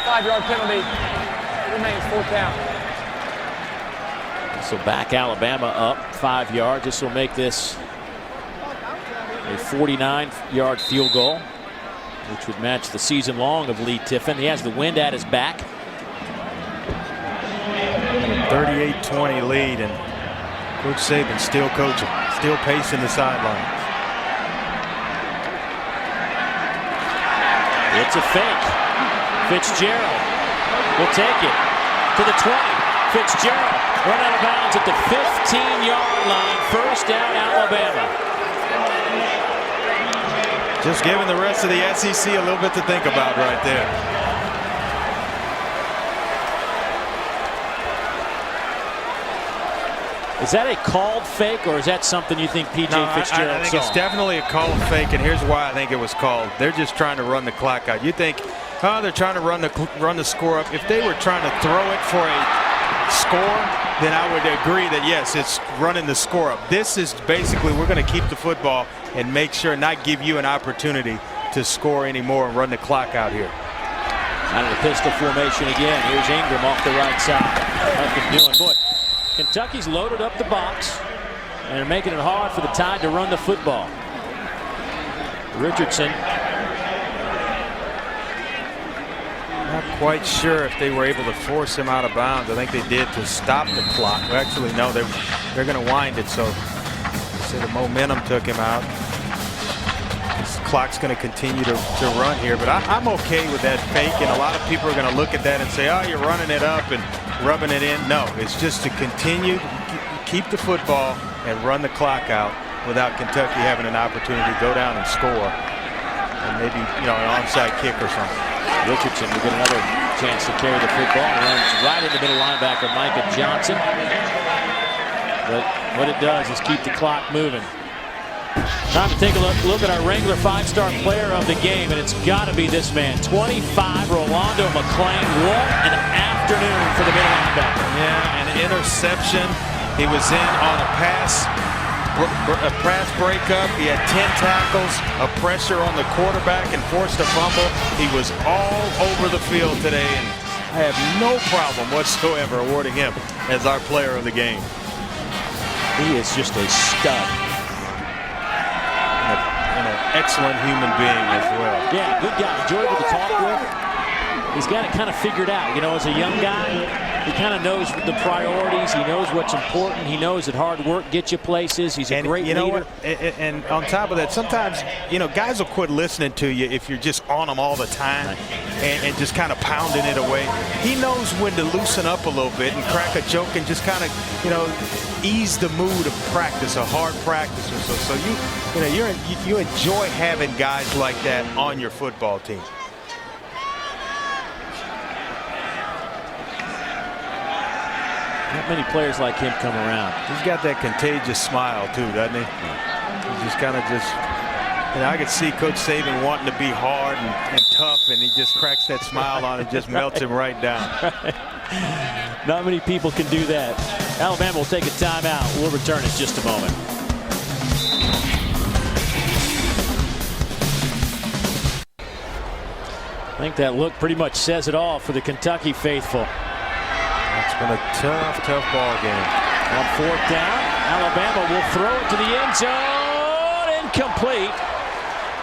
5-yard penalty. It remains 4th down. So back Alabama up 5 yards. This will make this a 49-yard field goal, which would match the season long of Lee Tiffin. He has the wind at his back. 38-20 lead, and Coach Saban still coaching, still pacing the sidelines. It's a fake. Fitzgerald will take it to the 20. Fitzgerald run out of bounds at the 15-yard line. First down, Alabama. Just giving the rest of the SEC a little bit to think about right there. Is that a called fake, or is that something you think P.J. Fitzgerald I think saw? it's definitely a called fake, and here's why I think it was called. They're just trying to run the clock out. You think, oh, they're trying to run the score up. If they were trying to throw it for a score, then I would agree that yes, it's running the score up. This is basically, we're going to keep the football and make sure not give you an opportunity to score anymore and run the clock out here. Out of the pistol formation again. Here's Ingram off the right side. Nothing doing. Boy, Kentucky's loaded up the box and are making it hard for the Tide to run the football. Richardson. Not quite sure if they were able to force him out of bounds. I think they did to stop the clock. Well, actually, no, they're going to wind it. So the momentum took him out. This clock's going to continue to run here. But I'm okay with that fake. And a lot of people are going to look at that and say, oh, you're running it up and rubbing it in. No, it's just to continue to keep the football and run the clock out without Kentucky having an opportunity to go down and score. And maybe, an onside kick or something. Richardson will get another chance to carry the football. Runs right into middle linebacker Micah Johnson. But what it does is keep the clock moving. Time to take a look at our Wrangler 5-star player of the game, and it's got to be this man, 25, Rolando McClain. What an afternoon for the middle linebacker. Yeah, an interception. He was in on a pass breakup. He had 10 tackles, a pressure on the quarterback, and forced a fumble. He was all over the field today, and I have no problem whatsoever awarding him as our player of the game. He is just a stud. And an excellent human being as well. Yeah, good guy. Enjoyable to talk with. He's got it kind of figured out. As a young guy, he kind of knows the priorities. He knows what's important. He knows that hard work gets you places. He's a great leader. And on top of that, sometimes, guys will quit listening to you if you're just on them all the time and just kind of pounding it away. He knows when to loosen up a little bit and crack a joke and just kind of, ease the mood of practice, a hard practicer. So you enjoy having guys like that on your football team. Not many players like him come around. He's got that contagious smile too, doesn't he? He just kind of I could see Coach Saban wanting to be hard and tough, and he just cracks that smile on and just melts him right down. Not many people can do that. Alabama will take a timeout. We'll return in just a moment. I think that look pretty much says it all for the Kentucky faithful. It's been a tough ball game. On 4th down, Alabama will throw it to the end zone. Incomplete.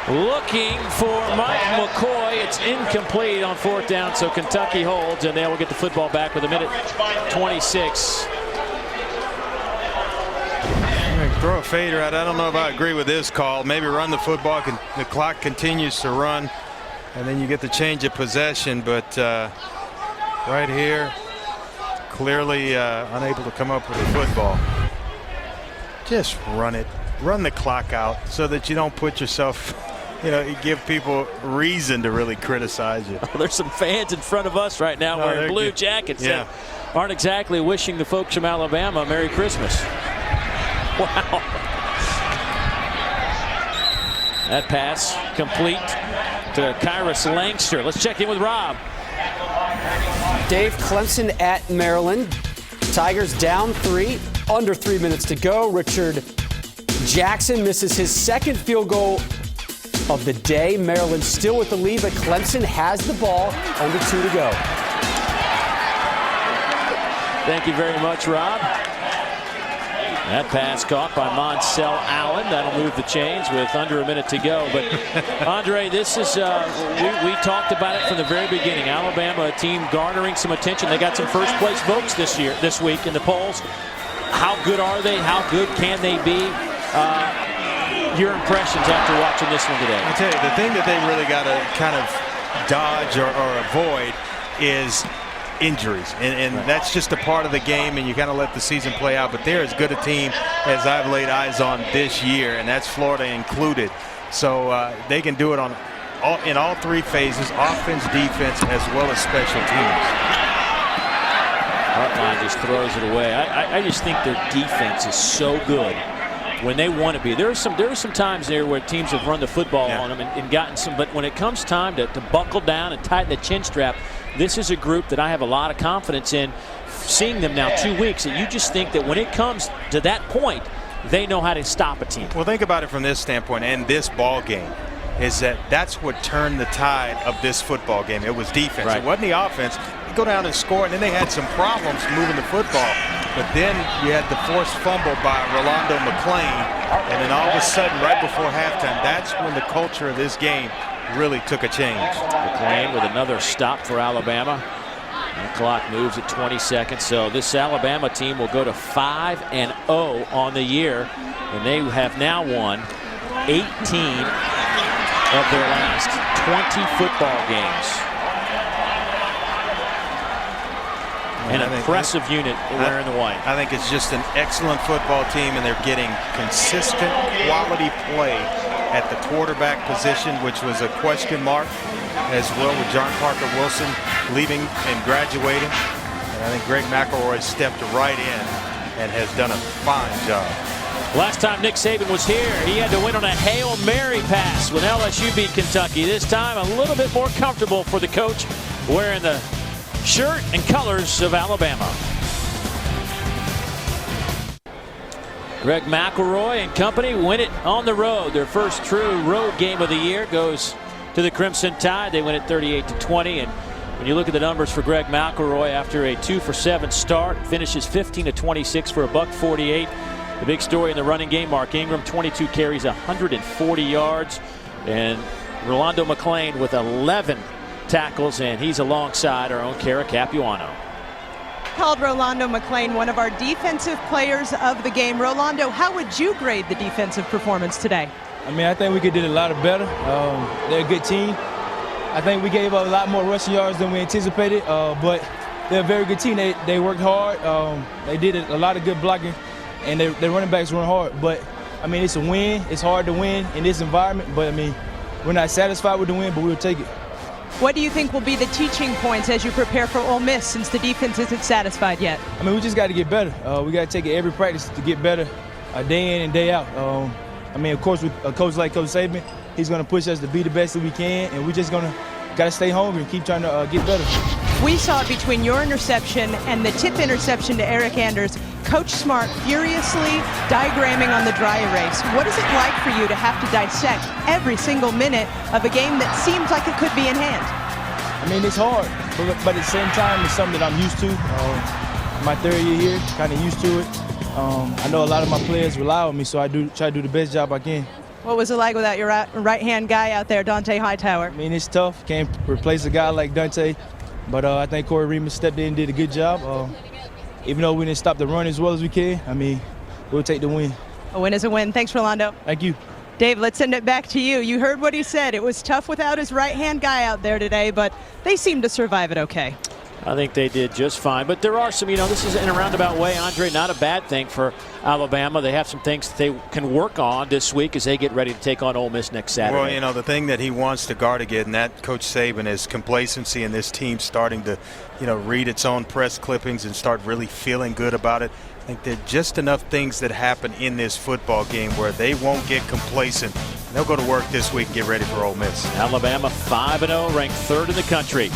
Looking for Mike McCoy. It's incomplete on 4th down, so Kentucky holds, and they will get the football back with 1:26. Throw a fader out. I don't know if I agree with this call. Maybe run the football. The clock continues to run, and then you get the change of possession. But right here, clearly unable to come up with a football. Just run it. Run the clock out so that you don't put yourself, you give people reason to really criticize you. Oh, there's some fans in front of us right now wearing blue jackets that aren't exactly wishing the folks from Alabama Merry Christmas. Wow. That pass complete to Kyrus Langster. Let's check in with Rob. Dave, Clemson at Maryland. Tigers down 3, under 3 minutes to go. Richard Jackson misses his second field goal of the day. Maryland still with the lead, but Clemson has the ball, under 2 to go. Thank you very much, Rob. That pass caught by Monsell Allen. That'll move the chains with under a minute to go. But, Andre, this is, we talked about it from the very beginning. Alabama, a team garnering some attention. They got some first-place votes this week in the polls. How good are they? How good can they be? Your impressions after watching this one today? I tell you, the thing that they really got to kind of dodge or avoid is injuries, and that's just a part of the game, and you kind of let the season play out. But they're as good a team as I've laid eyes on this year, and that's Florida included. So they can do it in all 3 phases: offense, defense, as well as special teams. Hartline just throws it away. I just think their defense is so good when they want to be. There are some times there where teams have run the football on them and gotten some, but when it comes time to buckle down and tighten the chin strap, this is a group that I have a lot of confidence in. Seeing them now 2 weeks, that you just think that when it comes to that point, they know how to stop a team. Well, think about it from this standpoint, and this ball game is that's what turned the tide of this football game. It was defense. Right. It wasn't the offense. You go down and score, and then they had some problems moving the football. But then you had the forced fumble by Rolando McClain, and then all of a sudden, right before halftime, that's when the culture of this game really took a change. McClain with another stop for Alabama. The clock moves at 20 seconds, so this Alabama team will go to 5-0 on the year, and they have now won 18 of their last 20 football games. An impressive unit wearing the white. I think it's just an excellent football team, and they're getting consistent quality play at the quarterback position, which was a question mark as well with John Parker Wilson leaving and graduating. And I think Greg McElroy stepped right in and has done a fine job. Last time Nick Saban was here, he had to win on a Hail Mary pass when LSU beat Kentucky. This time a little bit more comfortable for the coach wearing the shirt and colors of Alabama. Greg McElroy and company win it on the road. Their first true road game of the year goes to the Crimson Tide. They win it 38-20. And when you look at the numbers for Greg McElroy after a 2-for-7 start, finishes 15-26 for $148. The big story in the running game, Mark Ingram, 22 carries, 140 yards. And Rolando McClain with 11 tackles, and he's alongside our own Kara Capuano. Called Rolando McClain one of our defensive players of the game. Rolando, how would you grade the defensive performance today? I mean, I think we could do a lot better. They're a good team. I think we gave up a lot more rushing yards than we anticipated, but they're a very good team. They worked hard. They did a lot of good blocking, and their running backs run hard. But, I mean, it's a win. It's hard to win in this environment, but, I mean, we're not satisfied with the win, but we'll take it. What do you think will be the teaching points as you prepare for Ole Miss, since the defense isn't satisfied yet? I mean, we just got to get better. We got to take it every practice to get better, day in and day out. I mean, of course, with a coach like Coach Saban, he's going to push us to be the best that we can, and we're just got to stay hungry and keep trying to get better. We saw between your interception and the tip interception to Eric Anders, Coach Smart furiously diagramming on the dry erase. What is it like for you to have to dissect every single minute of a game that seems like it could be in hand? I mean, it's hard, but at the same time, it's something that I'm used to. My third year here, kind of used to it. I know a lot of my players rely on me, so I try to do the best job I can. What was it like without your right-hand guy out there, Dante Hightower? I mean, it's tough. Can't replace a guy like Dante, but I think Corey Remus stepped in and did a good job. Even though we didn't stop the run as well as we can, I mean, we'll take the win. A win is a win. Thanks, Rolando. Thank you. Dave, let's send it back to you. You heard what he said. It was tough without his right-hand guy out there today, but they seemed to survive it okay. I think they did just fine. But there are some, this is in a roundabout way, Andre, not a bad thing for Alabama. They have some things that they can work on this week as they get ready to take on Ole Miss next Saturday. Well, the thing that he wants to guard against, and that Coach Saban, is complacency, and this team starting to, read its own press clippings and start really feeling good about it. I think there are just enough things that happen in this football game where they won't get complacent. They'll go to work this week and get ready for Ole Miss. Alabama 5-0, ranked third in the country.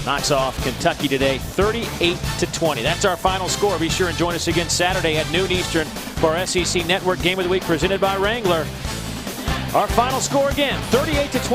Knocks off Kentucky today 38-20. That's our final score. Be sure and join us again Saturday at noon Eastern for our SEC Network Game of the Week presented by Wrangler. Our final score again, 38-20.